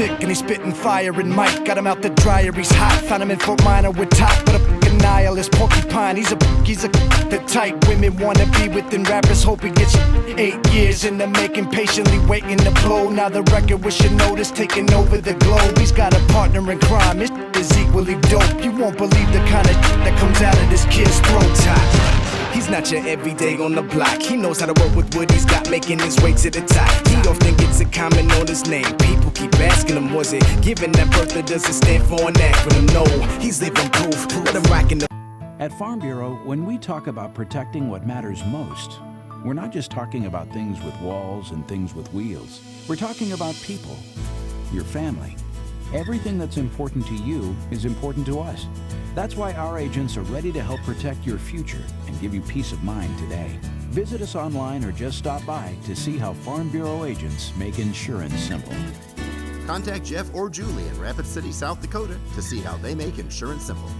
sick and he's spitting fire. And Mike got him out the dryer, he's hot. Found him in Fort Minor with top, but a fucking nihilist porcupine. He's a the type women wanna be within. Rappers hope he gets 8 years in the making, patiently waiting to blow. Now the record with notice taking over the globe. He's got a partner in crime, his is equally dope. You won't believe the kind of that comes out of this kid's throat. He's not your everyday on the block. He knows how to work with what he's got, making his way to the top. He often gets a comment on his name. People keep asking him, was it given that birth, or does it stand for an acronym? No, he's living proof. Let him rock in the... At Farm Bureau, when we talk about protecting what matters most, we're not just talking about things with walls and things with wheels. We're talking about people, your family. Everything that's important to you is important to us. That's why our agents are ready to help protect your future and give you peace of mind today. Visit us online or just stop by to see how Farm Bureau agents make insurance simple. Contact Jeff or Julie in Rapid City, South Dakota to see how they make insurance simple.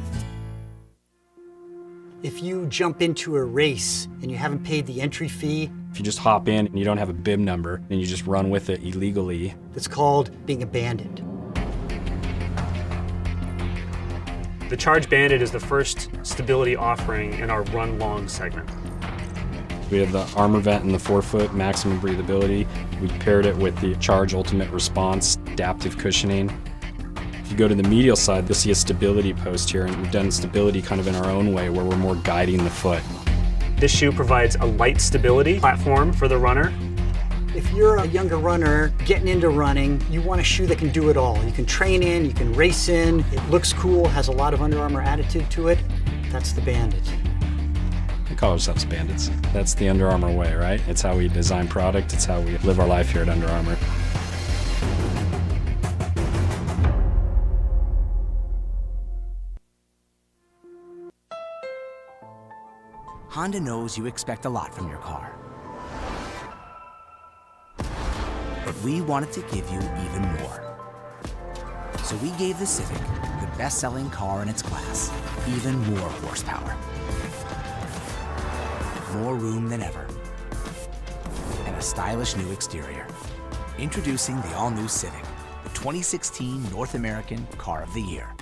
If you jump into a race and you haven't paid the entry fee, if you just hop in and you don't have a bib number and you just run with it illegally, it's called being abandoned. The Charge Bandit is the first stability offering in our Run Long segment. we have the armor vent and the 4-foot maximum breathability. We paired it with the Charge Ultimate Response adaptive cushioning. If you go to the medial side, you'll see a stability post here, and we've done stability kind of in our own way where we're more guiding the foot. This shoe provides a light stability platform for the runner. If you're a younger runner getting into running, you want a shoe that can do it all. You can train in, you can race in, it looks cool, has a lot of Under Armour attitude to it. That's the Bandit. We call ourselves bandits. That's the Under Armour way, right? It's how we design product, it's how we live our life here at Under Armour. Honda knows you expect a lot from your car. But we wanted to give you even more. So we gave the Civic, the best-selling car in its class, even more horsepower. More room than ever. And a stylish new exterior. Introducing the all-new Civic, the 2016 North American Car of the Year.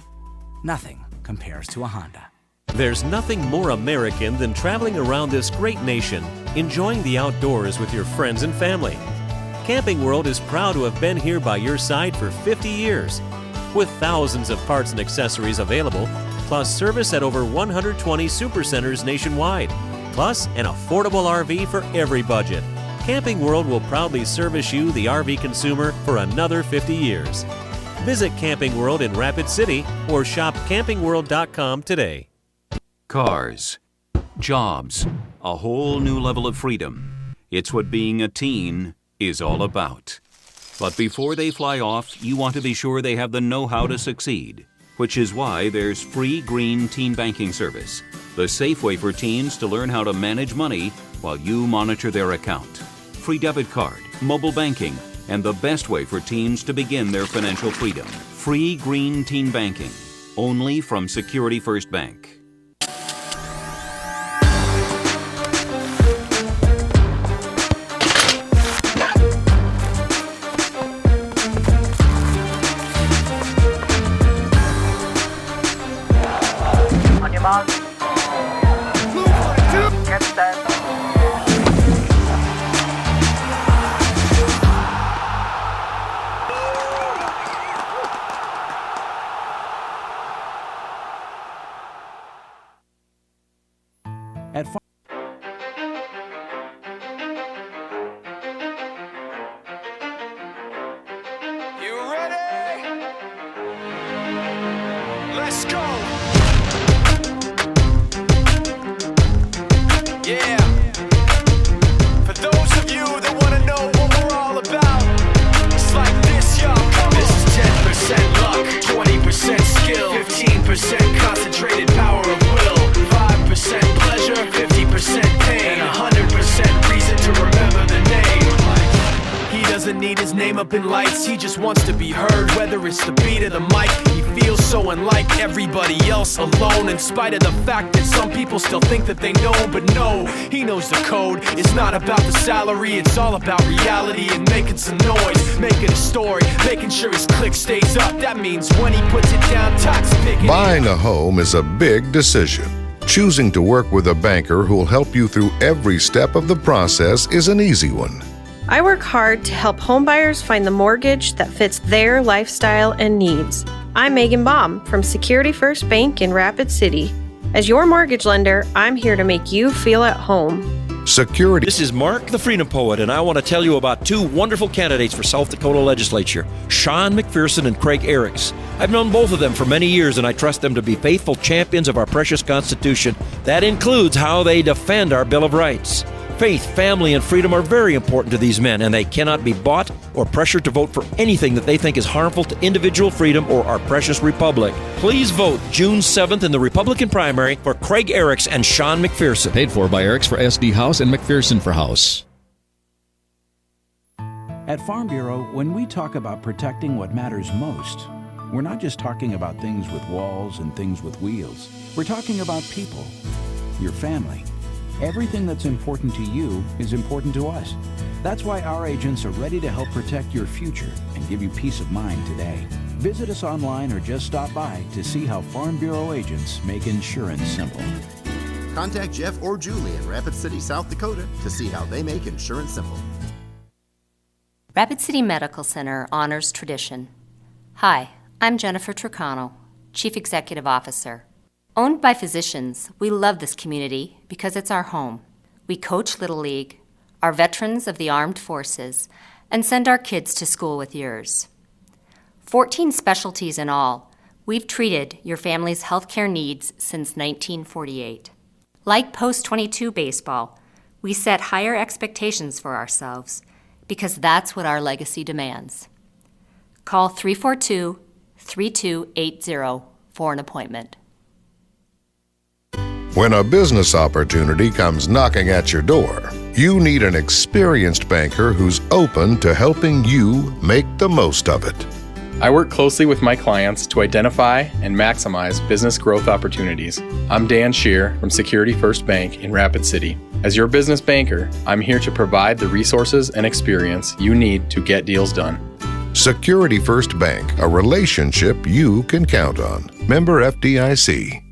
Nothing compares to a Honda. There's nothing more American than traveling around this great nation, enjoying the outdoors with your friends and family. Camping World is proud to have been here by your side for 50 years. With thousands of parts and accessories available, plus service at over 120 supercenters nationwide, plus an affordable RV for every budget. Camping World will proudly service you, the RV consumer, for another 50 years. Visit Camping World in Rapid City or shop campingworld.com today. Cars, jobs, a whole new level of freedom. It's what being a teen is all about. But before they fly off, you want to be sure they have the know-how to succeed, which is why there's free green teen banking service, the safe way for teens to learn how to manage money while you monitor their account. Free debit card, mobile banking, and the best way for teens to begin their financial freedom. Free green teen banking, only from Security First Bank. Get set. At You ready? Let's go. Yeah. For those of you that want to know what we're all about, it's like this, y'all. Come on. This is 10% luck, 20% skill, 15% concentrated power of will, 5% pleasure, 50% pain, and 100% reason to remember the name. He doesn't need his name up in lights, he just wants to be heard, whether it's the beat of the mic. He feels so unlike everybody else, alone, in spite of the fact that some people still think that they know. But no, he knows the code. It's not about the salary, it's all about reality and making some noise. making a story, making sure his click stays up. That means when he puts it down, Todd's picking Buying a home is a big decision. Choosing to work with a banker who'll help you through every step of the process is an easy one. I work hard to help homebuyers find the mortgage that fits their lifestyle and needs. I'm Megan Baum from Security First Bank in Rapid City. As your mortgage lender, I'm here to make you feel at home. Security. This is Mark the Freedom Poet, and I want to tell you about two wonderful candidates for South Dakota legislature, Sean McPherson and Craig Eriks. I've known both of them for many years, and I trust them to be faithful champions of our precious Constitution. That includes how they defend our Bill of Rights. Faith, family, and freedom are very important to these men, and they cannot be bought or pressured to vote for anything that they think is harmful to individual freedom or our precious republic. Please vote June 7th in the Republican primary for Craig Eriks and Sean McPherson. Paid for by Eriks for SD House and McPherson for House. At Farm Bureau, when we talk about protecting what matters most, we're not just talking about things with walls and things with wheels. We're talking about people, your family. Everything that's important to you is important to us. That's why our agents are ready to help protect your future and give you peace of mind today. Visit us online or just stop by to see how Farm Bureau agents make insurance simple. Contact Jeff or Julie in Rapid City, South Dakota to see how they make insurance simple. Rapid City Medical Center honors tradition. Hi, I'm Jennifer Tricano, Chief Executive Officer. Owned by physicians, we love this community because it's our home. We coach Little League, are veterans of the armed forces, and send our kids to school with yours. 14 specialties in all, we've treated your family's healthcare needs since 1948. Like post-22 baseball, we set higher expectations for ourselves because that's what our legacy demands. Call 342-3280 for an appointment. When a business opportunity comes knocking at your door, you need an experienced banker who's open to helping you make the most of it. I work closely with my clients to identify and maximize business growth opportunities. I'm Dan Shear from Security First Bank in Rapid City. As your business banker, I'm here to provide the resources and experience you need to get deals done. Security First Bank, a relationship you can count on. Member FDIC.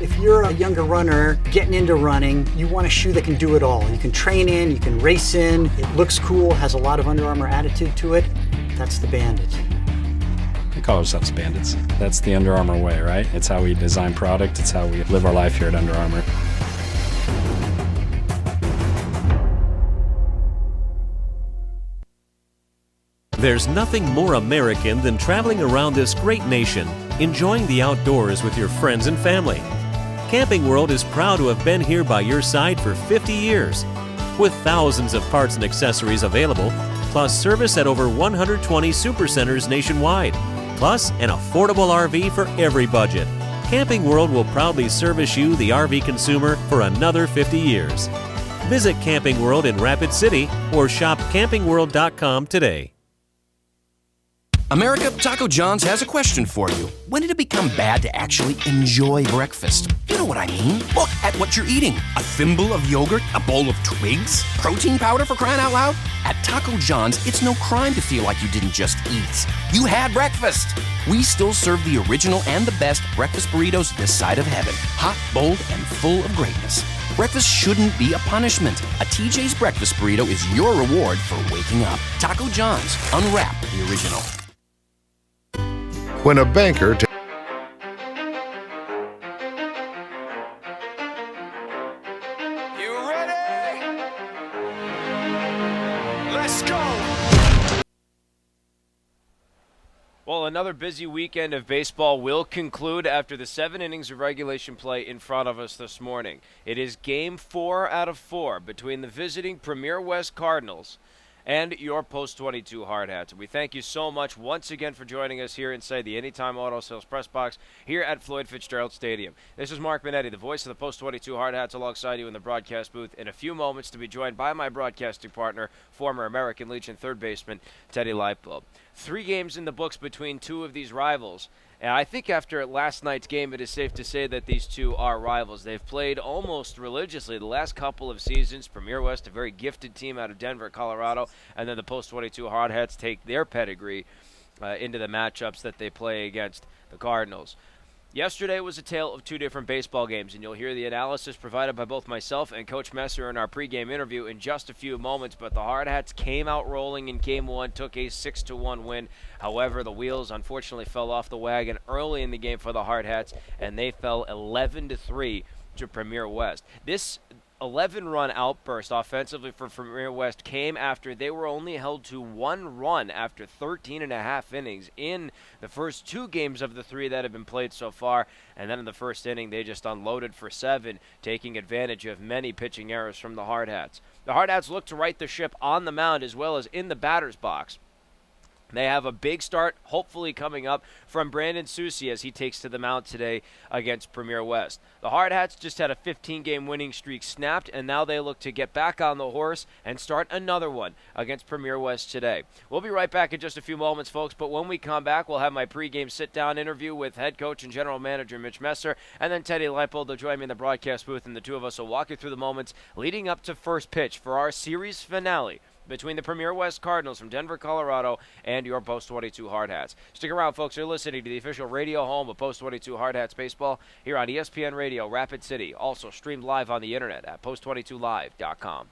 If you're a younger runner getting into running, you want a shoe that can do it all. You can train in, you can race in, it looks cool, has a lot of Under Armour attitude to it. That's the Bandit. We call ourselves Bandits. That's the Under Armour way, right? It's how we design product. It's how we live our life here at Under Armour. There's nothing more American than traveling around this great nation, enjoying the outdoors with your friends and family. Camping World is proud to have been here by your side for 50 years. With thousands of parts and accessories available, plus service at over 120 supercenters nationwide, plus an affordable RV for every budget. Camping World will proudly service you, the RV consumer, for another 50 years. Visit Camping World in Rapid City or shop campingworld.com today. America, Taco John's has a question for you. When did it become bad to actually enjoy breakfast? You know what I mean. Look at what you're eating. A thimble of yogurt? A bowl of twigs? Protein powder, for crying out loud? At Taco John's, it's no crime to feel like you didn't just eat. You had breakfast. We still serve the original and the best breakfast burritos this side of heaven. Hot, bold, and full of greatness. Breakfast shouldn't be a punishment. A TJ's breakfast burrito is your reward for waking up. Taco John's. Unwrap the original. When a banker You ready? Let's go! Well, another busy weekend of baseball will conclude after the 7 innings of regulation play in front of us this morning. It is Game 4 out of 4 between the visiting Premier West Cardinals and your Post-22 Hardhats. We thank you so much once again for joining us here inside the Anytime Auto Sales Press Box here at Floyd Fitzgerald Stadium. This is Mark Minetti, the voice of the Post-22 Hardhats, alongside you in the broadcast booth in a few moments to be joined by my broadcasting partner, former American Legion third baseman Teddy Lightbulb. 3 games in the books between two of these rivals, And I think after last night's game, it is safe to say that these two are rivals. They've played almost religiously the last couple of seasons. Premier West, a very gifted team out of Denver, Colorado, and then the Post-22 Hardhats take their pedigree into the matchups that they play against the Cardinals. Yesterday was a tale of two different baseball games, and you'll hear the analysis provided by both myself and Coach Messer in our pregame interview in just a few moments. But the Hardhats came out rolling in Game 1, took a 6-1 win. However, the wheels unfortunately fell off the wagon early in the game for the Hardhats, and they fell 11-3 to Premier West. This 11-run outburst offensively for Premier West came after they were only held to 1 run after 13.5 innings in the first 2 games of the 3 that have been played so far. And then in the first inning, they just unloaded for 7, taking advantage of many pitching errors from the Hardhats. The Hardhats look to right the ship on the mound as well as in the batter's box. They have a big start, hopefully coming up, from Brandon Susi as he takes to the mound today against Premier West. The Hardhats just had a 15-game winning streak snapped, and now they look to get back on the horse and start another one against Premier West today. We'll be right back in just a few moments, folks, but when we come back, we'll have my pregame sit-down interview with head coach and general manager Mitch Messer, and then Teddy Leipold will join me in the broadcast booth, and the two of us will walk you through the moments leading up to first pitch for our series finale between the Premier West Cardinals from Denver, Colorado, and your Post-22 Hardhats. Stick around, folks. You're listening to the official radio home of Post-22 Hardhats baseball here on ESPN Radio, Rapid City. Also streamed live on the internet at post22live.com.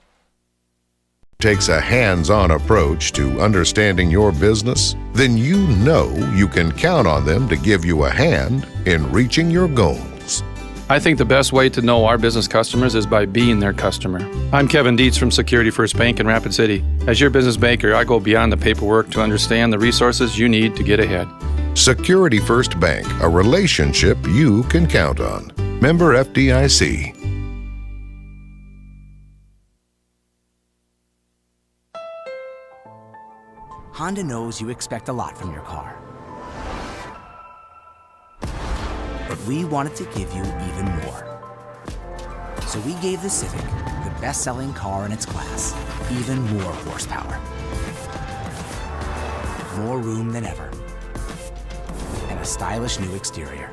Takes a hands-on approach to understanding your business, then you know you can count on them to give you a hand in reaching your goals. I think the best way to know our business customers is by being their customer. I'm Kevin Dietz from Security First Bank in Rapid City. As your business banker, I go beyond the paperwork to understand the resources you need to get ahead. Security First Bank, a relationship you can count on. Member FDIC. Honda knows you expect a lot from your car. But we wanted to give you even more. So we gave the Civic, the best-selling car in its class, even more horsepower. More room than ever. And a stylish new exterior.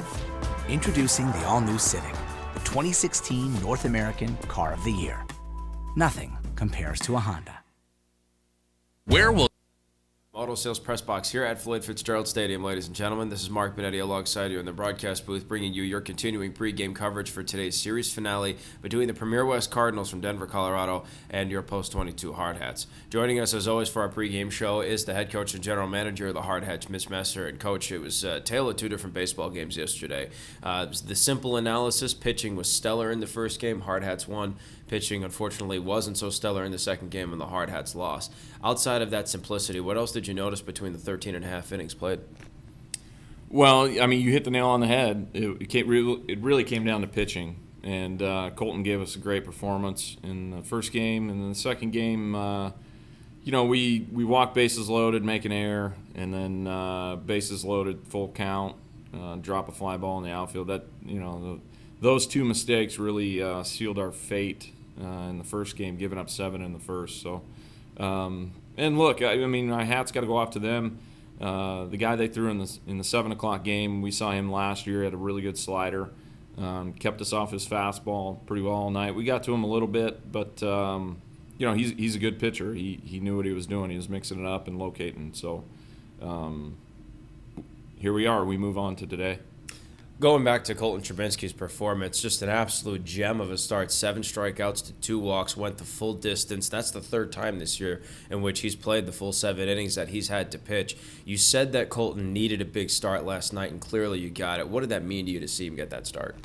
Introducing the all-new Civic, the 2016 North American Car of the Year. Nothing compares to a Honda. Where will Auto Sales Press Box here at Floyd Fitzgerald Stadium, ladies and gentlemen. This is Mark Benetti alongside you in the broadcast booth, bringing you your continuing pregame coverage for today's series finale between the Premier West Cardinals from Denver, Colorado, and your Post-22 Hardhats. Joining us, as always, for our pregame show is the head coach and general manager of the Hardhats, Mitch Messer. And, Coach, it was a tale of two different baseball games yesterday. The simple analysis, pitching was stellar in the first game. Hardhats won. Pitching, unfortunately, wasn't so stellar in the second game, and the Hardhats lost. Outside of that simplicity, what else did you notice between the 13.5 innings played? Well, I mean, you hit the nail on the head. It really came down to pitching, and Colton gave us a great performance in the first game. And in the second game, we walked bases loaded, make an error, and then bases loaded, full count, drop a fly ball in the outfield. Those two mistakes really sealed our fate in the first game, giving up 7 in the first. So, and look, I mean, my hat's got to go off to them. The guy they threw in the 7 o'clock game, we saw him last year, had a really good slider, kept us off his fastball pretty well all night. We got to him a little bit, but he's a good pitcher. He knew what he was doing. He was mixing it up and locating. So here we are. We move on to today. Going back to Colton Trubinsky's performance, just an absolute gem of a start. 7 strikeouts to 2 walks, went the full distance. That's the third time this year in which he's played the full 7 innings that he's had to pitch. You said that Colton needed a big start last night, and clearly you got it. What did that mean to you to see him get that start?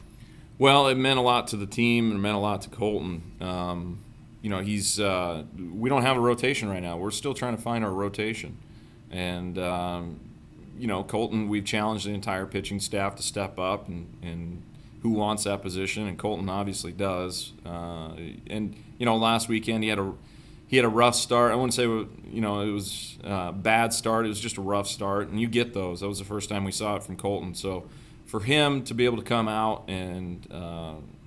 Well, it meant a lot to the team, and it meant a lot to Colton. We don't have a rotation right now. We're still trying to find our rotation. And Colton, we've challenged the entire pitching staff to step up and who wants that position, and Colton obviously does. Last weekend he had a rough start. I wouldn't say it was a bad start. It was just a rough start, and you get those. That was the first time we saw it from Colton. So for him to be able to come out and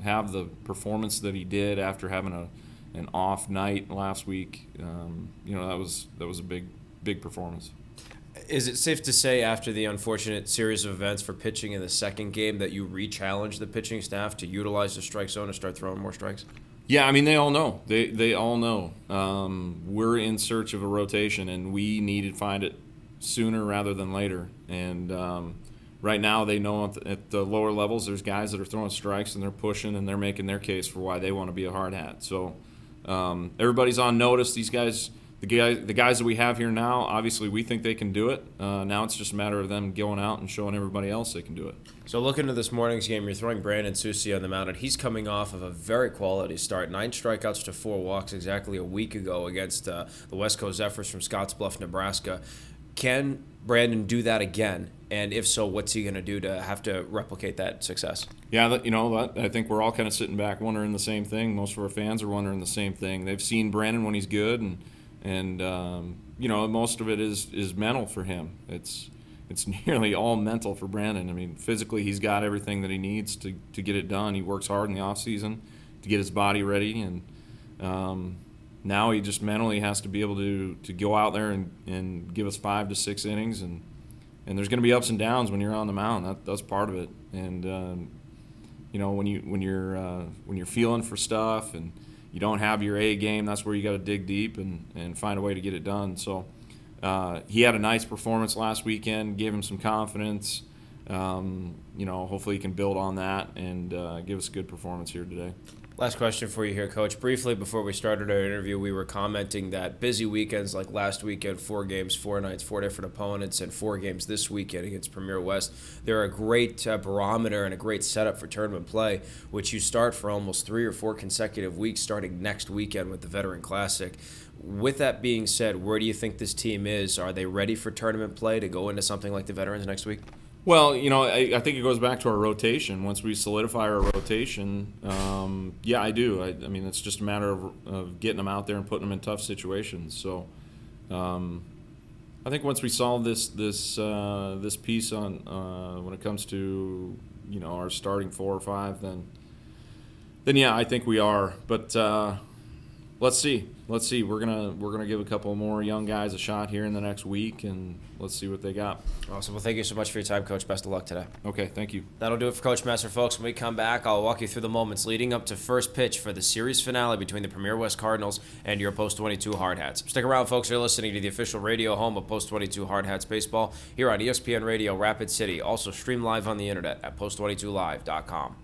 have the performance that he did after having an off night last week, that was a big performance. Is it safe to say after the unfortunate series of events for pitching in the second game that you re-challenged the pitching staff to utilize the strike zone and start throwing more strikes? Yeah, I mean, they all know. They all know. We're in search of a rotation, and we need to find it sooner rather than later. And right now they know at the lower levels there's guys that are throwing strikes, and they're pushing, and they're making their case for why they want to be a hard hat. So everybody's on notice. These guys, the guys that we have here now, obviously we think they can do it. Now it's just a matter of them going out and showing everybody else they can do it. So looking to this morning's game, you're throwing Brandon Susi on the mound, and he's coming off of a very quality start. 9 strikeouts to 4 walks exactly a week ago against the West Coast Zephyrs from Scottsbluff, Nebraska. Can Brandon do that again? And if so, what's he going to do to have to replicate that success? Yeah, I think we're all kind of sitting back wondering the same thing. Most of our fans are wondering the same thing. They've seen Brandon when he's good, and most of it is mental for him. It's nearly all mental for Brandon. I mean, physically he's got everything that he needs to get it done. He works hard in the off season to get his body ready, and now he just mentally has to be able to go out there and give us 5 to 6 innings, and there's going to be ups and downs when you're on the mound. That's part of it. And when you're feeling for stuff and you don't have your A game, that's where you got to dig deep and find a way to get it done. So he had a nice performance last weekend, gave him some confidence. Hopefully he can build on that and give us a good performance here today. Last question for you here, Coach. Briefly, before we started our interview, we were commenting that busy weekends like last weekend, 4 games, 4 nights, 4 different opponents, and 4 games this weekend against Premier West, they're a great barometer and a great setup for tournament play, which you start for almost 3 or 4 consecutive weeks starting next weekend with the Veteran Classic. With that being said, where do you think this team is? Are they ready for tournament play to go into something like the Veterans next week? Well, I think it goes back to our rotation. Once we solidify our rotation, yeah, I do. I mean, it's just a matter of getting them out there and putting them in tough situations. So, I think once we solve this piece on when it comes to our starting 4 or 5, then yeah, I think we are. But let's see. We're gonna give a couple more young guys a shot here in the next week, and let's see what they got. Awesome. Well, thank you so much for your time, Coach. Best of luck today. Okay, thank you. That'll do it for Coach Messer, folks. When we come back, I'll walk you through the moments leading up to first pitch for the series finale between the Premier West Cardinals and your Post 22 Hardhats. Stick around, folks. You're listening to the official radio home of Post 22 Hardhats baseball here on ESPN Radio Rapid City. Also stream live on the internet at post22live.com.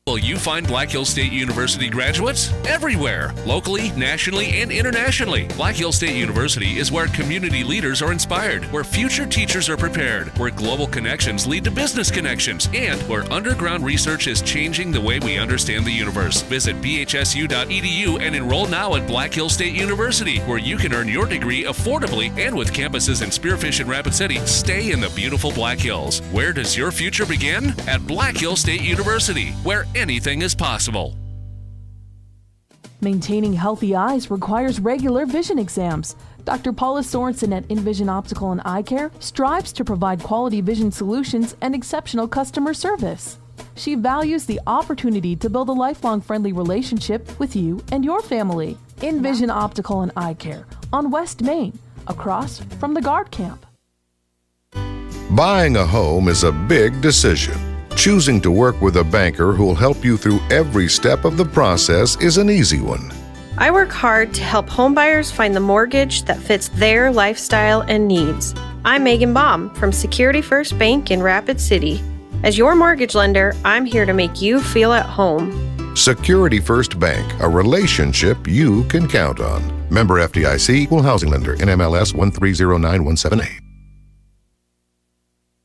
Will you find Black Hills State University graduates? Everywhere, locally, nationally, and internationally. Black Hills State University is where community leaders are inspired, where future teachers are prepared, where global connections lead to business connections, and where underground research is changing the way we understand the universe. Visit bhsu.edu and enroll now at Black Hills State University, where you can earn your degree affordably and with campuses in Spearfish and Rapid City. Stay in the beautiful Black Hills. Where does your future begin? At Black Hills State University, where anything is possible. Maintaining healthy eyes requires regular vision exams. Dr. Paula Sorensen at Envision Optical and Eye Care strives to provide quality vision solutions and exceptional customer service. She values the opportunity to build a lifelong friendly relationship with you and your family. Envision Optical and Eye Care on West Main, across from the guard camp. Buying a home is a big decision. Choosing to work with a banker who will help you through every step of the process is an easy one. I work hard to help homebuyers find the mortgage that fits their lifestyle and needs. I'm Megan Baum from Security First Bank in Rapid City. As your mortgage lender, I'm here to make you feel at home. Security First Bank, a relationship you can count on. Member FDIC, equal housing lender, NMLS 1309178.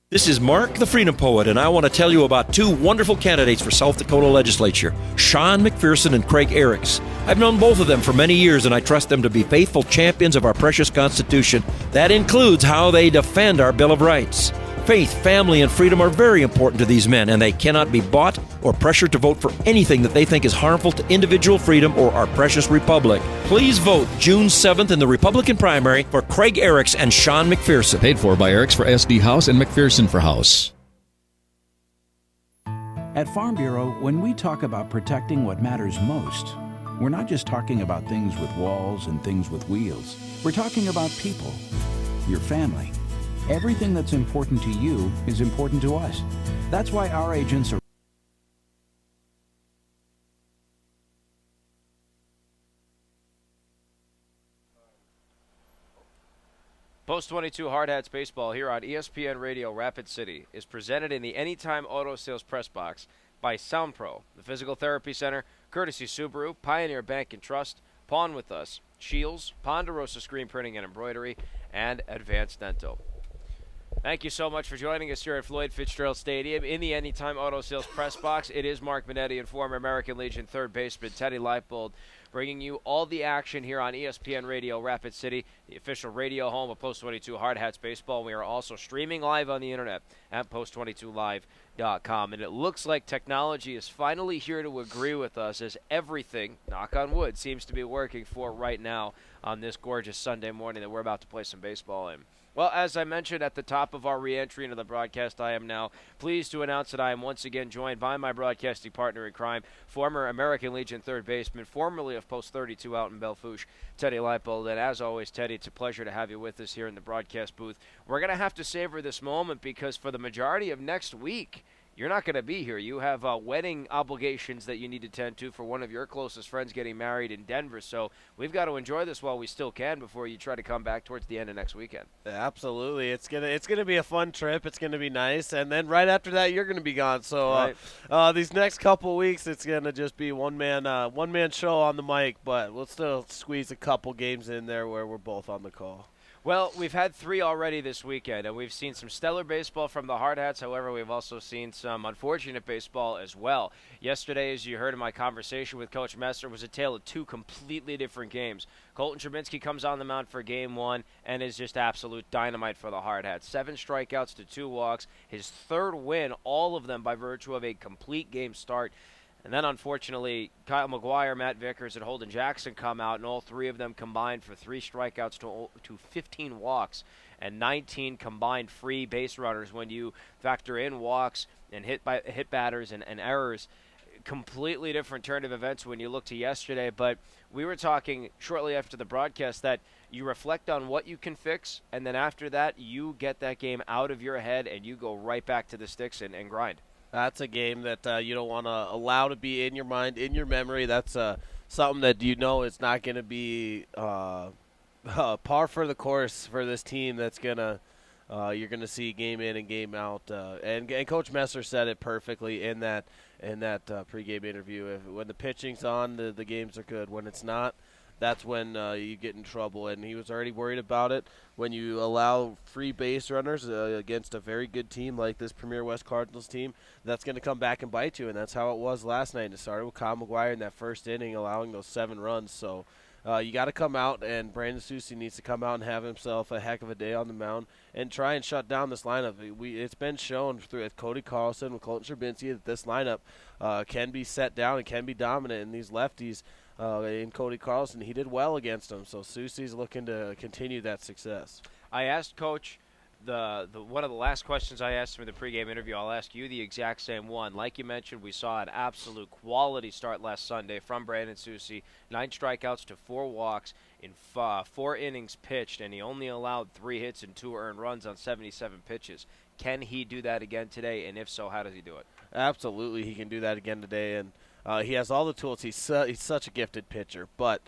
This is Mark the Freedom Poet, and I want to tell you about 2 wonderful candidates for South Dakota legislature, Sean McPherson and Craig Eriks. I've known both of them for many years, and I trust them to be faithful champions of our precious Constitution. That includes how they defend our Bill of Rights. Faith, family, and freedom are very important to these men, and they cannot be bought or pressured to vote for anything that they think is harmful to individual freedom or our precious republic. Please vote June 7th in the Republican primary for Craig Eriks and Sean McPherson. Paid for by Eriks for SD House and McPherson for House. At Farm Bureau, when we talk about protecting what matters most, we're not just talking about things with walls and things with wheels. We're talking about people, your family, Everything that's important to you is important to us. That's why our agents are Post 22 Hardhats Baseball here on ESPN Radio Rapid City is presented in the Anytime Auto Sales Press Box by SoundPro, the Physical Therapy Center, Courtesy Subaru, Pioneer Bank and Trust, Pawn With Us, Shields, Ponderosa Screen Printing and Embroidery, and Advanced Dental. Thank you so much for joining us here at Floyd Fitzgerald Stadium in the Anytime Auto Sales Press Box. It is Mark Minetti and former American Legion third baseman Teddy Leipold bringing you all the action here on ESPN Radio Rapid City, the official radio home of Post 22 Hardhats Baseball. We are also streaming live on the internet at post22live.com. And it looks like technology is finally here to agree with us as everything, knock on wood, seems to be working for right now on this gorgeous Sunday morning that we're about to play some baseball in. Well, as I mentioned at the top of our re-entry into the broadcast, I am now pleased to announce that I am once again joined by my broadcasting partner in crime, former American Legion third baseman, formerly of Post 32 out in Bellefouche, Teddy Leipold. And as always, Teddy, it's a pleasure to have you with us here in the broadcast booth. We're going to have to savor this moment because for the majority of next week, you're not going to be here. You have wedding obligations that you need to tend to for one of your closest friends getting married in Denver. So we've got to enjoy this while we still can before you try to come back towards the end of next weekend. Absolutely. It's gonna be a fun trip. It's going to be nice. And then right after that, you're going to be gone. So these next couple weeks, it's going to just be one-man show on the mic. But we'll still squeeze a couple games in there where we're both on the call. Well, we've had 3 already this weekend, and we've seen some stellar baseball from the Hardhats. However, we've also seen some unfortunate baseball as well. Yesterday, as you heard in my conversation with Coach Messer, was a tale of 2 completely different games. Colton Trubinsky comes on the mound for Game 1 and is just absolute dynamite for the Hardhats. 7 strikeouts to 2 walks, his 3rd win, all of them by virtue of a complete game start. And then, unfortunately, Kyle McGuire, Matt Vickers, and Holden Jackson come out, and all 3 of them combined for 3 strikeouts to 15 walks and 19 combined free base runners when you factor in walks and hit batters and errors. Completely different turn of events when you look to yesterday. But we were talking shortly after the broadcast that you reflect on what you can fix, and then after that, you get that game out of your head and you go right back to the sticks and grind. That's a game that you don't want to allow to be in your mind, in your memory. That's something that you know is not going to be par for the course for this team. That's gonna you're going to see game in and game out. And Coach Messer said it perfectly in that pregame interview. When the pitching's on, the games are good. When it's not, that's when you get in trouble. And he was already worried about it. When you allow free base runners against a very good team like this Premier West Cardinals team, that's going to come back and bite you, and that's how it was last night. It started with Kyle McGuire in that first inning, allowing those 7 runs. So you got to come out, and Brandon Soucy needs to come out and have himself a heck of a day on the mound and try and shut down this lineup. It's been shown through Cody Carlson with Colton Trubinsky that this lineup can be set down and can be dominant, and these lefties in Cody Carlson, he did well against them. So Soucy's looking to continue that success. I asked Coach one of the last questions I asked him in the pregame interview. I'll ask you the exact same one. Like you mentioned, we saw an absolute quality start last Sunday from Brandon Soucy. 9 strikeouts to 4 walks in 4 innings pitched, and he only allowed 3 hits and 2 earned runs on 77 pitches. Can he do that again today? And if so, how does he do it? Absolutely, he can do that again today, and he has all the tools. He's such a gifted pitcher, but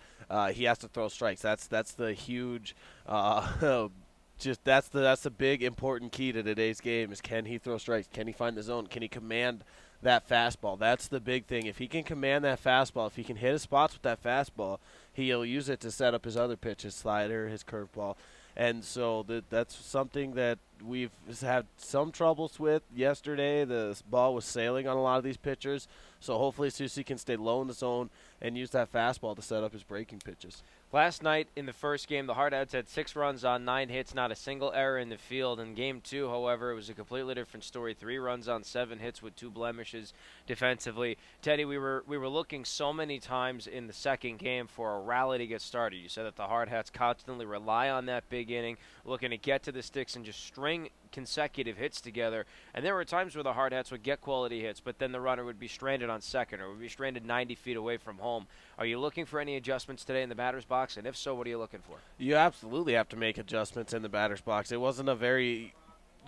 he has to throw strikes. That's the huge, that's the big important key to today's game is can he throw strikes? Can he find the zone? Can he command that fastball? That's the big thing. If he can command that fastball, if he can hit his spots with that fastball, he'll use it to set up his other pitch, his slider, his curveball. And so that's something that we've had some troubles with yesterday. The ball was sailing on a lot of these pitchers. So hopefully Soucy can stay low in the zone and use that fastball to set up his breaking pitches. Last night in the first game, the Hardhats had 6 runs on 9 hits, not a single error in the field. In Game 2, however, it was a completely different story. 3 runs on 7 hits with 2 blemishes defensively. Teddy, we were looking so many times in the second game for a rally to get started. You said that the Hardhats constantly rely on that big inning, looking to get to the sticks and just string consecutive hits together, and there were times where the Hardhats would get quality hits, but then the runner would be stranded on second or would be stranded 90 feet away from home. Are you looking for any adjustments today in the batter's box, and if so, what are you looking for? You absolutely have to make adjustments in the batter's box. It wasn't a very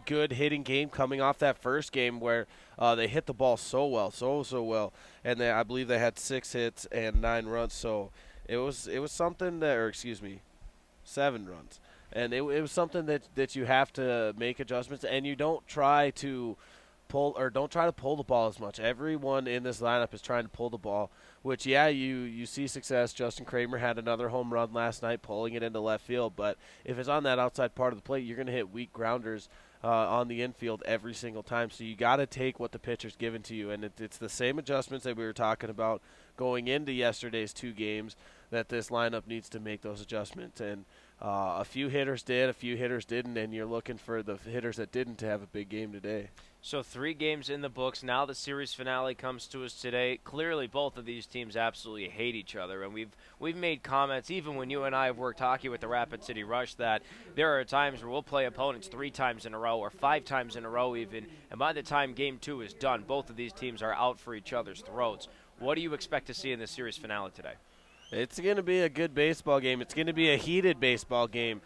good hitting game coming off that first game where they hit the ball so well, and I believe they had 6 hits and 9 runs, so it was something that, or excuse me, 7 runs. And it was something that you have to make adjustments, and you don't try to pull the ball as much. Everyone in this lineup is trying to pull the ball, which, yeah, you see success. Justin Kramer had another home run last night, pulling it into left field. But if it's on that outside part of the plate, you're going to hit weak grounders on the infield every single time. So you got to take what the pitcher's given to you, and it's the same adjustments that we were talking about going into yesterday's 2 games that this lineup needs to make those adjustments. And a few hitters did, a few hitters didn't, and you're looking for the hitters that didn't to have a big game today. So 3 games in the books. Now the series finale comes to us today. Clearly, both of these teams absolutely hate each other, and we've made comments, even when you and I have worked hockey with the Rapid City Rush, that there are times where we'll play opponents 3 times in a row or 5 times in a row even, and by the time Game 2 is done, both of these teams are out for each other's throats. What do you expect to see in the series finale today? It's going to be a good baseball game. It's going to be a heated baseball game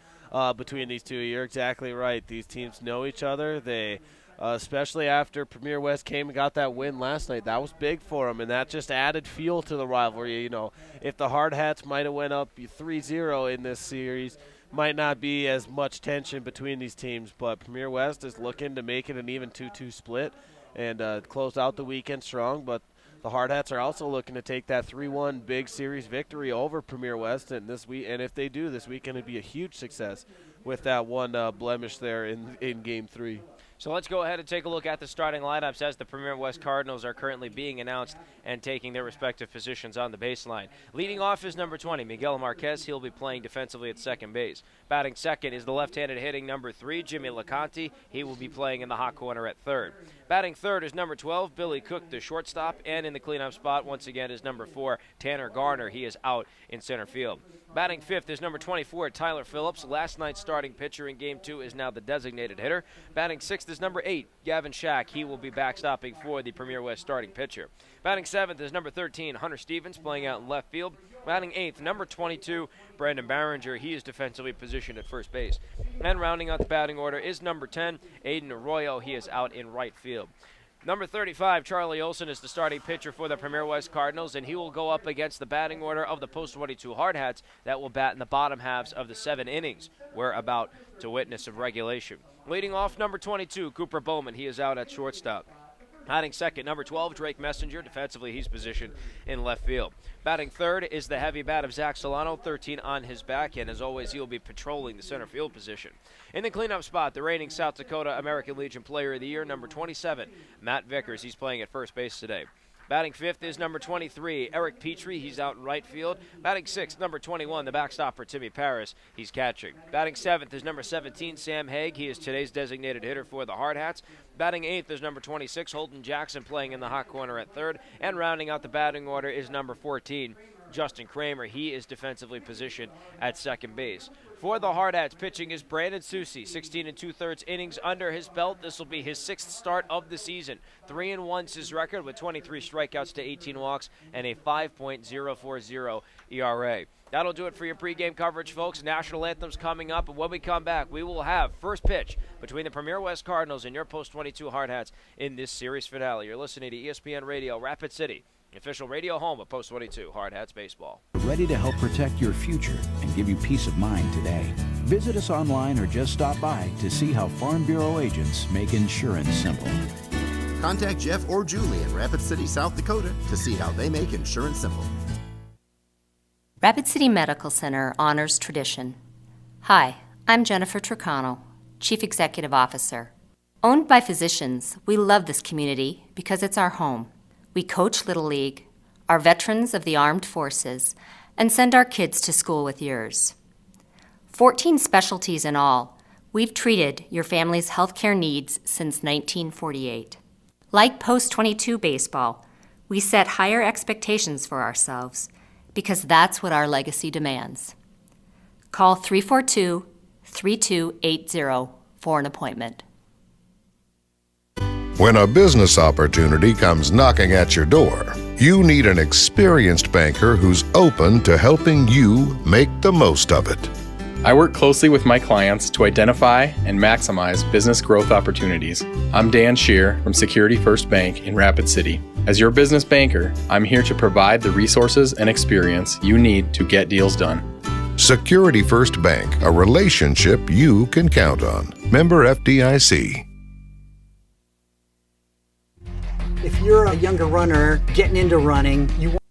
between these two. You're exactly right. These teams know each other. They, especially after Premier West came and got that win last night, that was big for them, and that just added fuel to the rivalry. You know, if the Hardhats might have went up 3-0 in this series, might not be as much tension between these teams, but Premier West is looking to make it an even 2-2 split and close out the weekend strong, but the Hardhats are also looking to take that 3-1 big series victory over Premier West, and if they do, this weekend would be a huge success with that one blemish there in Game 3. So let's go ahead and take a look at the starting lineups as the Premier West Cardinals are currently being announced and taking their respective positions on the baseline. Leading off is number 20, Miguel Marquez. He'll be playing defensively at second base. Batting second is the left-handed hitting number 3, Jimmy LeConte. He will be playing in the hot corner at third. Batting third is number 12, Billy Cook, the shortstop, and in the cleanup spot once again is number 4, Tanner Garner. He is out in center field. Batting fifth is number 24, Tyler Phillips. Last night's starting pitcher in Game 2 is now the designated hitter. Batting sixth is number 8, Gavin Shack. He will be backstopping for the Premier West starting pitcher. Batting seventh is number 13, Hunter Stevens, playing out in left field. Batting eighth, number 22, Brandon Barringer. He is defensively positioned at first base. And rounding out the batting order is number 10, Aiden Arroyo. He is out in right field. Number 35, Charlie Olson, is the starting pitcher for the Premier West Cardinals, and he will go up against the batting order of the Post-22 Hardhats that will bat in the bottom halves of the 7 innings we're about to witness of regulation. Leading off, number 22, Cooper Bowman. He is out at shortstop. Batting second, number 12, Drake Messenger. Defensively, he's positioned in left field. Batting third is the heavy bat of Zach Solano, 13 on his back, and as always, he'll be patrolling the center field position. In the cleanup spot, the reigning South Dakota American Legion Player of the Year, number 27, Matt Vickers. He's playing at first base today. Batting fifth is number 23, Eric Petrie. He's out in right field. Batting sixth, number 21, the backstopper, Timmy Paris. He's catching. Batting seventh is number 17, Sam Haig. He is today's designated hitter for the Hardhats. Batting eighth is number 26, Holden Jackson, playing in the hot corner at third. And rounding out the batting order is number 14, Justin Kramer. He is defensively positioned at second base. For the Hardhats, pitching is Brandon Susi, 16 2/3 innings under his belt. This will be his 6th start of the season. 3-1's his record with 23 strikeouts to 18 walks and a 5.040 ERA. That'll do it for your pregame coverage, folks. National Anthem's coming up, and when we come back, we will have first pitch between the Premier West Cardinals and your Post-22 Hardhats in this series finale. You're listening to ESPN Radio, Rapid City, official radio home of Post-22 Hardhats baseball. Ready to help protect your future and give you peace of mind today. Visit us online or just stop by to see how Farm Bureau agents make insurance simple. Contact Jeff or Julie in Rapid City, South Dakota to see how they make insurance simple. Rapid City Medical Center honors tradition. Hi, I'm Jennifer Tricano, Chief Executive Officer. Owned by physicians, we love this community because it's our home. We coach Little League, are veterans of the armed forces, and send our kids to school with yours. 14 specialties in all, we've treated your family's healthcare needs since 1948. Like Post-22 baseball, we set higher expectations for ourselves because that's what our legacy demands. Call 342-3280 for an appointment. When a business opportunity comes knocking at your door, you need an experienced banker who's open to helping you make the most of it. I work closely with my clients to identify and maximize business growth opportunities. I'm Dan Shear from Security First Bank in Rapid City. As your business banker, I'm here to provide the resources and experience you need to get deals done. Security First Bank, a relationship you can count on. Member FDIC. If you're a younger runner getting into running, you want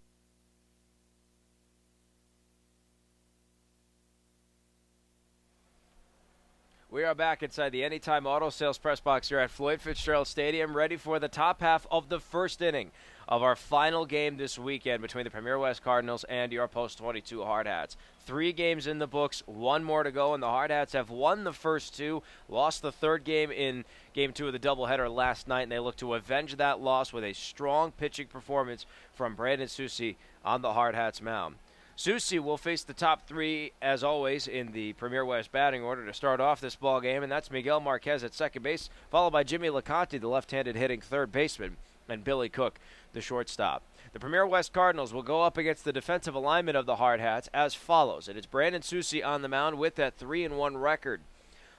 We are back inside the Anytime Auto Sales Press Box here at Floyd Fitzgerald Stadium, ready for the top half of the first inning of our final game this weekend between the Premier West Cardinals and your Post-22 Hardhats. 3 games in the books, 1 more to go, and the Hardhats have won the first 2, lost the third game in Game 2 of the doubleheader last night, and they look to avenge that loss with a strong pitching performance from Brandon Susi on the Hardhats mound. Susi will face the top 3, as always, in the Premier West batting order to start off this ball game, and that's Miguel Marquez at second base, followed by Jimmy LeConte, the left-handed hitting third baseman, and Billy Cook, the shortstop. The Premier West Cardinals will go up against the defensive alignment of the Hardhats as follows. It is Brandon Susi on the mound with that 3-1 record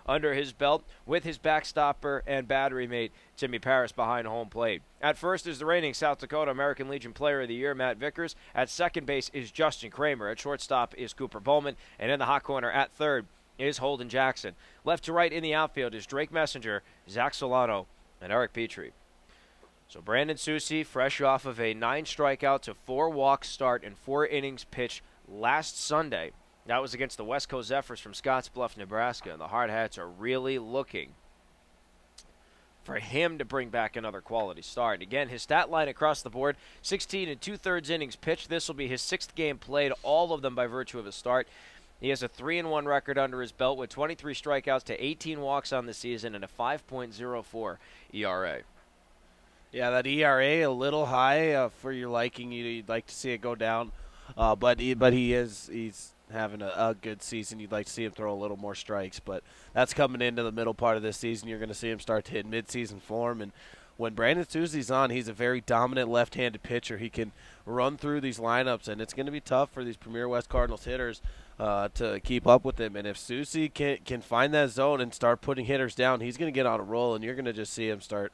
under his belt, with his backstopper and battery mate Timmy Paris behind home plate. At first is the reigning South Dakota American Legion Player of the Year, Matt Vickers. At second base is Justin Kramer. At shortstop is Cooper Bowman. And in the hot corner at third is Holden Jackson. Left to right in the outfield is Drake Messenger, Zach Solano, and Eric Petrie. So Brandon Susi, fresh off of a 9-strikeout to 4-walk start and 4 innings pitched last Sunday. That was against the West Coast Zephyrs from Scottsbluff, Nebraska, and the Hardhats are really looking for him to bring back another quality start. And again, his stat line across the board, 16 2/3 innings pitched. This will be his 6th game played, all of them by virtue of a start. He has a 3-1 record under his belt with 23 strikeouts to 18 walks on the season and a 5.04 ERA. Yeah, that ERA a little high for your liking. You'd like to see it go down, but he's having a good season. You'd like to see him throw a little more strikes, but that's coming into the middle part of this season. You're going to see him start to hit midseason form, and when Brandon Susi's on, he's a very dominant left-handed pitcher. He can run through these lineups, and it's going to be tough for these Premier West Cardinals hitters to keep up with him. And if Susi can find that zone and start putting hitters down, he's going to get on a roll, and you're going to just see him start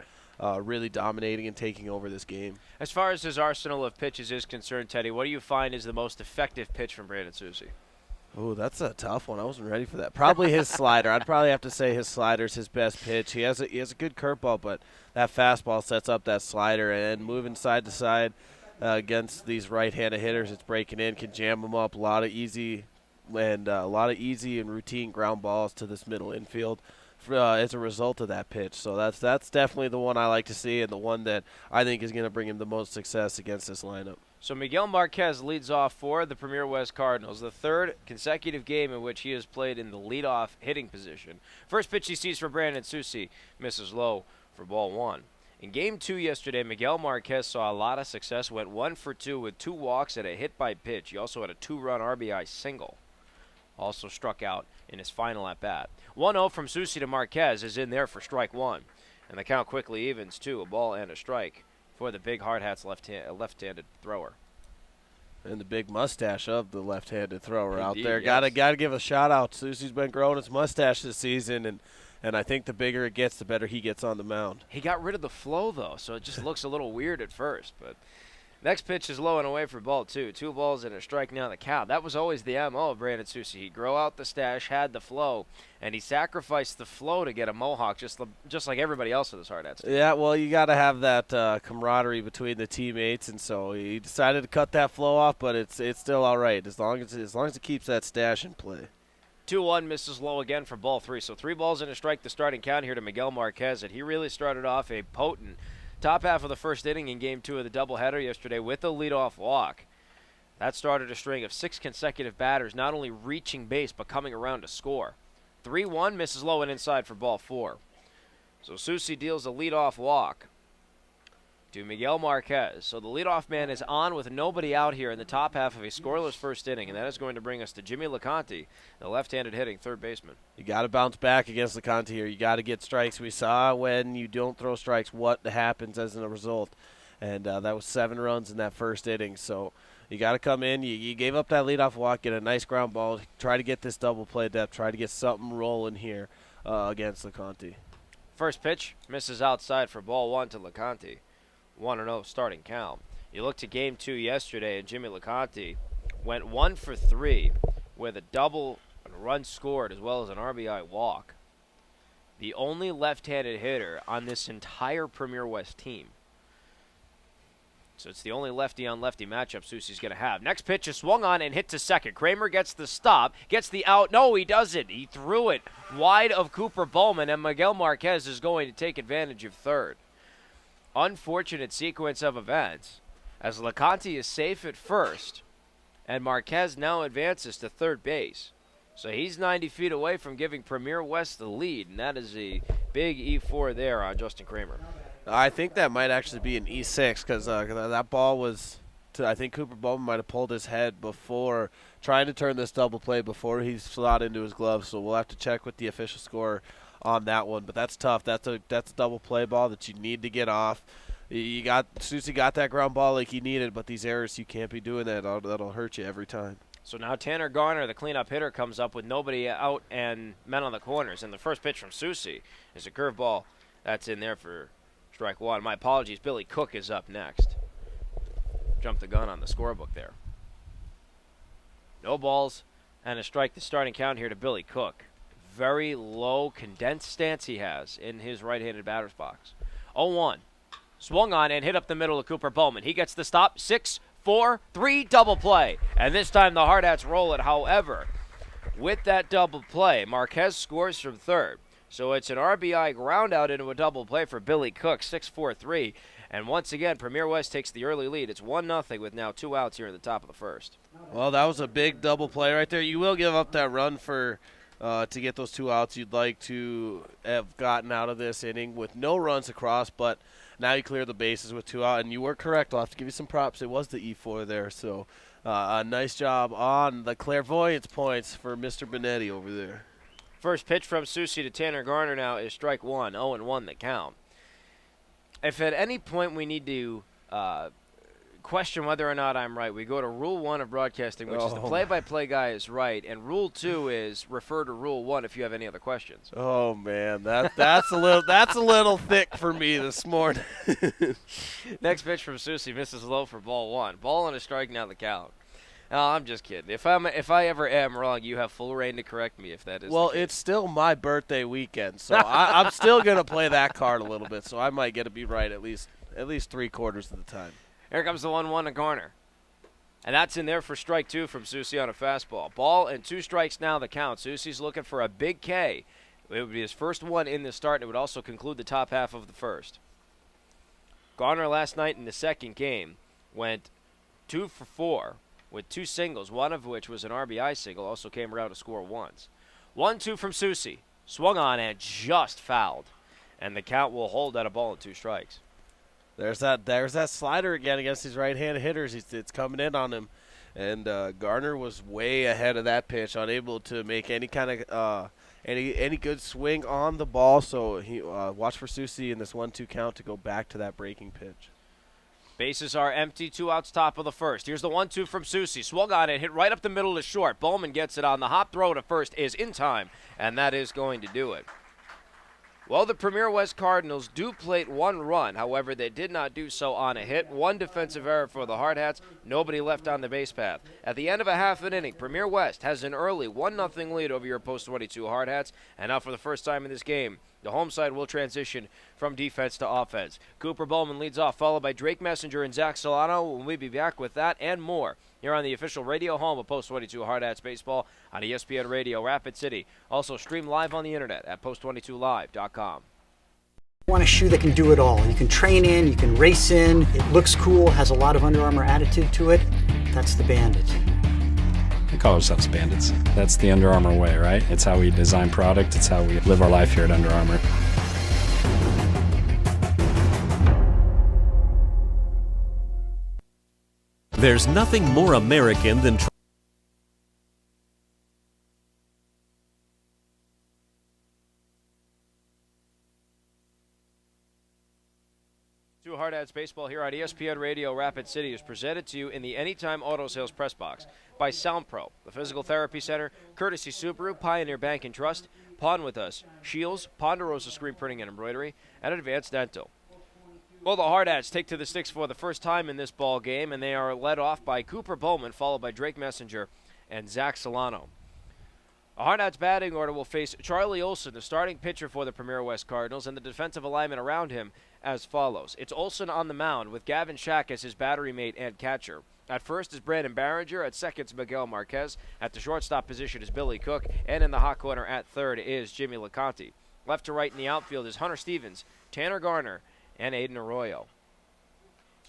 really dominating and taking over this game. As far as his arsenal of pitches is concerned, Teddy, what do you find is the most effective pitch from Brandon Susi? Oh, that's a tough one. I wasn't ready for that. Probably his slider. I'd probably have to say his slider's his best pitch. He has a good curveball, but that fastball sets up that slider, and moving side to side against these right-handed hitters, it's breaking in, can jam them up. A lot of easy and routine ground balls to this middle infield as a result of that pitch. So that's definitely the one I like to see, and the one that I think is going to bring him the most success against this lineup. So Miguel Marquez leads off for the Premier West Cardinals, the 3rd consecutive game in which he has played in the leadoff hitting position. First pitch he sees for Brandon Susi, misses low for ball 1. In Game 2 yesterday, Miguel Marquez saw a lot of success, went 1 for 2 with 2 walks and a hit by pitch. He also had a 2-run RBI single. Also struck out in his final at-bat. 1-0 from Susi to Marquez is in there for strike 1. And the count quickly evens to a ball and a strike for the big Hardhats left-handed thrower. And the big mustache of the left-handed thrower out there. Yes. Gotta give a shout-out. Susi's been growing his mustache this season, and I think the bigger it gets, the better he gets on the mound. He got rid of the flow, though, so it just looks a little weird at first. But next pitch is low and away for ball 2. 2 balls and a strike now the count. That was always the MO of Brandon Susi. He'd grow out the stash, had the flow, and he sacrificed the flow to get a mohawk, just like everybody else in this Hardhats team. Yeah, well, you got to have that camaraderie between the teammates, and so he decided to cut that flow off, but it's still all right as long as it keeps that stash in play. 2-1 misses low again for ball 3. So 3 balls and a strike, the starting count here to Miguel Marquez, and he really started off a potent top half of the first inning in Game 2 of the doubleheader yesterday with a leadoff walk. That started a string of 6 consecutive batters, not only reaching base but coming around to score. 3-1 misses low and inside for ball 4. So Susi deals a leadoff walk. to Miguel Marquez. So the leadoff man is on with nobody out here in the top half of a scoreless first inning, and that is going to bring us to Jimmy LeConte, the left-handed hitting third baseman. You got to bounce back against LeConte here. You got to get strikes. We saw when you don't throw strikes what happens as a result, and that was 7 runs in that first inning. So you got to come in. You gave up that leadoff walk, get a nice ground ball, try to get this double play depth, try to get something rolling here against LeConte. First pitch misses outside for ball 1 to LeConte. 1-0 starting count. You look to game 2 yesterday, and Jimmy LeConte went 1 for 3 with a double and a run scored as well as an RBI walk. The only left-handed hitter on this entire Premier West team. So it's the only lefty-on-lefty matchup Soucy's going to have. Next pitch is swung on and hit to second. Kramer gets the stop, gets the out. No, he doesn't. He threw it wide of Cooper Bowman, and Miguel Marquez is going to take advantage of third. Unfortunate sequence of events as LeConte is safe at first, and Marquez now advances to third base. So he's 90 feet away from giving Premier West the lead, and that is a big E4 there on Justin Kramer. I think that might actually be an E6 because that ball was I think Cooper Bowman might have pulled his head before trying to turn this double play before he slot into his glove. So we'll have to check with the official score on that one. But that's tough. That's a double play ball that you need to get off. Soucy got that ground ball like he needed, but these errors, you can't be doing that. That'll hurt you every time. So now Tanner Garner, the cleanup hitter, comes up with nobody out and men on the corners. And the first pitch from Soucy is a curveball. That's in there for strike 1. My apologies. Billy Cook is up next. Jumped the gun on the scorebook there. No balls and a strike, the starting count here to Billy Cook. Very low condensed stance he has in his right-handed batter's box. 0-1. Swung on and hit up the middle of Cooper Bowman. He gets the stop. 6, 4, 3, double play. And this time the Hardhats roll it. However, with that double play, Marquez scores from third. So it's an RBI ground out into a double play for Billy Cook, 6-4-3. And once again, Premier West takes the early lead. It's 1-0 with now 2 outs here in the top of the first. Well, that was a big double play right there. You will give up that run for to get those 2 outs you'd like to have gotten out of this inning with no runs across, but now you clear the bases with 2 out, and you were correct. I'll have to give you some props. It was the E4 there, so a nice job on the clairvoyance points for Mr. Benetti over there. First pitch from Soucy to Tanner Garner now is strike 1, 0-1 the count. If at any point we need to question whether or not I'm right, we go to Rule 1 of broadcasting, which is the play-by-play guy is right, and Rule 2 is refer to Rule 1 if you have any other questions. Oh man, that's a little thick for me this morning. Next pitch from Soucy misses low for ball 1. Ball and a strike now the count. No, I'm just kidding. If I ever am wrong, you have full reign to correct me if that is. Well, it's still my birthday weekend, so I'm still gonna play that card a little bit. So I might get to be right at least 3/4 of the time. Here comes the 1-1 to Garner, and that's in there for strike 2 from Soucy on a fastball. Ball and 2 strikes now the count. Soucy's looking for a big K. It would be his first one in the start, and it would also conclude the top half of the first. Garner last night in the second game went 2 for 4. With 2 singles, one of which was an RBI single, also came around to score once. 1-2 from Soucy. Swung on and just fouled. And the count will hold at a ball and 2 strikes. There's that slider again against his right-handed hitters. It's coming in on him. And Garner was way ahead of that pitch, unable to make any kind of any good swing on the ball. So he watch for Soucy in this 1-2 count to go back to that breaking pitch. Bases are empty, 2 outs top of the first. Here's the 1-2 from Soucy. Swung on it, hit right up the middle to short. Bowman gets it on the hop throw to first, is in time, and that is going to do it. Well, the Premier West Cardinals do plate 1 run. However, they did not do so on a hit. 1 defensive error for the Hardhats. Nobody left on the base path. At the end of a half an inning, Premier West has an early 1-0 lead over your post-22 Hardhats. And now for the first time in this game, the home side will transition from defense to offense. Cooper Bowman leads off, followed by Drake Messenger and Zach Solano. We'll be back with that and more here on the official radio home of Post-22 Hardhats Baseball on ESPN Radio Rapid City. Also stream live on the internet at post22live.com. You want a shoe that can do it all. You can train in, you can race in, it looks cool, has a lot of Under Armour attitude to it. That's the Bandit. We call ourselves Bandits. That's the Under Armour way, right? It's how we design product. It's how we live our life here at Under Armour. There's nothing more American than Hardhats Baseball here on ESPN Radio Rapid City is presented to you in the Anytime Auto Sales Press Box by SoundPro, the Physical Therapy Center, Courtesy Subaru, Pioneer Bank and Trust, Pawn With Us, Shields, Ponderosa Screen Printing and Embroidery, and Advanced Dental. Well, the Hardhats take to the sticks for the first time in this ball game, and they are led off by Cooper Bowman, followed by Drake Messenger and Zach Solano. The Hardhats batting order will face Charlie Olson, the starting pitcher for the Premier West Cardinals, and the defensive alignment around him as follows. It's Olson on the mound with Gavin Shack as his battery mate and catcher. At first is Brandon Barringer. At second is Miguel Marquez. At the shortstop position is Billy Cook. And in the hot corner at third is Jimmy LeConte. Left to right in the outfield is Hunter Stevens, Tanner Garner, and Aiden Arroyo.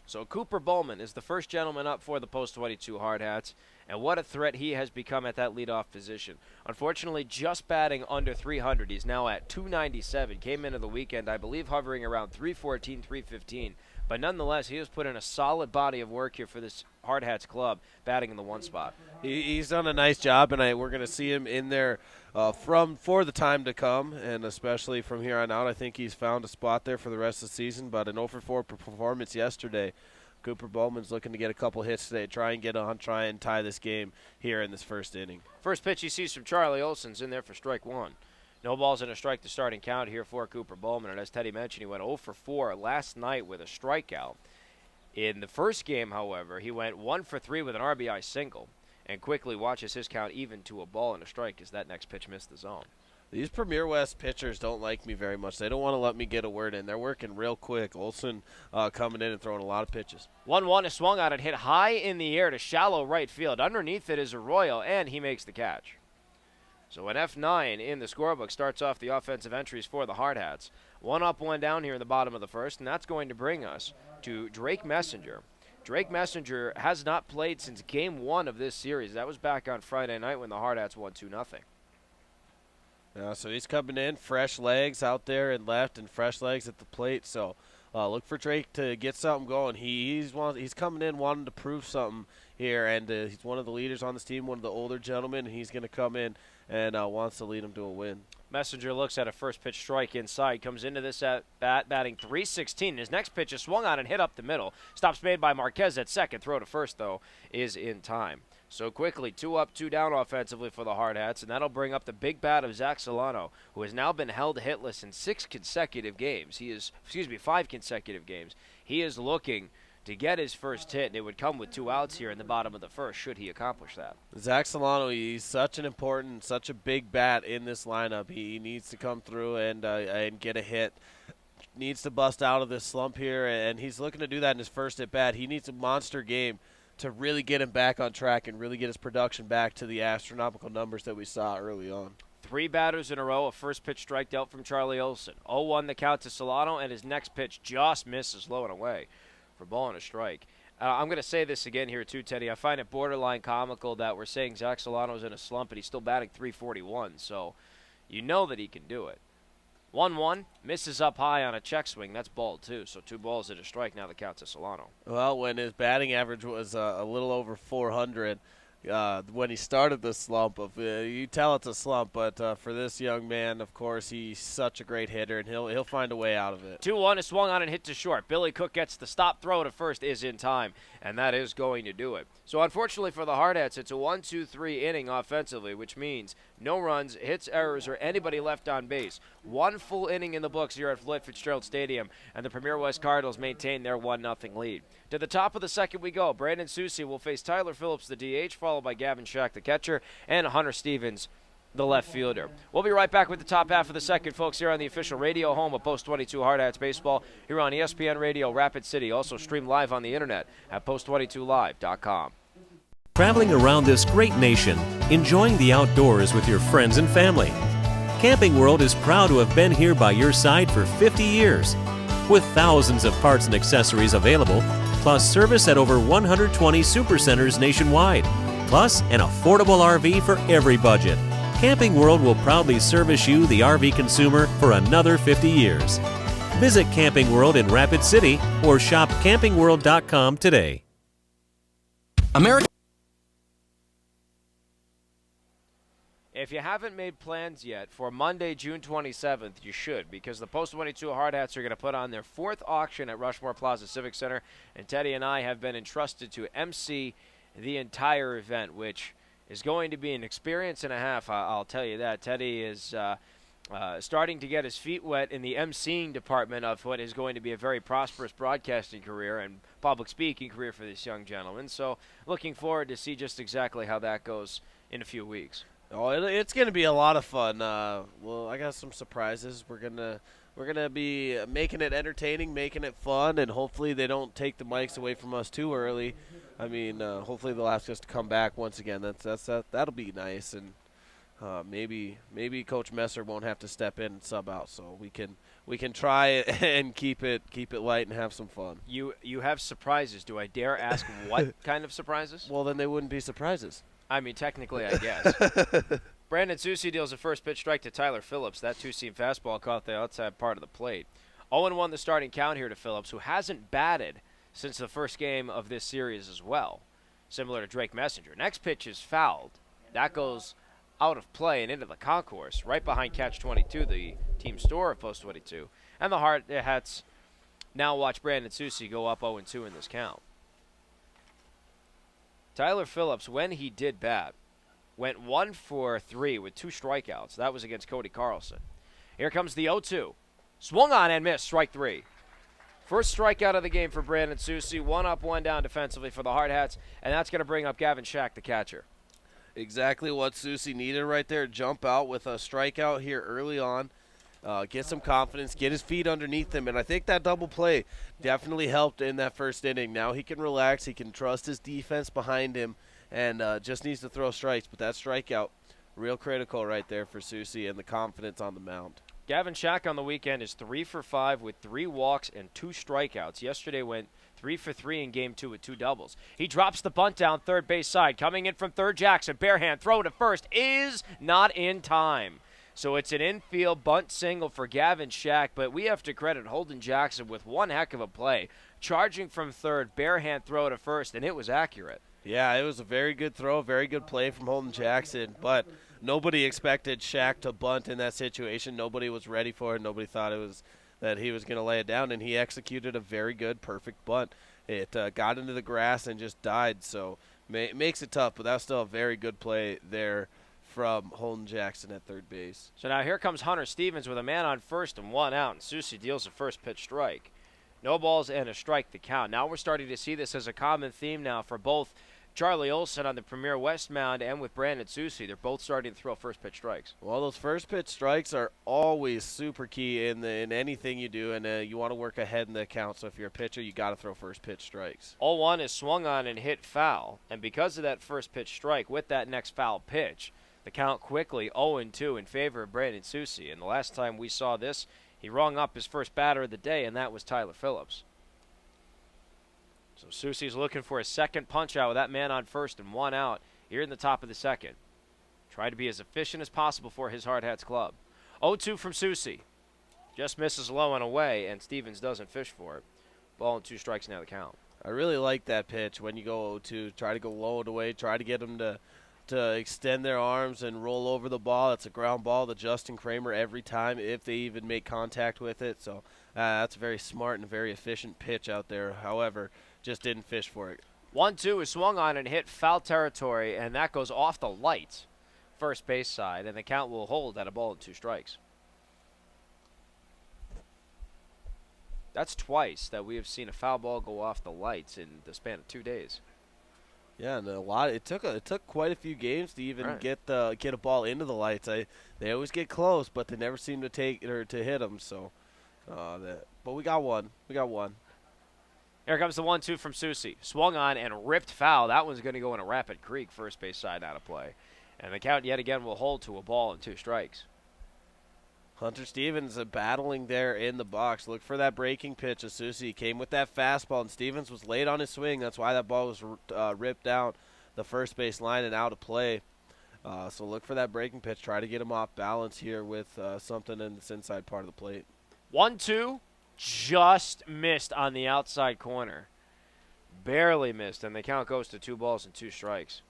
So Cooper Bowman is the first gentleman up for the post-22 Hardhats, and what a threat he has become at that leadoff position. Unfortunately, just batting under 300. He's now at 297. Came into the weekend, I believe, hovering around 314, 315. But nonetheless, he has put in a solid body of work here for this Hardhats club, batting in the one spot. He's done a nice job, and we're going to see him in there for the time to come, and especially from here on out. I think he's found a spot there for the rest of the season, but an 0-for-4 performance yesterday. Cooper Bowman's looking to get a couple hits today, try and tie this game here in this first inning. First pitch he sees from Charlie Olson's in there for strike one. No balls and a strike to starting count here for Cooper Bowman, and as Teddy mentioned, he went 0-for-4 last night with a strikeout. In the first game, however, he went 1-for-3 with an RBI single, and quickly watches his count even to a ball and a strike as that next pitch missed the zone. These Premier West pitchers don't like me very much. They don't want to let me get a word in. They're working real quick. Olson coming in and throwing a lot of pitches. 1-1 is swung out and hit high in the air to shallow right field. Underneath it is Arroyo, and he makes the catch. So an F9 in the scorebook starts off the offensive entries for the Hardhats. 1 up, 1 down here in the bottom of the first, and that's going to bring us to Drake Messenger. Drake Messenger has not played since Game 1 of this series. That was back on Friday night when the Hardhats won 2-0. So he's coming in, fresh legs out there and left and fresh legs at the plate. So look for Drake to get something going. He's coming in wanting to prove something here, and he's one of the leaders on this team, one of the older gentlemen, and he's going to come in and wants to lead him to a win. Messenger looks at a first pitch strike inside, comes into this at bat, batting .316. His next pitch is swung on and hit up the middle. Stops made by Marquez at second. Throw to first, though, is in time. So quickly, 2 up, 2 down offensively for the Hardhats, and that'll bring up the big bat of Zach Solano, who has now been held hitless in 5 consecutive games. He is looking to get his first hit, and it would come with 2 outs here in the bottom of the first, should he accomplish that. Zach Solano, he's such an important, such a big bat in this lineup. He needs to come through and get a hit. Needs to bust out of this slump here, and he's looking to do that in his first at bat. He needs a monster game to really get him back on track and really get his production back to the astronomical numbers that we saw early on. 3 batters in a row, a first pitch strike dealt from Charlie Olson. 0-1 the count to Solano, and his next pitch just misses low and away for ball and a strike. I'm going to say this again here too, Teddy. I find it borderline comical that we're saying Zach Solano's in a slump, and he's still batting .341, so you know that he can do it. 1-1, misses up high on a check swing. That's ball 2, so 2 balls and a strike. Now the count to Solano. Well, when his batting average was a little over 400, when he started the slump, you tell it's a slump, but for this young man, of course, he's such a great hitter, and he'll find a way out of it. 2-1 is swung on and hit to short. Billy Cook gets the stop. Throw to first is in time, and that is going to do it. So unfortunately for the Hardhats, it's a 1-2-3 inning offensively, which means no runs, hits, errors, or anybody left on base. 1 full inning in the books here at Floyd Fitzgerald Stadium, and the Premier West Cardinals maintain their 1-0 lead. To the top of the second we go. Brandon Soucy will face Tyler Phillips, the DH, followed by Gavin Shack, the catcher, and Hunter Stevens, the left fielder. We'll be right back with the top half of the second, folks, here on the official radio home of Post-22 Hardhats Baseball, here on ESPN Radio Rapid City. Also streamed live on the internet at post22live.com. Traveling around this great nation, enjoying the outdoors with your friends and family. Camping World is proud to have been here by your side for 50 years. With thousands of parts and accessories available, plus service at over 120 supercenters nationwide, plus an affordable RV for every budget. Camping World will proudly service you, the RV consumer, for another 50 years. Visit Camping World in Rapid City or shop campingworld.com today. America. If you haven't made plans yet for Monday, June 27th, you should, because the Post 22 Hardhats are going to put on their 4th auction at Rushmore Plaza Civic Center, and Teddy and I have been entrusted to MC the entire event, which is going to be an experience and a half, I'll tell you that. Teddy is starting to get his feet wet in the emceeing department of what is going to be a very prosperous broadcasting career and public speaking career for this young gentleman. So looking forward to see just exactly how that goes in a few weeks. Oh, it's going to be a lot of fun. Well, I got some surprises. We're gonna be making it entertaining, making it fun, and hopefully they don't take the mics away from us too early. I mean, hopefully they'll ask us to come back once again. That'll be nice, and maybe Coach Messer won't have to step in and sub out, so we can try it and keep it light and have some fun. You have surprises. Do I dare ask what kind of surprises? Well, then they wouldn't be surprises. I mean, technically, I guess. Brandon Susi deals a first pitch strike to Tyler Phillips. That two-seam fastball caught the outside part of the plate. 0-1 the starting count here to Phillips, who hasn't batted since the first game of this series as well, similar to Drake Messenger. Next pitch is fouled. That goes out of play and into the concourse, right behind Catch 22, the team store of Post 22. And the Hardhats now watch Brandon Susi go up 0-2 in this count. Tyler Phillips, when he did bat, went 1 for 3 with 2 strikeouts. That was against Cody Carlson. Here comes the 0-2. Swung on and missed, strike 3. First strikeout of the game for Brandon Susi. 1 up, 1 down defensively for the Hardhats, and that's going to bring up Gavin Shack, the catcher. Exactly what Susi needed right there. Jump out with a strikeout here early on. Get some confidence, get his feet underneath him, and I think that double play definitely helped in that first inning. Now he can relax, he can trust his defense behind him, and just needs to throw strikes. But that strikeout, real critical right there for Susi and the confidence on the mound. Gavin Shack on the weekend is 3 for 5 with 3 walks and 2 strikeouts. Yesterday went 3 for 3 in game 2 with 2 doubles. He drops the bunt down third base side. Coming in from third, Jackson. Barehand throw to first is not in time. So it's an infield bunt single for Gavin Shack, but we have to credit Holden Jackson with one heck of a play. Charging from third, barehand throw to first, and it was accurate. Yeah, it was a very good throw, very good play from Holden Jackson, but nobody expected Shack to bunt in that situation. Nobody was ready for it. Nobody thought that he was going to lay it down, and he executed a very good, perfect bunt. It got into the grass and just died, so it makes it tough, but that's still a very good play there from Holden Jackson at third base. So now here comes Hunter Stevens with a man on first and 1 out, and Susi deals a first pitch strike. No balls and a strike the count. Now we're starting to see this as a common theme now for both Charlie Olson on the Premier West mound and with Brandon Susi. They're both starting to throw first pitch strikes. Well, those first pitch strikes are always super key in anything you do, and you want to work ahead in the count. So if you're a pitcher, you got to throw first pitch strikes. 0-1 is swung on and hit foul, and because of that first pitch strike with that next foul pitch, the count quickly 0-2 in favor of Brandon Susi. And the last time we saw this, he rung up his first batter of the day, and that was Tyler Phillips. So Susi's looking for a second punch out with that man on first and 1 out here in the top of the second. Try to be as efficient as possible for his Hardhats club. 0-2 from Susi. Just misses low and away, and Stevens doesn't fish for it. Ball and 2 strikes now the count. I really like that pitch when you go 0-2. Try to go low and away. Try to get them to extend their arms and roll over the ball. It's a ground ball to Justin Kramer every time if they even make contact with it. So that's a very smart and very efficient pitch out there. However, just didn't fish for it. 1-2 is swung on and hit foul territory, and that goes off the lights, first base side, and the count will hold at a ball and 2 strikes. That's twice that we have seen a foul ball go off the lights in the span of 2 days. Yeah, and it took quite a few games to even get a ball into the lights. They always get close, but they never seem to take or to hit them. So, but we got one. Here comes the 1-2 from Susi. Swung on and ripped foul. That one's going to go in a Rapid Creek first base side out of play, and the count yet again will hold to a ball and 2 strikes. Hunter Stevens battling there in the box. Look for that breaking pitch. Susi came with that fastball, and Stevens was late on his swing. That's why that ball was ripped down the first base line and out of play. So look for that breaking pitch. Try to get him off balance here with something in this inside part of the plate. 1-2, just missed on the outside corner. barely missed, and the count goes to 2 balls and 2 strikes.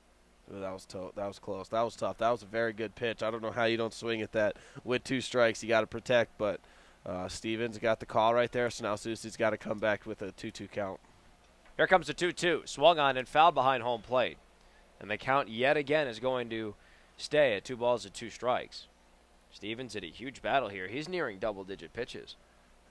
Ooh, that was that was close. That was tough. That was a very good pitch. I don't know how you don't swing at that with 2 strikes. You got to protect, but Stevens got the call right there, so now Susie's got to come back with a 2-2 count. Here comes the 2-2. Swung on and fouled behind home plate. And the count yet again is going to stay at 2 balls and 2 strikes. Stevens in a huge battle here. He's nearing double-digit pitches.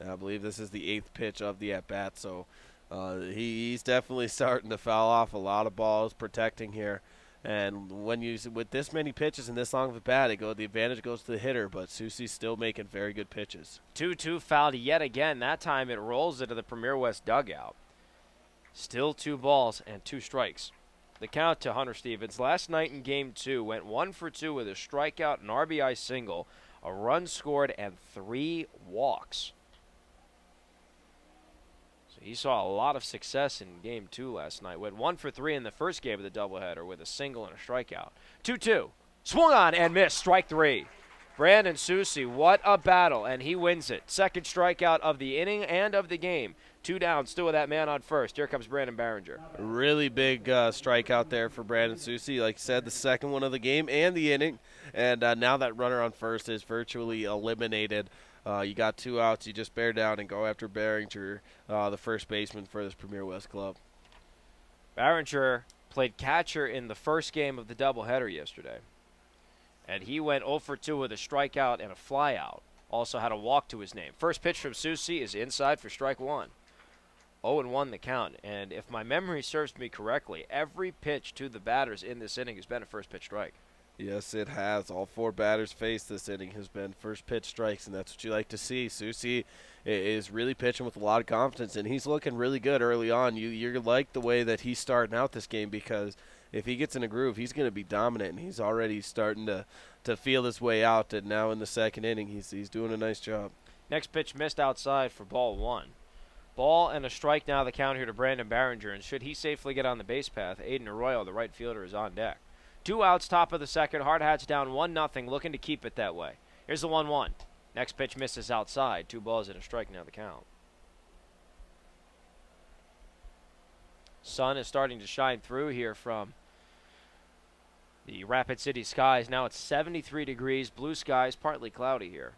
I believe this is the 8th pitch of the at-bat, so he's definitely starting to foul off a lot of balls, protecting here. And when you with this many pitches and this long of a bat, the advantage goes to the hitter, but Susie's still making very good pitches. 2-2 fouled yet again. That time it rolls into the Premier West dugout. Still 2 balls and 2 strikes. The count to Hunter Stevens. Last night in Game 2 went 1 for 2 with a strikeout, an RBI single, a run scored, and 3 walks. So he saw a lot of success in Game 2 last night. Went 1 for 3 in the first game of the doubleheader with a single and a strikeout. 2-2. Swung on and missed. Strike 3. Brandon Susie, what a battle, and he wins it. Second strikeout of the inning and of the game. 2 down, still with that man on first. Here comes Brandon Barringer. Really big strikeout there for Brandon Susie. Like I said, the second one of the game and the inning. And now that runner on first is virtually eliminated. You got 2 outs. You just bear down and go after Barringer, the first baseman for this Premier West club. Barringer played catcher in the first game of the doubleheader yesterday. And he went 0 for 2 with a strikeout and a flyout. Also had a walk to his name. First pitch from Susie is inside for strike 1. 0-1 the count. And if my memory serves me correctly, every pitch to the batters in this inning has been a first pitch strike. Yes, it has. All 4 batters faced this inning has been first pitch strikes, and that's what you like to see. Susie is really pitching with a lot of confidence, and he's looking really good early on. You like the way that he's starting out this game, because if he gets in a groove, he's going to be dominant, and he's already starting to feel his way out. And now in the second inning, he's doing a nice job. Next pitch missed outside for ball 1. Ball and a strike now the count here to Brandon Barringer, and should he safely get on the base path, Aiden Arroyo, the right fielder, is on deck. 2 outs, top of the second. Hardhats down 1-0, looking to keep it that way. Here's the 1-1. Next pitch misses outside. 2 balls and a strike now the count. Sun is starting to shine through here from the Rapid City skies. Now it's 73 degrees, blue skies, partly cloudy here.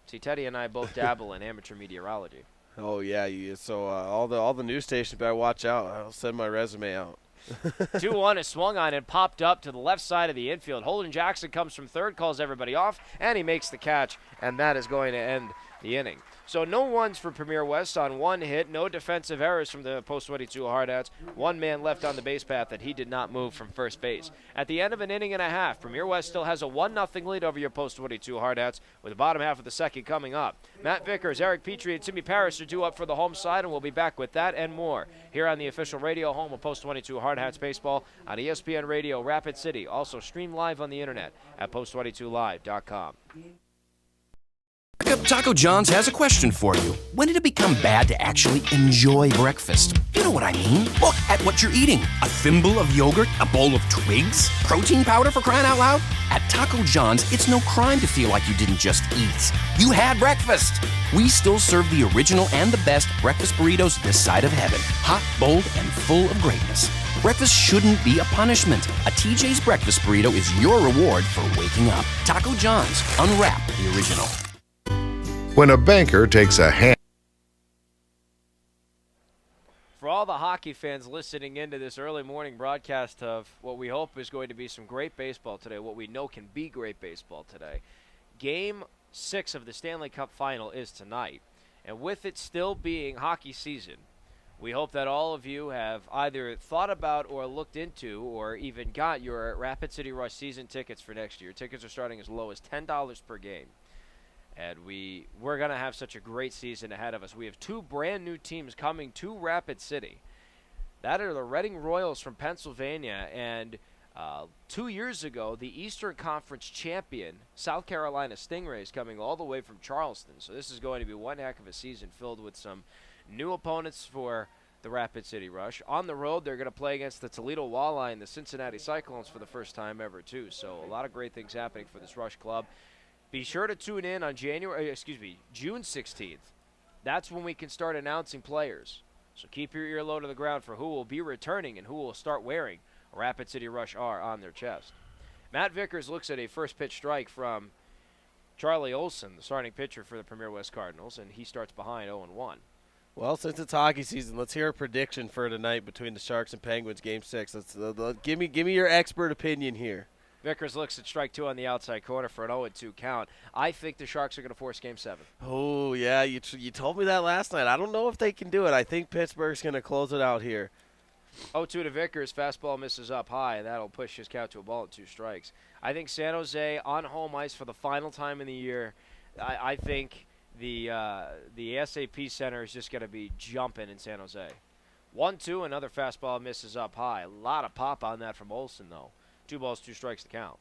See, Teddy and I both dabble in amateur meteorology. Oh, yeah. So all the news stations better watch out. I'll send my resume out. 2-1 is swung on and popped up to the left side of the infield. Holden Jackson comes from third, calls everybody off, and he makes the catch, and that is going to end the inning. So no ones for Premier West on 1 hit, no defensive errors from the post-22 Hardhats. 1 man left on the base path that he did not move from first base. At the end of an inning and a half, Premier West still has a 1-0 lead over your post-22 Hardhats, with the bottom half of the second coming up. Matt Vickers, Eric Petrie, and Timmy Parrish are due up for the home side, and we'll be back with that and more here on the official radio home of post-22 Hardhats baseball on ESPN Radio Rapid City. Also streamed live on the internet at post22live.com. Taco John's has a question for you. When did it become bad to actually enjoy breakfast? You know what I mean. Look at what you're eating. A thimble of yogurt? A bowl of twigs? Protein powder, for crying out loud? At Taco John's, it's no crime to feel like you didn't just eat. You had breakfast. We still serve the original and the best breakfast burritos this side of heaven. Hot, bold, and full of greatness. Breakfast shouldn't be a punishment. A TJ's breakfast burrito is your reward for waking up. Taco John's. Unwrap the original. When a banker takes a hand. For all the hockey fans listening into this early morning broadcast of what we hope is going to be some great baseball today, what we know can be great baseball today, Game 6 of the Stanley Cup Final is tonight. And with it still being hockey season, we hope that all of you have either thought about or looked into or even got your Rapid City Rush season tickets for next year. Tickets are starting as low as $10 per game. And we're going to have such a great season ahead of us. We have 2 brand new teams coming to Rapid City. That are the Reading Royals from Pennsylvania. And 2 years ago, the Eastern Conference champion, South Carolina Stingrays, coming all the way from Charleston. So this is going to be one heck of a season filled with some new opponents for the Rapid City Rush. On the road, they're going to play against the Toledo Walleye and the Cincinnati Cyclones for the first time ever, too. So a lot of great things happening for this Rush club. Be sure to tune in on June 16th. That's when we can start announcing players. So keep your ear low to the ground for who will be returning and who will start wearing a Rapid City Rush R on their chest. Matt Vickers looks at a first pitch strike from Charlie Olson, the starting pitcher for the Premier West Cardinals, and he starts behind 0-1. Well, since it's hockey season, let's hear a prediction for tonight between the Sharks and Penguins, Game 6. Give me your expert opinion here. Vickers looks at strike 2 on the outside corner for an 0-2 count. I think the Sharks are going to force Game 7. Oh, yeah, you told me that last night. I don't know if they can do it. I think Pittsburgh's going to close it out here. 0-2 to Vickers. Fastball misses up high, and that'll push his count to a ball and 2 strikes. I think San Jose on home ice for the final time in the year. I think the SAP Center is just going to be jumping in San Jose. 1-2, another fastball misses up high. A lot of pop on that from Olson, though. 2 balls, 2 strikes to count.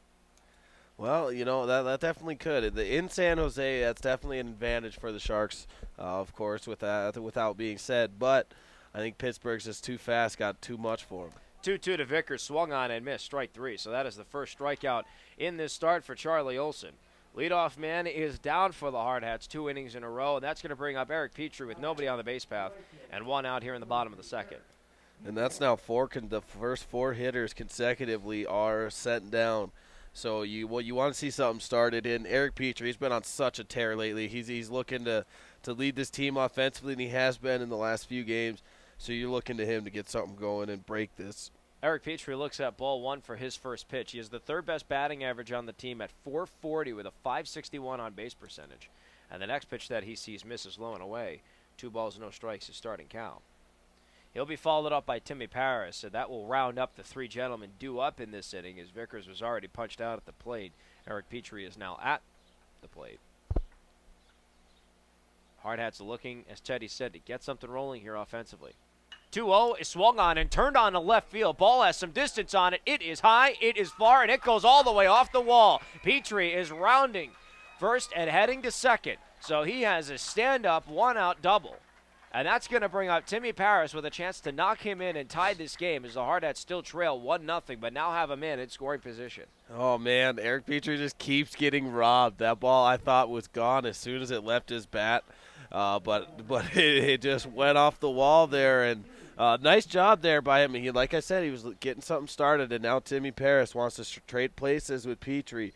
Well, that definitely could. In San Jose, that's definitely an advantage for the Sharks, of course, without being said. But I think Pittsburgh's just too fast, got too much for him. 2-2 to Vickers, swung on and missed, strike 3. So that is the first strikeout in this start for Charlie Olson. Leadoff man is down for the Hardhats 2 innings in a row, and that's going to bring up Eric Petrie with nobody on the base path and 1 out here in the bottom of the second. And that's now the first 4 hitters consecutively are sent down. So you want to see something started in. Eric Petrie, he's been on such a tear lately. He's looking to lead this team offensively, and he has been in the last few games. So you're looking to him to get something going and break this. Eric Petrie looks at ball 1 for his first pitch. He has the 3rd best batting average on the team at .440 with a .561 on base percentage. And the next pitch that he sees misses low and away. 2 balls, no strikes, his starting count. He'll be followed up by Timmy Paris, and that will round up the 3 gentlemen due up in this inning as Vickers was already punched out at the plate. Eric Petrie is now at the plate. Hardhats looking, as Teddy said, to get something rolling here offensively. 2-0 is swung on and turned on to left field. Ball has some distance on it. It is high, it is far, and it goes all the way off the wall. Petrie is rounding first and heading to second. So he has a stand-up, 1-out double. And that's going to bring up Timmy Paris with a chance to knock him in and tie this game as the Hardhats still trail 1-0, but now have a man in scoring position. Oh, man, Eric Petrie just keeps getting robbed. That ball I thought was gone as soon as it left his bat, but it just went off the wall there. And nice job there by him. Like I said, he was getting something started, and now Timmy Paris wants to trade places with Petrie.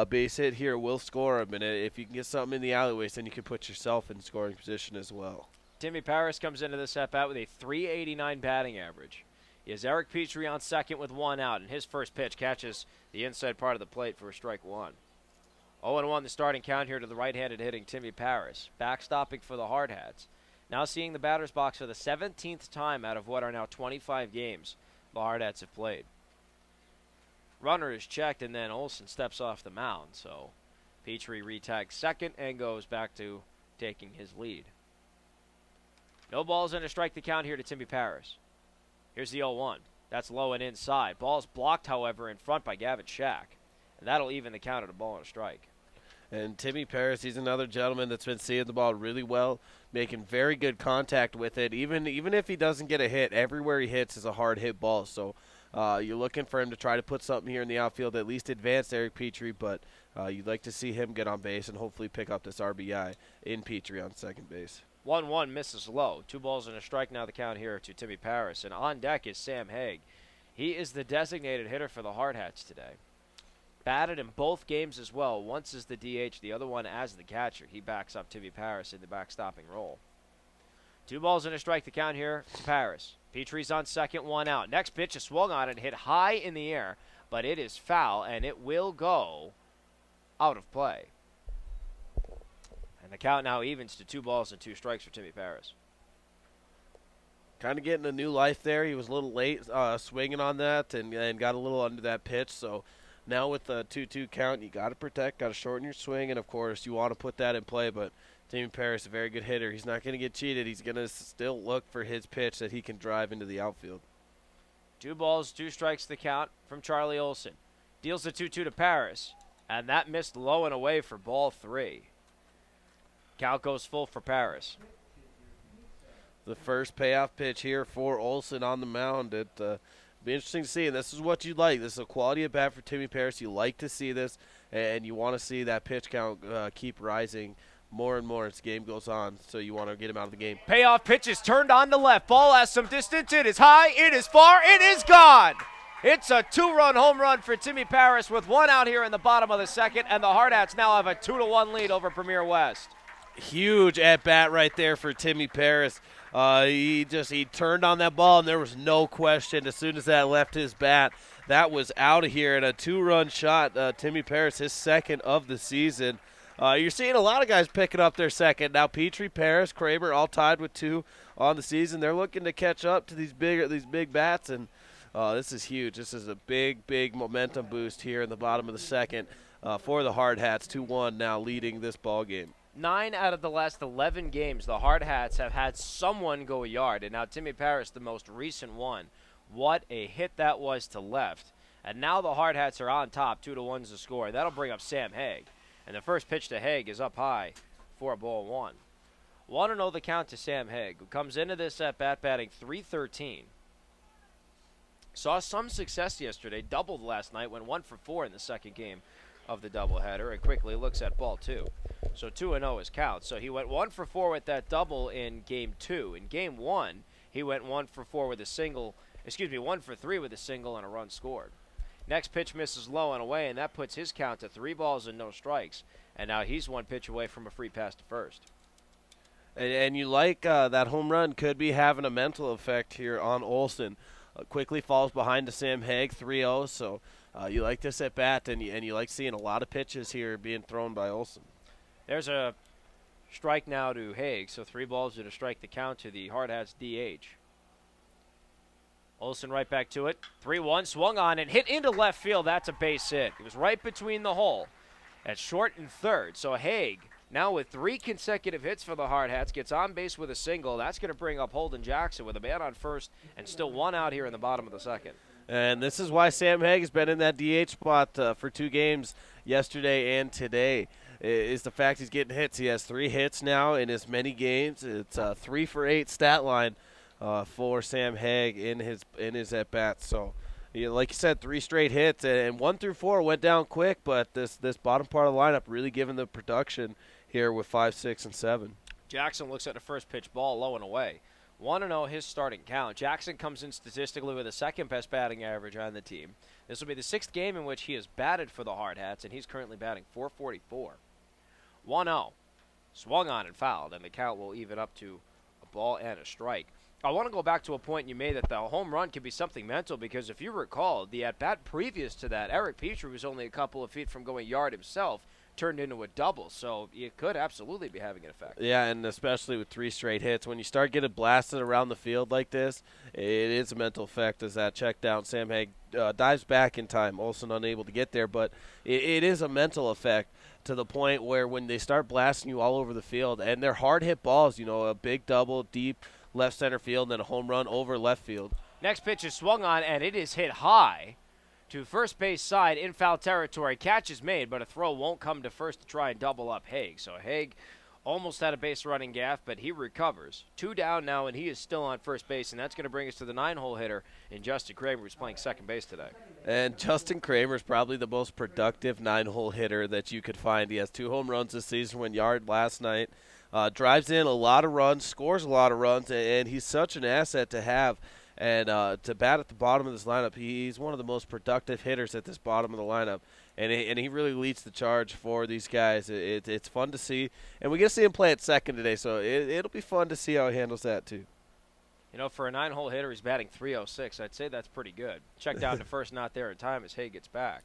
Base hit here will score him, and if you can get something in the alleyways, then you can put yourself in scoring position as well. Timmy Paris comes into this at-bat with a .389 batting average. He has Eric Petrie on second with 1 out, and his first pitch catches the inside part of the plate for a strike 1. 0-1 the starting count here to the right-handed hitting Timmy Paris. Backstopping for the Hardhats. Now seeing the batter's box for the 17th time out of what are now 25 games the Hardhats have played. Runner is checked, and then Olson steps off the mound, so Petrie retags second and goes back to taking his lead. No balls and a strike to count here to Timmy Paris. Here's the 0-1. That's low and inside. Ball's blocked, however, in front by Gavin Shack. And that'll even the count at a ball and a strike. And Timmy Paris, he's another gentleman that's been seeing the ball really well, making very good contact with it. Even if he doesn't get a hit, everywhere he hits is a hard hit ball. So you're looking for him to try to put something here in the outfield, at least advance Eric Petrie, but you'd like to see him get on base and hopefully pick up this RBI in Petrie on second base. 1-1 misses low. 2 balls and a strike now the count here to Timmy Paris. And on deck is Sam Haig. He is the designated hitter for the Hardhats today. Batted in both games as well. Once as the DH, the other one as the catcher. He backs up Timmy Paris in the backstopping role. 2 balls and a strike to count here to Paris. Petrie's on second, 1 out. Next pitch is swung on and hit high in the air, but it is foul, and it will go out of play. And the count now evens to 2 balls and 2 strikes for Timmy Paris. Kind of getting a new life there. He was a little late swinging on that and got a little under that pitch. So now with the 2-2 count, you got to protect, got to shorten your swing, and, of course, you want to put that in play. But Timmy Paris, a very good hitter. He's not going to get cheated. He's going to still look for his pitch that he can drive into the outfield. 2 balls, 2 strikes the count from Charlie Olson. Deals the 2-2 to Paris, and that missed low and away for ball 3. Count goes full for Paris. The first payoff pitch here for Olson on the mound. It'd be interesting to see, and this is what you like. This is a quality at bat for Timmy Paris. You like to see this, and you want to see that pitch count keep rising. more and more as the game goes on, so you want to get him out of the game. Payoff pitch is turned on the left. Ball has some distance. It is high. It is far. It is gone. It's a 2-run home run for Timmy Paris with one out here in the bottom of the second, and the Hardhats now have a 2-1 lead over Premier West. Huge at-bat right there for Timmy Paris. He turned on that ball, and there was no question as soon as that left his bat. That was out of here, and a 2-run shot. Timmy Paris, his second of the season. You're seeing a lot of guys picking up their second. Now Petrie, Paris, Kramer all tied with 2 on the season. They're looking to catch up to these big bats, and this is huge. This is a big momentum boost here in the bottom of the second for the Hardhats. 2-1 now leading this ball game. 9 out of the last 11 games, the Hardhats have had someone go a yard, and now Timmy Paris, the most recent one. What a hit that was to left. And now the Hardhats are on top, 2-1's the score. That'll bring up Sam Haig. And the first pitch to Haig is up high for a ball 1. 1-0 the count to Sam Haig, who comes into this at-bat batting .313. Saw some success yesterday, doubled last night, went 1 for 4 in the second game of the doubleheader, and quickly looks at ball 2. So 2-0 is count. So he went 1 for 4 with that double in game 2. In game 1, he went 1 for 4 with a single, 1 for 3 with a single and a run scored. Next pitch misses low and away, and that puts his count to 3 balls and no strikes. And now he's 1 pitch away from a free pass to first. And you like that home run could be having a mental effect here on Olson. Quickly falls behind to Sam Haig, 3-0. So you like this at bat, and you like seeing a lot of pitches here being thrown by Olson. There's a strike now to Haig, so 3 balls to strike the count to the Hardhats DH. Olson right back to it. 3-1, swung on and hit into left field. That's a base hit. It was right between the hole at short and third. So Haig, now with 3 consecutive hits for the Hardhats, gets on base with a single. That's going to bring up Holden Jackson with a man on first and still 1 out here in the bottom of the second. And this is why Sam Haig has been in that DH spot for 2 games yesterday and today, is the fact he's getting hits. He has 3 hits now in as many games. It's a 3 for 8 stat line for Sam Haig in his at-bats. So, like you said, 3 straight hits, and 1 through 4 went down quick, but this bottom part of the lineup really giving the production here with 5, 6, and 7. Jackson looks at the first pitch ball low and away. 1-0 his starting count. Jackson comes in statistically with the second best batting average on the team. This will be the 6th game in which he has batted for the Hardhats, and he's currently batting .444. 1-0. Swung on and fouled, and the count will even up to a ball and a strike. I want to go back to a point you made that the home run could be something mental, because if you recall, the at-bat previous to that, Eric Petrie was only a couple of feet from going yard himself, turned into a double, so it could absolutely be having an effect. Yeah, and especially with 3 straight hits. When you start getting blasted around the field like this, it is a mental effect as that check down. Sam Haig dives back in time. Olson unable to get there, but it is a mental effect to the point where when they start blasting you all over the field, and they're hard-hit balls, a big double, deep left center field, and then a home run over left field. Next pitch is swung on, and it is hit high to first base side in foul territory. Catch is made, but a throw won't come to first to try and double up Haig. So Haig almost had a base running gaff, but he recovers. 2 down now, and he is still on first base, and that's going to bring us to the 9-hole hitter in Justin Kramer, who's playing second base today. And Justin Kramer is probably the most productive 9-hole hitter that you could find. He has 2 home runs this season, went yard last night. Drives in a lot of runs, scores a lot of runs, and he's such an asset to have. And to bat at the bottom of this lineup, he's one of the most productive hitters at this bottom of the lineup. And he really leads the charge for these guys. It's fun to see. And we get to see him play at second today, so it'll be fun to see how he handles that too. For a 9-hole hitter, he's batting .306. I'd say that's pretty good. Check down to first, not there in time as Haig gets back.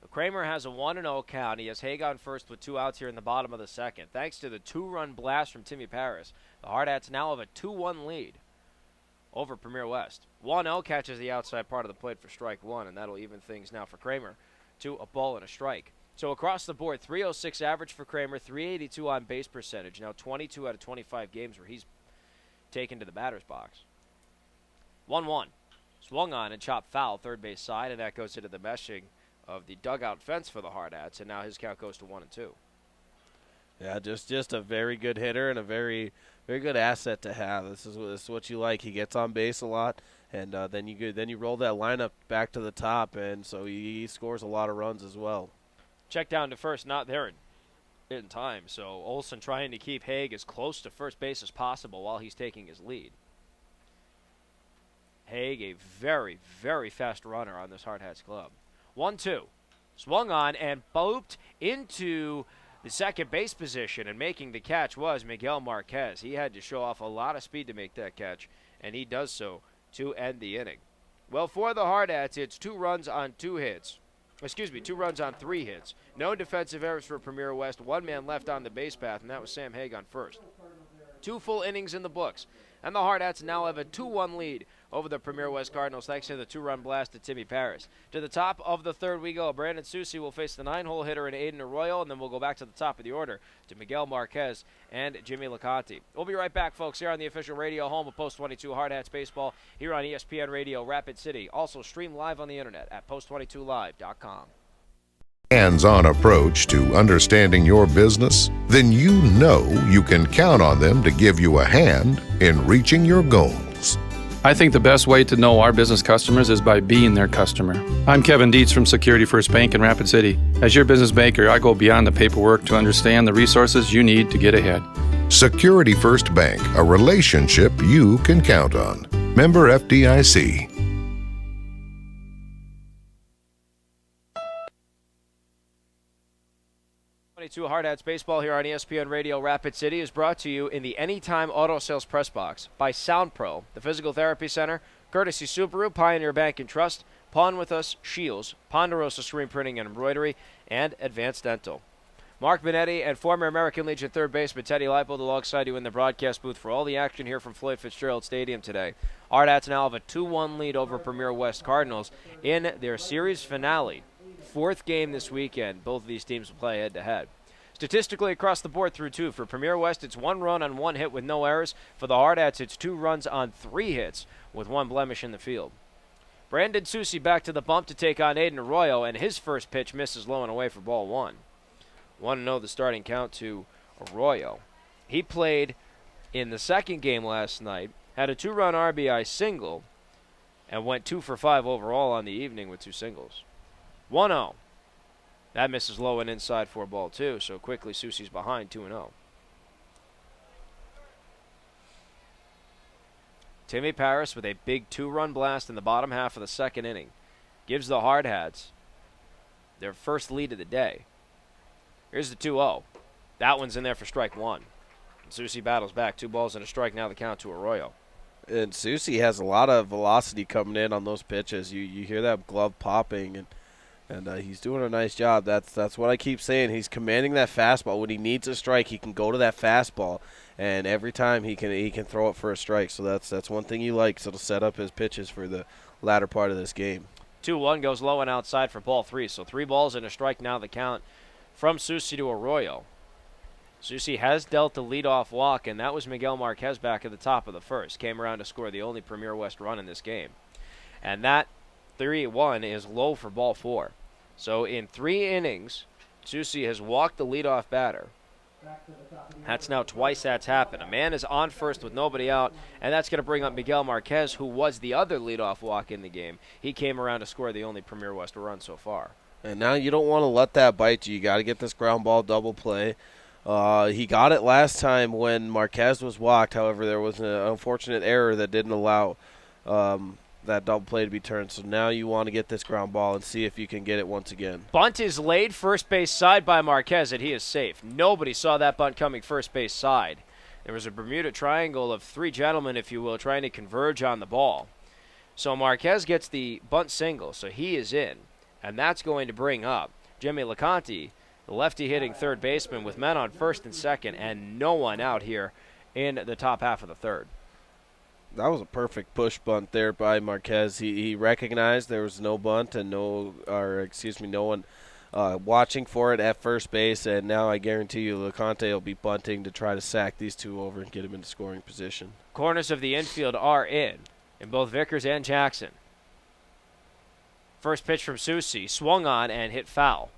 Kramer has a 1-0 count. He has Haig on first with 2 outs here in the bottom of the second. Thanks to the 2-run blast from Timmy Paris, the Hardhats now have a 2-1 lead over Premier West. 1-0 catches the outside part of the plate for strike 1, and that'll even things now for Kramer to a ball and a strike. So across the board, .306 average for Kramer, .382 on base percentage. Now 22 out of 25 games where he's taken to the batter's box. 1-1. Swung on and chopped foul, third base side, and that goes into the meshing of the dugout fence for the Hardhats, and now his count goes to 1-2. Yeah, just a very good hitter and a very, very good asset to have. This is what you like. He gets on base a lot, and then you roll that lineup back to the top, and so he scores a lot of runs as well. Check down to first, not there. in time. So Olsen trying to keep Haig as close to first base as possible while he's taking his lead. Haig, a very, very fast runner on this Hardhats club. 1-2. Swung on and booped into the second base position, and making the catch was Miguel Marquez. He had to show off a lot of speed to make that catch, and he does so to end the inning. Well, for the Hardhats, it's 2 runs on 2 hits. 2 runs on 3 hits. No defensive errors for Premier West. 1 man left on the base path, and that was Sam Haig on first. 2 full innings in the books. And the Hardhats now have a 2-1 lead over the Premier West Cardinals thanks to the 2-run blast to Timmy Paris. To the top of the third we go. Brandon Soucy will face the 9-hole hitter in Aiden Arroyo, and then we'll go back to the top of the order to Miguel Marquez and Jimmy LeConte. We'll be right back, folks, here on the official radio home of Post 22 Hardhats Baseball here on ESPN Radio Rapid City. Also stream live on the internet at post22live.com. Hands-on approach to understanding your business, then you know you can count on them to give you a hand in reaching your goals. I think the best way to know our business customers is by being their customer. I'm Kevin Dietz from Security First Bank in Rapid City. As your business banker, I go beyond the paperwork to understand the resources you need to get ahead. Security First Bank, a relationship you can count on. Member FDIC. 22 Hardhats Baseball here on ESPN Radio Rapid City is brought to you in the Anytime Auto Sales Press Box by SoundPro, the Physical Therapy Center, courtesy Subaru, Pioneer Bank and Trust, Pawn With Us, Shields, Ponderosa Screen Printing and Embroidery, and Advanced Dental. Mark Benetti and former American Legion third baseman Teddy Leipold alongside you in the broadcast booth for all the action here from Floyd Fitzgerald Stadium today. Hardhats now have a 2-1 lead over Premier West Cardinals in their series finale. 4th game this weekend. Both of these teams will play head-to-head. Statistically across the board through 2. For Premier West, it's 1 run on 1 hit with no errors. For the Hardhats, it's 2 runs on 3 hits with 1 blemish in the field. Brandon Soucy back to the bump to take on Aiden Arroyo, and his first pitch misses low and away for ball 1. 1-0 the starting count to Arroyo. He played in the second game last night, had a 2-run RBI single, and went 2 for 5 overall on the evening with 2 singles. 1-0. That misses low and inside for ball 2, so quickly Soucy's behind 2-0. Timmy Paris with a big 2-run blast in the bottom half of the second inning gives the Hardhats their first lead of the day. Here's the 2-0. That one's in there for strike 1. Soucy battles back. 2 balls and a strike, now the count to Arroyo. And Soucy has a lot of velocity coming in on those pitches. You hear that glove popping, and he's doing a nice job. That's what I keep saying. He's commanding that fastball. When he needs a strike, he can go to that fastball, and every time he can throw it for a strike. So that's one thing you like. So it'll set up his pitches for the latter part of this game. 2-1 goes low and outside for ball 3. So 3 balls and a strike, now the count from Soucy to Arroyo. Soucy has dealt the leadoff walk, and that was Miguel Marquez back at the top of the first. Came around to score the only Premier West run in this game. And that 3-1 is low for ball 4. So in 3 innings, Soucy has walked the leadoff batter. That's now twice that's happened. A man is on first with nobody out, and that's going to bring up Miguel Marquez, who was the other leadoff walk in the game. He came around to score the only Premier West run so far. And now you don't want to let that bite you. You got to get this ground ball double play. He got it last time when Marquez was walked. However, there was an unfortunate error that didn't allow that double play to be turned. So now you want to get this ground ball and see if you can get it once again. Bunt is laid first base side by Marquez, and he is safe. Nobody saw that bunt coming first base side. There was a Bermuda Triangle of 3 gentlemen, if you will, trying to converge on the ball. So Marquez gets the bunt single, so he is in. And that's going to bring up Jimmy LeConte, the lefty hitting third baseman, with men on first and second and no one out here in the top half of the third. That was a perfect push bunt there by Marquez. He recognized there was no bunt and no one watching for it at first base, and now I guarantee you LeConte will be bunting to try to sack these 2 over and get him into scoring position. Corners of the infield are in both Vickers and Jackson. First pitch from Soucy, swung on and hit foul.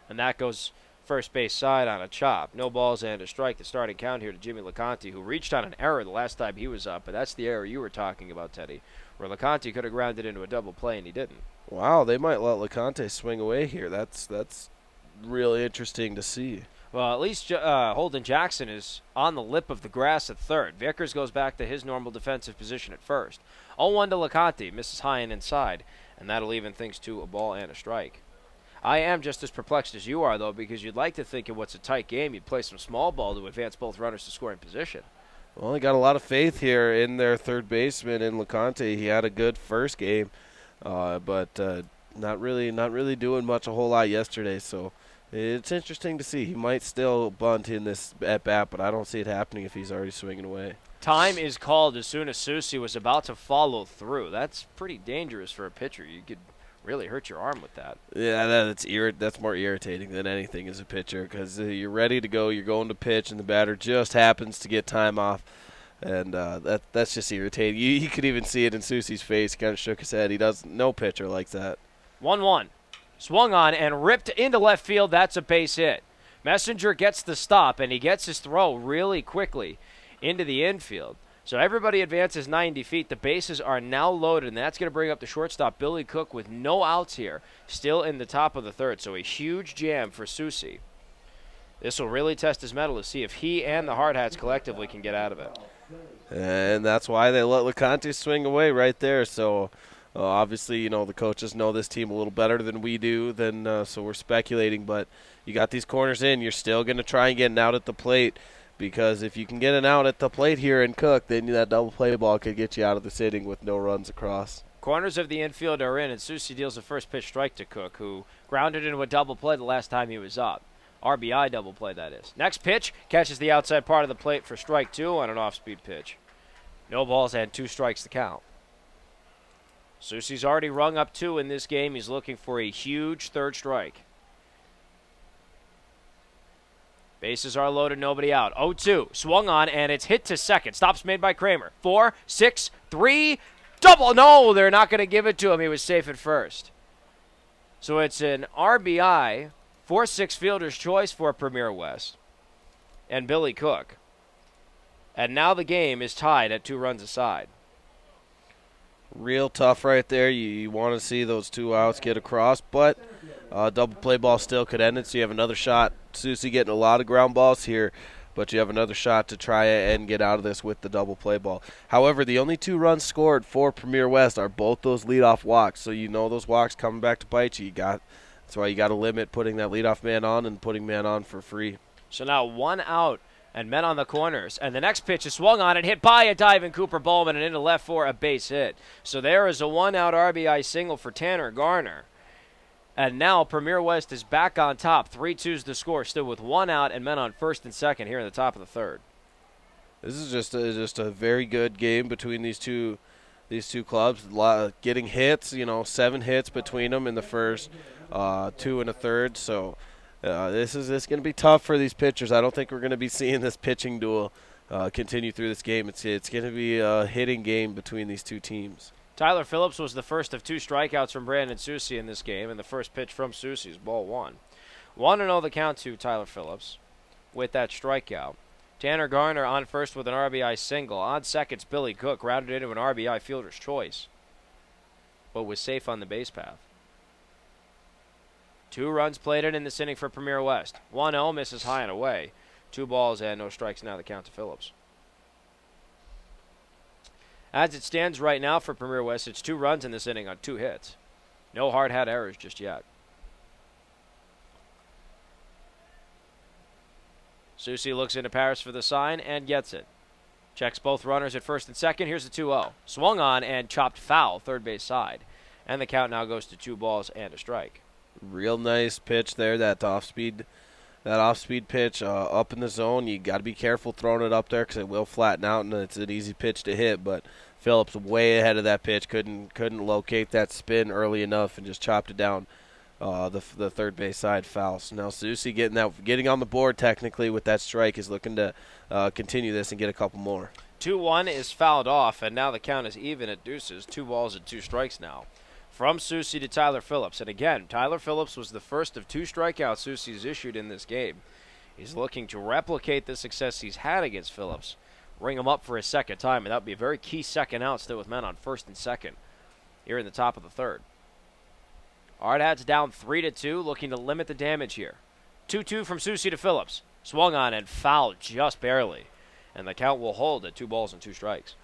And that goes first base side on a chop. No balls and a strike. The starting count here to Jimmy LeConte, who reached on an error the last time he was up. But that's the error you were talking about, Teddy, where LeConte could have grounded into a double play and he didn't. Wow, they might let LeConte swing away here. That's really interesting to see. Well, at least Holden Jackson is on the lip of the grass at third. Vickers goes back to his normal defensive position at first. 0-1 to LeConte, misses high and inside, and that'll even things to a ball and a strike. I am just as perplexed as you are, though, because you'd like to think in what's a tight game, you'd play some small ball to advance both runners to scoring position. Well, they got a lot of faith here in their third baseman in LeConte. He had a good first game, but not really doing much a whole lot yesterday, so it's interesting to see. He might still bunt in this at-bat, but I don't see it happening if he's already swinging away. Time is called as soon as Susi was about to follow through. That's pretty dangerous for a pitcher. You could really hurt your arm with that. Yeah, that's more irritating than anything as a pitcher, because you're ready to go, you're going to pitch, and the batter just happens to get time off, and that's just irritating. You could even see it in Susi's face. He kind of shook his head. No pitcher likes that. 1-1. Swung on and ripped into left field. That's a base hit. Messenger gets the stop, and he gets his throw really quickly into the infield. So everybody advances 90 feet. The bases are now loaded, and that's going to bring up the shortstop, Billy Cook, with no outs here, still in the top of the third. So a huge jam for Susi. This will really test his mettle to see if he and the Hardhats collectively can get out of it. And that's why they let LeConte swing away right there. So obviously, the coaches know this team a little better than we do, so we're speculating. But you got these corners in. You're still going to try and get an out at the plate, because if you can get an out at the plate here and Cook, then that double play ball could get you out of the sitting with no runs across. Corners of the infield are in, and Susi deals a first pitch strike to Cook, who grounded into a double play the last time he was up. RBI double play, that is. Next pitch catches the outside part of the plate for strike 2 on an off-speed pitch. No balls and 2 strikes to count. Susi's already rung up 2 in this game. He's looking for a huge third strike. Bases are loaded, nobody out. 0-2, swung on, and it's hit to second. Stops made by Kramer. 4, 6, 3, double. No, they're not going to give it to him. He was safe at first. So it's an RBI, 4-6 fielder's choice for Premier West and Billy Cook. And now the game is tied at 2 runs aside. Real tough right there. You want to see those 2 outs get across, but double play ball still could end it, so you have another shot. Susi getting a lot of ground balls here, but you have another shot to try and get out of this with the double play ball. However, the only 2 runs scored for Premier West are both those leadoff walks, so those walks coming back to bite you. That's why you got to limit putting that leadoff man on and putting man on for free. So now 1 out and men on the corners. And the next pitch is swung on and hit by a diving Cooper Bowman and into left for a base hit. So there is a 1-out RBI single for Tanner Garner. And now Premier West is back on top. 3-2's the score, still with 1 out and men on first and second here in the top of the third. This is just a very good game between these two clubs. Getting hits, 7 hits between them in the first, 2 in the third. So this is going to be tough for these pitchers. I don't think we're going to be seeing this pitching duel continue through this game. It's going to be a hitting game between these 2 teams. Tyler Phillips was the first of 2 strikeouts from Brandon Susi in this game, and the first pitch from Susi is ball 1. 1-0 the count to Tyler Phillips with that strikeout. Tanner Garner on first with an RBI single. On second, Billy Cook rounded into an RBI fielder's choice, but was safe on the base path. 2 runs played in this inning for Premier West. 1-0 misses high and away. 2 balls and no strikes now the count to Phillips. As it stands right now for Premier West, it's 2 runs in this inning on 2 hits. No hard hat errors just yet. Susi looks into Paris for the sign and gets it. Checks both runners at first and second. Here's the 2-0. Swung on and chopped foul, third base side. And the count now goes to 2 balls and a strike. Real nice pitch there, that off-speed pitch up in the zone. You got to be careful throwing it up there because it will flatten out, and it's an easy pitch to hit. But Phillips way ahead of that pitch, couldn't locate that spin early enough, and just chopped it down the third base side foul. So now Susi getting on the board technically with that strike is looking to continue this and get a couple more. 2-1 is fouled off, and now the count is even at deuces. 2 balls and 2 strikes now. From Susi to Tyler Phillips. And again, Tyler Phillips was the first of 2 strikeouts Susi's issued in this game. He's looking to replicate the success he's had against Phillips. Ring him up for a second time, and that would be a very key second out still with men on first and second here in the top of the third. Hardhats down 3-2, looking to limit the damage here. 2-2 from Susie to Phillips. Swung on and fouled just barely. And the count will hold at 2 balls and 2 strikes.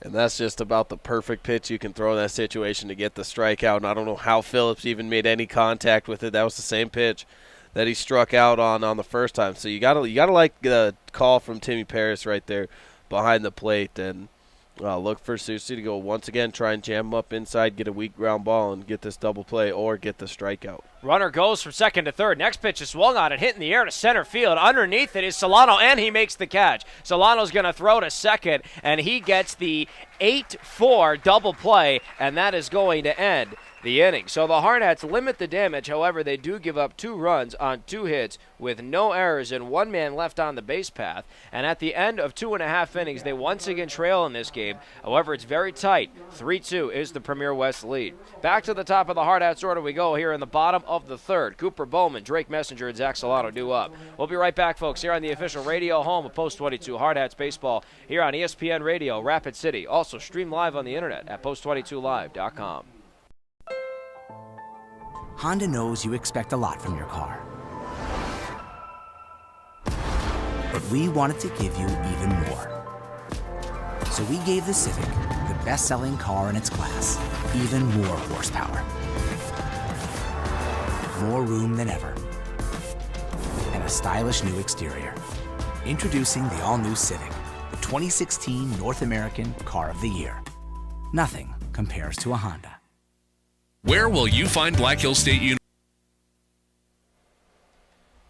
And that's just about the perfect pitch you can throw in that situation to get the strikeout. And I don't know how Phillips even made any contact with it. That was the same pitch that he struck out on the first time. So you gotta like the call from Timmy Paris right there behind the plate, and look for Susie to go once again, try and jam him up inside, get a weak ground ball, and get this double play or get the strikeout. Runner goes from second to third. Next pitch is swung on and hit in the air to center field. Underneath it is Solano, and he makes the catch. Solano's going to throw to second, and he gets the 8-4 double play, and that is going to end the inning. So the Hardhats limit the damage. However, they do give up 2 runs on 2 hits with no errors and 1 man left on the base path. And at the end of 2.5 innings, they once again trail in this game. However, it's very tight. 3-2 is the Premier West lead. Back to the top of the Hardhats order we go here in the bottom of the third. Cooper Bowman, Drake Messenger, and Zach Solano due up. We'll be right back, folks, here on the official radio home of Post 22 Hardhats Baseball here on ESPN Radio, Rapid City. Also stream live on the internet at post22live.com. Honda knows you expect a lot from your car. But we wanted to give you even more. So we gave the Civic, the best-selling car in its class, even more horsepower. More room than ever. And a stylish new exterior. Introducing the all-new Civic, the 2016 North American Car of the Year. Nothing compares to a Honda. Where will you find Black Hills State University?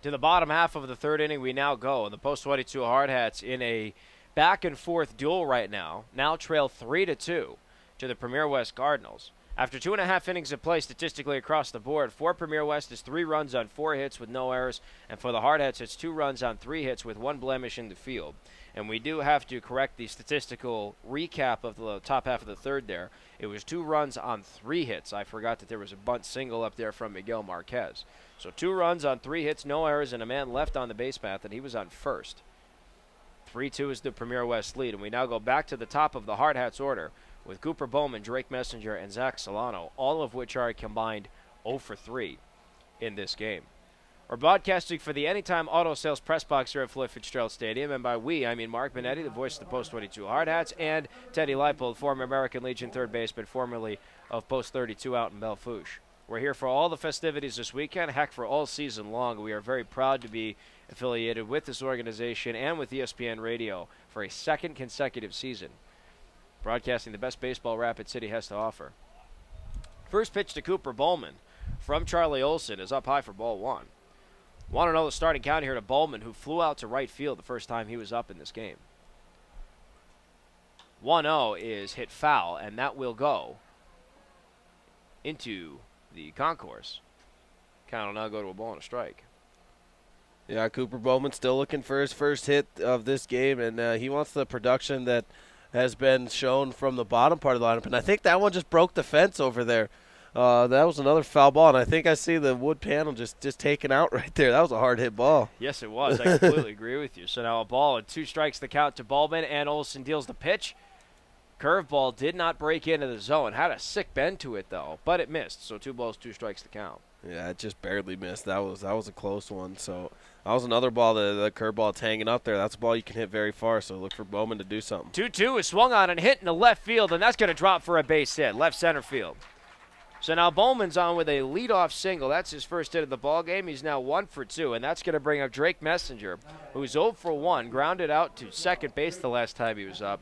To the bottom half of the third inning we now go. And the Post 22 Hardhats in a back-and-forth duel right now trail 3-2 to the Premier West Cardinals. After 2.5 innings of play statistically across the board, for Premier West is 3 runs on 4 hits with no errors, and for the Hardhats it's 2 runs on 3 hits with 1 blemish in the field. And we do have to correct the statistical recap of the top half of the third there. It was 2 runs on 3 hits. I forgot that there was a bunt single up there from Miguel Marquez. So 2 runs on 3 hits, no errors, and a man left on the base path, and he was on first. 3-2 is the Premier West lead, and we now go back to the top of the Hardhats order with Cooper Bowman, Drake Messenger, and Zach Solano, all of which are combined 0 for 3 in this game. We're broadcasting for the Anytime Auto Sales Press Box here at Floyd Fitzgerald Stadium, and by we, I mean Mark Benetti, the voice of the Post 22 Hardhats, and Teddy Leipold, former American Legion third baseman, formerly of Post 32 out in Belle-Fourche. We're here for all the festivities this weekend, heck, for all season long. We are very proud to be affiliated with this organization and with ESPN Radio for a second consecutive season, broadcasting the best baseball Rapid City has to offer. First pitch to Cooper Bowman from Charlie Olson is up high for ball 1. Want to know the starting count here to Bowman, who flew out to right field the first time he was up in this game. 1-0 is hit foul, and that will go into the concourse. Count will now go to a ball and a strike. Yeah, Cooper Bowman still looking for his first hit of this game, and he wants the production that has been shown from the bottom part of the lineup. And I think that one just broke the fence over there. That was another foul ball, and I think I see the wood panel just taken out right there. That was a hard hit ball. Yes, it was. I completely agree with you. So now a ball and 2 strikes the count to Bowman, and Olson deals the pitch. Curveball did not break into the zone. Had a sick bend to it, though, but it missed. So 2 balls, 2 strikes the count. Yeah, it just barely missed. That was a close one. So that was another ball, the curveball that's hanging up there. That's a ball you can hit very far, so look for Bowman to do something. 2-2 is swung on and hit in the left field, and that's going to drop for a base hit, left center field. So now Bowman's on with a leadoff single. That's his first hit of the ball game. He's now 1 for 2, and that's going to bring up Drake Messenger, who's 0 for 1, grounded out to second base the last time he was up.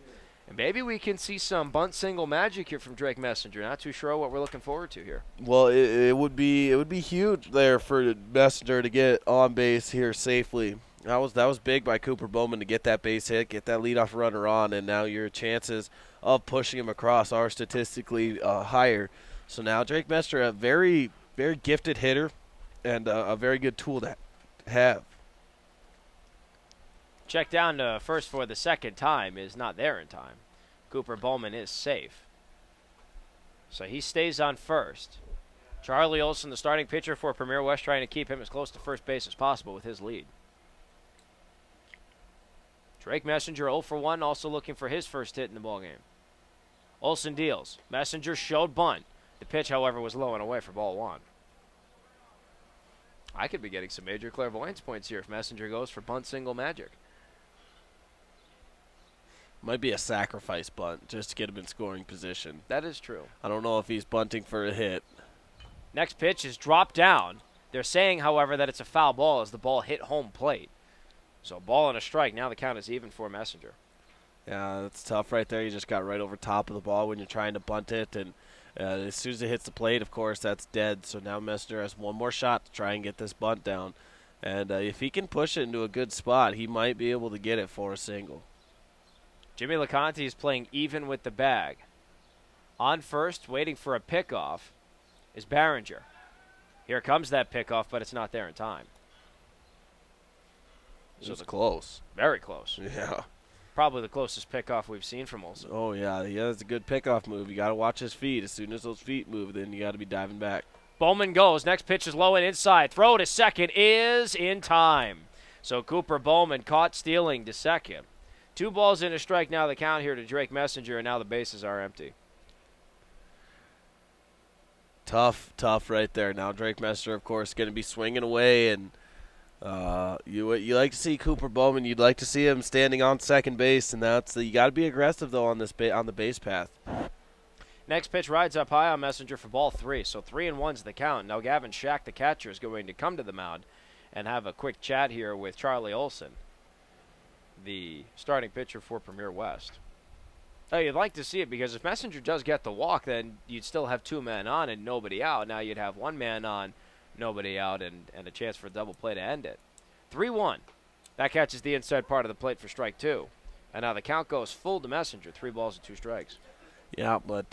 And maybe we can see some bunt single magic here from Drake Messenger. Not too sure what we're looking forward to here. Well, it would be huge there for Messenger to get on base here safely. That was big by Cooper Bowman to get that base hit, get that leadoff runner on, and now your chances of pushing him across are statistically higher. So now Drake Messenger, a very, very gifted hitter and a very good tool to have. Check down to first for the second time is not there in time. Cooper Bowman is safe. So he stays on first. Charlie Olson, the starting pitcher for Premier West, trying to keep him as close to first base as possible with his lead. Drake Messenger 0 for 1, also looking for his first hit in the ballgame. Olson deals. Messenger showed bunt. The pitch, however, was low and away for ball 1. I could be getting some major clairvoyance points here if Messenger goes for bunt single magic. Might be a sacrifice bunt just to get him in scoring position. That is true. I don't know if he's bunting for a hit. Next pitch is dropped down. They're saying, however, that it's a foul ball as the ball hit home plate. So ball and a strike. Now the count is even for Messenger. Yeah, that's tough right there. You just got right over top of the ball when you're trying to bunt it. And as soon as it hits the plate, of course, that's dead. So now Messenger has one more shot to try and get this bunt down. And if he can push it into a good spot, he might be able to get it for a single. Jimmy LeConte is playing even with the bag. On first, waiting for a pickoff, is Barringer. Here comes that pickoff, but it's not there in time. So it's close. Very close. Yeah. Probably the closest pickoff we've seen from Olsen. Oh, yeah. That's a good pickoff move. You got to watch his feet. As soon as those feet move, then you got to be diving back. Bowman goes. Next pitch is low and inside. Throw to second is in time. So Cooper Bowman caught stealing to second. 2 balls and a strike now the count here to Drake Messenger, and now the bases are empty. Tough right there. Now Drake Messenger, of course, going to be swinging away, and you like to see Cooper Bowman. You'd like to see him standing on second base, and you got to be aggressive though on the base path. Next pitch rides up high on Messenger for ball 3. So 3-1's the count. Now Gavin Shack, the catcher, is going to come to the mound and have a quick chat here with Charlie Olson, the starting pitcher for Premier West. Oh, you'd like to see it because if Messenger does get the walk, then you'd still have 2 men on and nobody out. Now you'd have 1 man on, nobody out, and a chance for a double play to end it. 3-1. That catches the inside part of the plate for strike 2. And now the count goes full to Messenger, 3 balls and 2 strikes. Yeah, but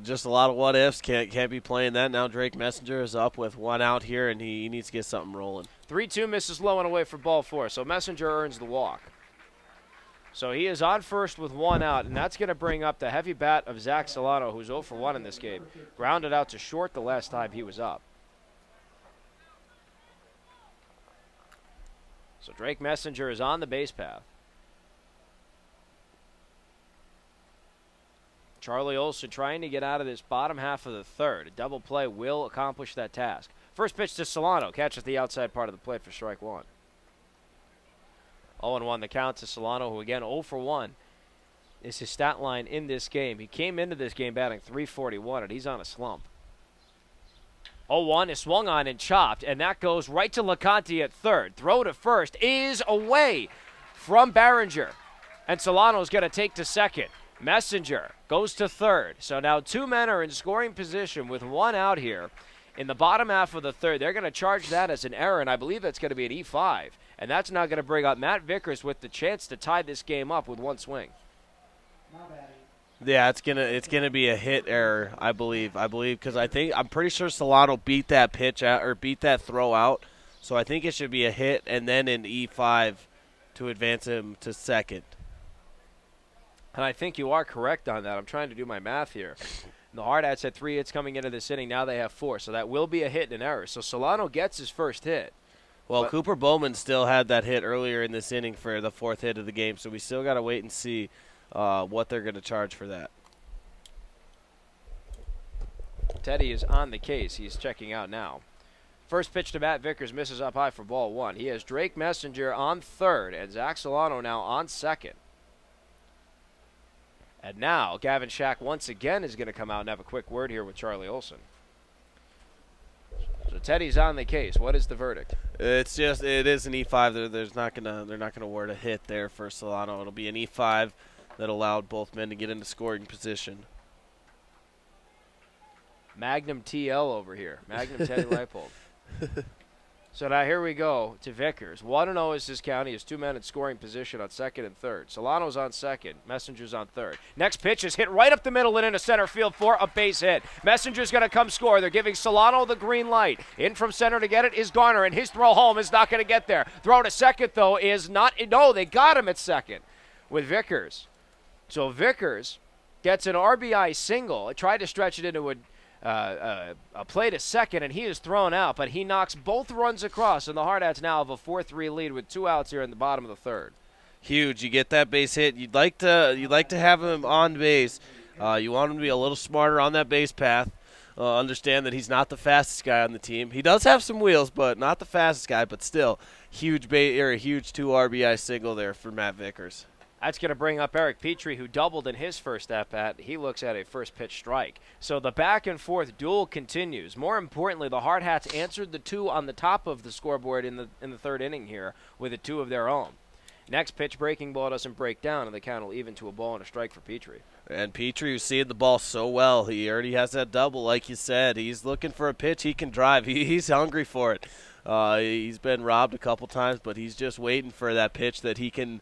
just a lot of what ifs. Can't be playing that. Now Drake Messenger is up with 1 out here, and he needs to get something rolling. 3-2 misses low and away for ball 4. So Messenger earns the walk. So he is on first with 1 out, and that's going to bring up the heavy bat of Zach Solano, who's 0 for 1 in this game. Grounded out to short the last time he was up. So Drake Messenger is on the base path. Charlie Olson trying to get out of this bottom half of the third. A double play will accomplish that task. First pitch to Solano. Catches the outside part of the plate for strike 1. 0-1 the count to Solano, who again 0 for 1 is his stat line in this game. He came into this game batting .341, and he's on a slump. 0-1 is swung on and chopped, and that goes right to LeConte at third. Throw to first is away from Barringer, and Solano's going to take to second. Messenger goes to third. So now 2 men are in scoring position with 1 out here. In the bottom half of the third, they're going to charge that as an error, and I believe that's going to be an E5. And that's now going to bring up Matt Vickers with the chance to tie this game up with 1 swing. Yeah, it's gonna be a hit error, I believe, because I'm pretty sure Solano beat that pitch out or beat that throw out. So I think it should be a hit and then an E5 to advance him to second. And I think you are correct on that. I'm trying to do my math here. The Hardhats had 3 hits coming into this inning. Now they have 4. So that will be a hit and an error. So Solano gets his first hit. Well, Cooper Bowman still had that hit earlier in this inning for the 4th hit of the game. So we still got to wait and see what they're going to charge for that. Teddy is on the case. He's checking out now. First pitch to Matt Vickers misses up high for ball 1. He has Drake Messenger on third and Zach Solano now on second. And now Gavin Shack once again is going to come out and have a quick word here with Charlie Olson. So Teddy's on the case. What is the verdict? It is an E5. They're not gonna award a hit there for Solano. It'll be an E5 that allowed both men to get into scoring position. Magnum TL over here. Magnum Teddy Leipold. So now here we go to Vickers. 1-0 is his count. He has 2 men in scoring position on second and third. Solano's on second. Messenger's on third. Next pitch is hit right up the middle and into center field for a base hit. Messenger's going to come score. They're giving Solano the green light. In from center to get it is Garner, and his throw home is not going to get there. Throw to second, though, is not. No, they got him at second with Vickers. So Vickers gets an RBI single. It tried to stretch it into a play to second, and he is thrown out, but he knocks both runs across, and the Hardhats now have a 4-3 lead with 2 outs here in the bottom of the third. Huge. You get that base hit. You'd like to have him on base. You want him to be a little smarter on that base path. understand that he's not the fastest guy on the team. He does have some wheels, but not the fastest guy. But still, huge 2 RBI single there for Matt Vickers. That's going to bring up Eric Petrie, who doubled in his first at-bat. He looks at a first-pitch strike. So the back-and-forth duel continues. More importantly, the Hardhats answered the 2 on the top of the scoreboard in the third inning here with a 2 of their own. Next pitch, breaking ball doesn't break down, and the count will even to a ball and a strike for Petrie. And Petrie, who's seeing the ball so well, he already has that double, like you said. He's looking for a pitch he can drive. He's hungry for it. He's been robbed a couple times, but he's just waiting for that pitch that he can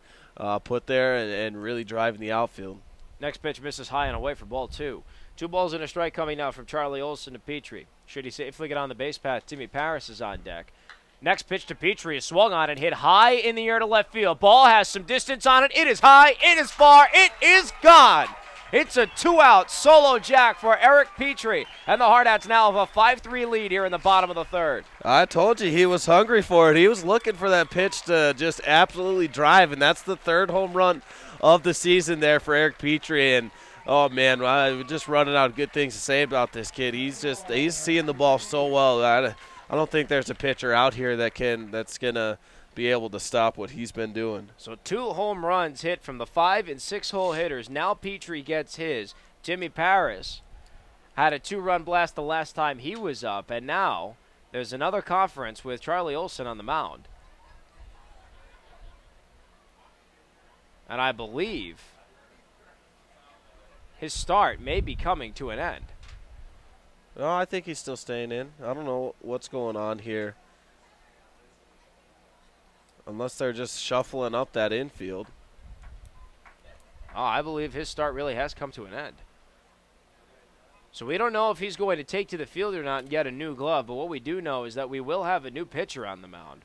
put there and really drive in the outfield. Next pitch misses high and away for ball 2. 2 balls and a strike coming now from Charlie Olson to Petrie. Should he safely get on the base path, Timmy Paris is on deck. Next pitch to Petrie is swung on and hit high in the air to left field. Ball has some distance on it. It is high. It is far. It is gone. It's a 2-out solo jack for Eric Petrie. And the Hardhats now have a 5-3 lead here in the bottom of the third. I told you he was hungry for it. He was looking for that pitch to just absolutely drive, and that's the 3rd home run of the season there for Eric Petrie. And, oh, man, I'm just running out of good things to say about this kid. He's seeing the ball so well. I don't think there's a pitcher out here that's going to be able to stop what he's been doing. So 2 home runs hit from the 5 and 6 hole hitters. Now Petrie gets his. Timmy Paris had a 2-run blast the last time he was up, and now there's another conference with Charlie Olson on the mound. And I believe his start may be coming to an end. No, I think he's still staying in. I don't know what's going on here. Unless they're just shuffling up that infield. Oh, I believe his start really has come to an end. So we don't know if he's going to take to the field or not and get a new glove, but what we do know is that we will have a new pitcher on the mound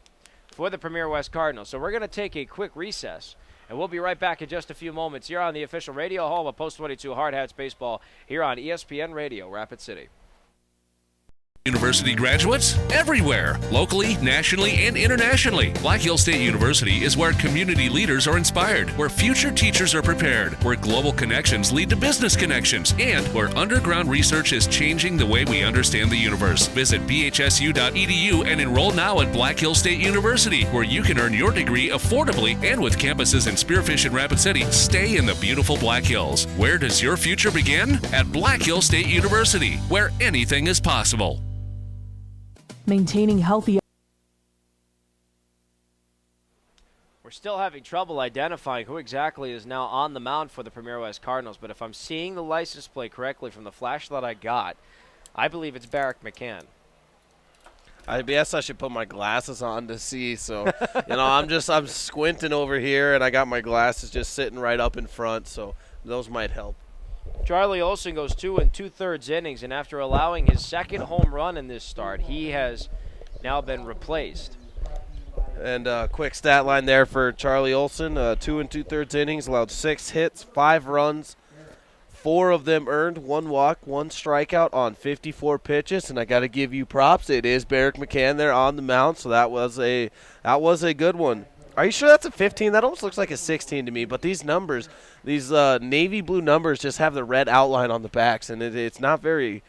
for the Premier West Cardinals. So we're going to take a quick recess, and we'll be right back in just a few moments here on the official radio home of Post 22 Hardhats Baseball here on ESPN Radio, Rapid City. University graduates everywhere, locally, nationally, and internationally. Black Hills State University is where community leaders are inspired, where future teachers are prepared, where global connections lead to business connections, and where underground research is changing the way we understand the universe. Visit bhsu.edu and enroll now at Black Hills State University, where you can earn your degree affordably and with campuses in Spearfish and Rapid City. Stay in the beautiful Black Hills. Where does your future begin? At Black Hills State University, where anything is possible. Maintaining healthy. We're still having trouble identifying who exactly is now on the mound for the Premier West Cardinals, but if I'm seeing the license plate correctly from the flash that I got, I believe it's Barrick McCann. I guess I should put my glasses on to see. So, I'm squinting over here, and I got my glasses just sitting right up in front, so those might help. Charlie Olson goes 2 2/3 innings, and after allowing his 2nd home run in this start, he has now been replaced. And quick stat line there for Charlie Olson, 2 2/3 innings, allowed 6 hits, 5 runs, 4 of them earned, 1 walk, 1 strikeout on 54 pitches, and I got to give you props. It is Barrick McCann there on the mound, so that was a good one. Are you sure that's a 15? That almost looks like a 16 to me, but these numbers, these navy blue numbers just have the red outline on the backs, and it's not very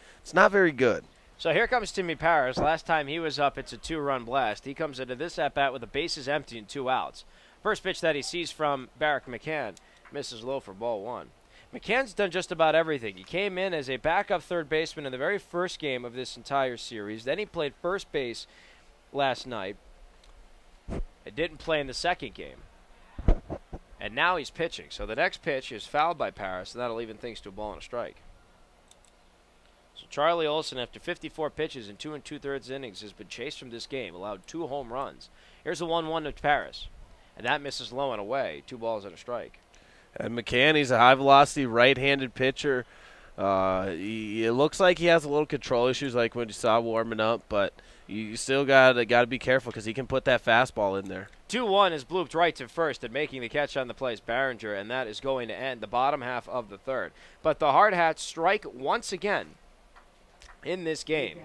good. So here comes Timmy Paris. Last time he was up, it's a 2-run blast. He comes into this at-bat with the bases empty and 2 outs. First pitch that he sees from Barrick McCann misses low for ball 1. McCann's done just about everything. He came in as a backup third baseman in the very first game of this entire series. Then he played first base last night. It didn't play in the second game. And now he's pitching. So the next pitch is fouled by Paris, and that'll even things to a ball and a strike. So Charlie Olson, after 54 pitches in 2 2/3 innings, has been chased from this game, allowed 2 home runs. Here's a 1-1 to Paris, and that misses low and away, 2 balls and a strike. And McCann, he's a high-velocity right-handed pitcher. It looks like he has a little control issues like when you saw warming up, but you still got to be careful because he can put that fastball in there. 2-1 is blooped right to first, and making the catch on the play is Barringer, and that is going to end the bottom half of the third. But the Hardhats strike once again in this game.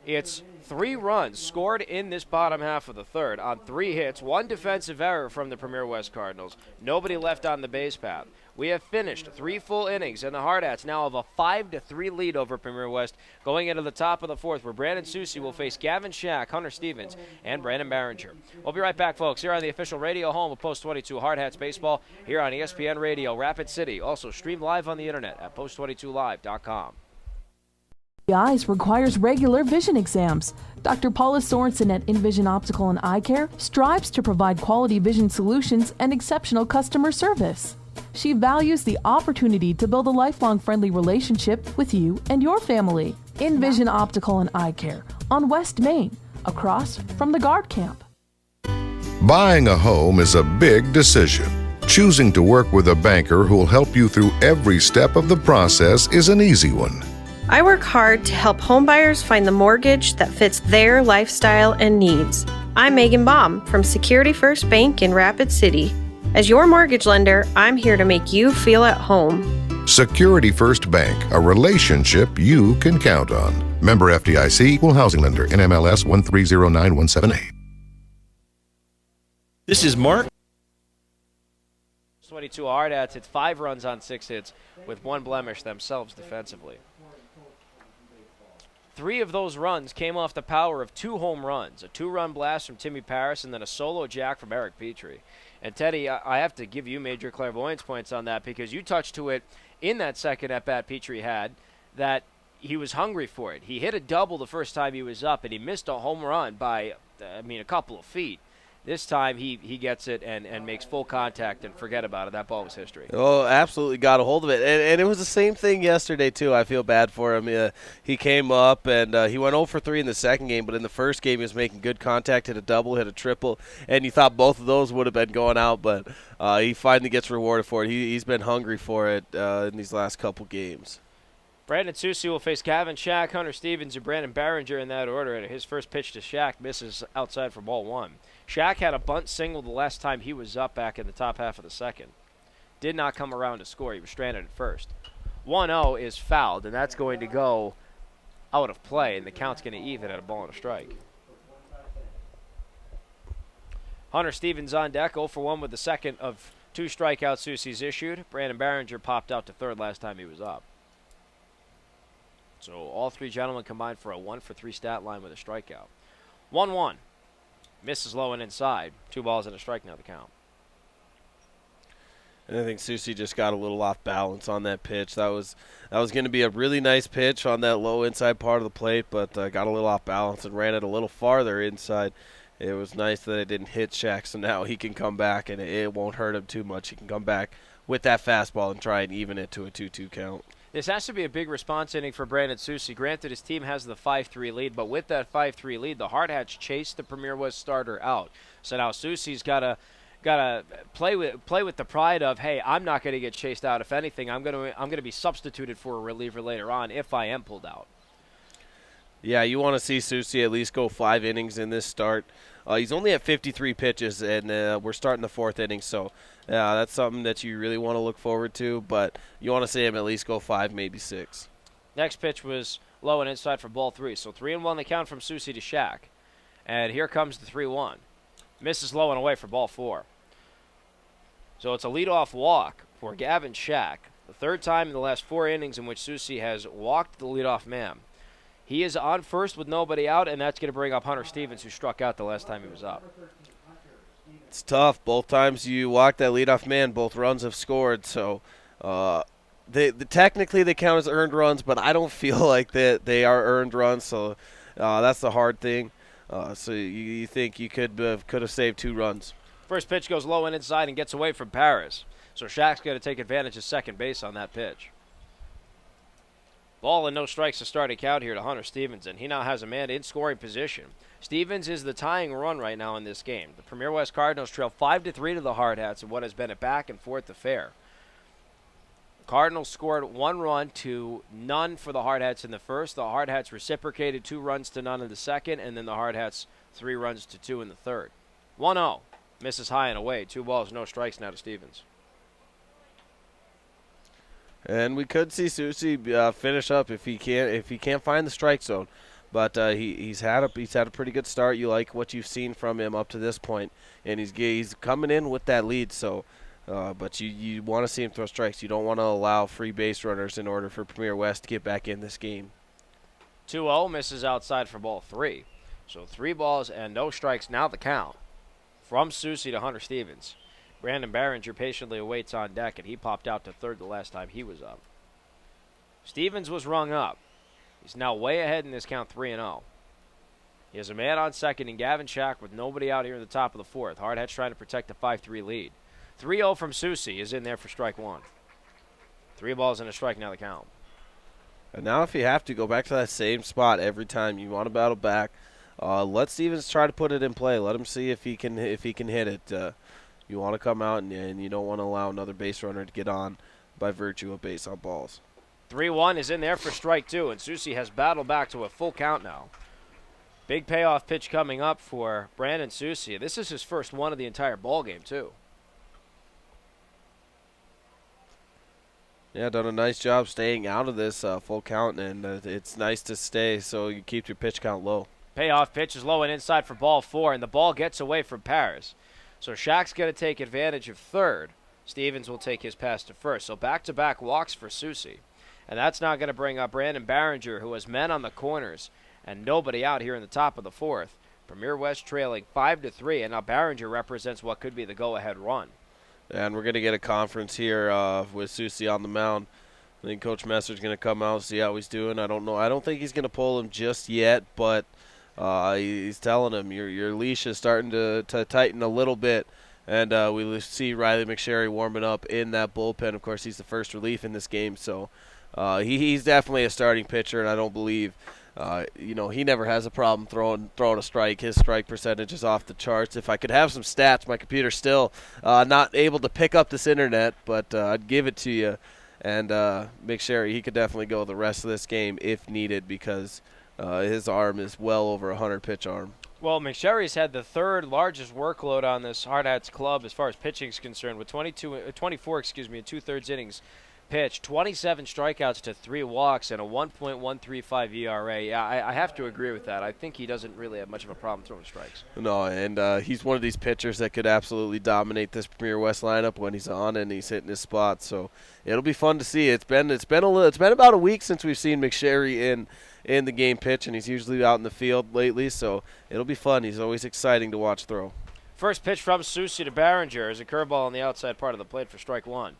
It's 3 runs scored in this bottom half of the third on 3 hits, 1 defensive error from the Premier West Cardinals. Nobody left on the base path. We have finished 3 full innings, and the Hardhats now have a 5-3 lead over Premier West going into the top of the 4th, where Brandon Soucy will face Gavin Shack, Hunter Stevens, and Brandon Barringer. We'll be right back, folks, here on the official radio home of Post 22 Hardhats Baseball, here on ESPN Radio, Rapid City. Also streamed live on the internet at post22live.com. Eyes requires regular vision exams. Dr. Paula Sorensen at Envision Optical and Eye Care strives to provide quality vision solutions and exceptional customer service. She values the opportunity to build a lifelong friendly relationship with you and your family. Envision Optical and Eye Care on West Main, across from the guard camp. Buying a home is a big decision. Choosing to work with a banker who will help you through every step of the process is an easy one. I work hard to help homebuyers find the mortgage that fits their lifestyle and needs. I'm Megan Baum from Security First Bank in Rapid City. As your mortgage lender, I'm here to make you feel at home. Security First Bank, a relationship you can count on. Member FDIC, Equal Housing Lender, NMLS 1309178. This is Mark. 22 Hardhats. It's 5 runs on 6 hits with 1 blemish themselves defensively. 3 of those runs came off the power of 2 home runs, a 2-run blast from Timmy Paris and then a solo jack from Eric Petrie. And Teddy, I have to give you major clairvoyance points on that because you touched to it in that second at-bat Petrie had that he was hungry for it. He hit a double the first time he was up, and he missed a home run by, a couple of feet. This time he gets it and makes full contact, and forget about it. That ball was history. Oh, absolutely got a hold of it. And it was the same thing yesterday, too. I feel bad for him. He came up, and he went 0 for 3 in the second game, but in the first game he was making good contact, hit a double, hit a triple, and you thought both of those would have been going out, but he finally gets rewarded for it. He's been hungry for it in these last couple games. Brandon Soucy will face Gavin Shack, Hunter Stevens, and Brandon Barringer in that order, and his first pitch to Shack misses outside for ball 1. Shack had a bunt single the last time he was up back in the top half of the second. Did not come around to score. He was stranded at first. 1-0 is fouled, and that's going to go out of play, and the count's going to even at a ball and a strike. Hunter Stevens on deck, 0 for 1 with the second of 2 strikeouts Soucy's issued. Brandon Barringer popped out to third last time he was up. So all 3 gentlemen combined for a 1 for 3 stat line with a strikeout. 1-1. Misses low and inside. 2 balls and a strike now the count. And I think Soucy just got a little off balance on that pitch. That was going to be a really nice pitch on that low inside part of the plate, but got a little off balance and ran it a little farther inside. It was nice that it didn't hit Shack, so now he can come back and it won't hurt him too much. He can come back with that fastball and try and even it to a 2-2 count. This has to be a big response inning for Brandon Soucy. Granted, his team has the 5-3 lead, but with that 5-3 lead, the Hardhats chased the Premier West starter out. So now Soucy's got to play with the pride of, hey, I'm not going to get chased out. If anything, I'm going to be substituted for a reliever later on if I am pulled out. Yeah, you want to see Soucy at least go 5 innings in this start. He's only at 53 pitches, and we're starting the 4th inning, so that's something that you really want to look forward to, but you want to see him at least go 5, maybe 6. Next pitch was low and inside for ball 3, so 3-1 the count from Soucy to Shack. And here comes the 3-1. Misses low and away for ball 4. So it's a leadoff walk for Gavin Shack, the 3rd time in the last 4 innings in which Soucy has walked the leadoff man. He is on first with nobody out, and that's going to bring up Hunter Stevens, who struck out the last time he was up. It's tough. Both times you walk that leadoff man, both runs have scored. So technically they count as earned runs, but I don't feel like that they are earned runs. So that's the hard thing. So you think you could have saved 2 runs. First pitch goes low and inside and gets away from Paris. So Shack's going to take advantage of second base on that pitch. Ball and no strikes to start a count here to Hunter Stevens, and he now has a man in scoring position. Stevens is the tying run right now in this game. The Premier West Cardinals trail 5-3 to the Hardhats in what has been a back-and-forth affair. Cardinals scored 1 run to none for the Hardhats in the first. The Hardhats reciprocated 2 runs to none in the second, and then the Hardhats 3 runs to 2 in the third. 1-0. Misses high and away. 2 balls, no strikes now to Stevens. And we could see Soucy finish up if he can't find the strike zone. But he's had a pretty good start. You like what you've seen from him up to this point, and he's coming in with that lead. So, but you want to see him throw strikes. You don't want to allow free base runners in order for Premier West to get back in this game. 2-0 misses outside for ball 3. So 3 balls and no strikes. Now the count from Susie to Hunter Stevens. Brandon Barringer patiently awaits on deck, and he popped out to third the last time he was up. Stevens was rung up. He's now way ahead in this count, 3-0. He has a man on second in Gavin Shack with nobody out here in the top of the fourth. Hardhats trying to protect a 5-3 lead. 3-0 from Susie is in there for strike 1. 3 balls and a strike, now the count. And now if you have to go back to that same spot every time you want to battle back, let Stevens try to put it in play. Let him see if he can hit it. You want to come out and you don't want to allow another base runner to get on by virtue of base on balls. 3-1 is in there for strike 2, and Susie has battled back to a full count now. Big payoff pitch coming up for Brandon Susie. This is his first one of the entire ball game, too. Yeah, done a nice job staying out of this full count, and it's nice to stay so you keep your pitch count low. Payoff pitch is low and inside for ball 4, and the ball gets away from Paris. So Shack's going to take advantage of third. Stevens will take his pass to first. So back-to-back walks for Susie. And that's not going to bring up Brandon Barringer, who has men on the corners and nobody out here in the top of the fourth. Premier West trailing 5-3, and now Barringer represents what could be the go-ahead run. And we're going to get a conference here with Susie on the mound. I think Coach Messer's going to come out and see how he's doing. I don't know. I don't think he's going to pull him just yet, but he's telling him your leash is starting to tighten a little bit. And we see Riley McSherry warming up in that bullpen. Of course, he's the first relief in this game, so he's definitely a starting pitcher, and I don't believe he never has a problem throwing a strike. His strike percentage is off the charts. If I could have some stats, my computer's still not able to pick up this internet, but I'd give it to you. And McSherry, he could definitely go the rest of this game if needed because his arm is well over 100 pitch arm. Well, McSherry's had the third largest workload on this Hardhats club as far as pitching is concerned, with 24 and 2/3 innings pitched, 27 strikeouts to 3 walks, and a 1.135 ERA. Yeah, I have to agree with that. I think he doesn't really have much of a problem throwing strikes. No, and he's one of these pitchers that could absolutely dominate this Premier West lineup when he's on and he's hitting his spots. So it'll be fun to see. It's been about a week since we've seen McSherry in the game pitch, and he's usually out in the field lately. So it'll be fun. He's always exciting to watch throw. First pitch from Susie to Barringer is a curveball on the outside part of the plate for strike 1.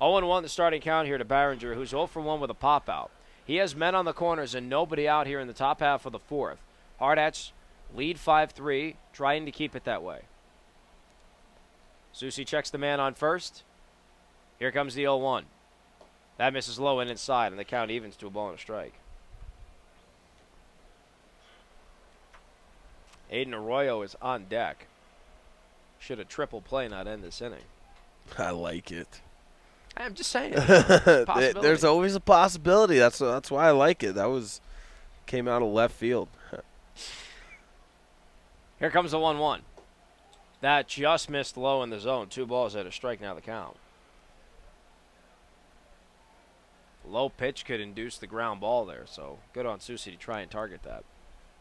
0-1 the starting count here to Barringer, who's 0 for 1 with a pop-out. He has men on the corners and nobody out here in the top half of the fourth. Hardhats lead 5-3, trying to keep it that way. Susie checks the man on first. Here comes the 0-1. That misses low and inside, and the count evens to a ball and a strike. Aiden Arroyo is on deck. Should a triple play not end this inning? I like it. I'm just saying. There's always a possibility. That's why I like it. Came out of left field. Here comes the 1-1. That just missed low in the zone. 2 balls at a strike, now the count. Low pitch could induce the ground ball there, so good on Susie to try and target that.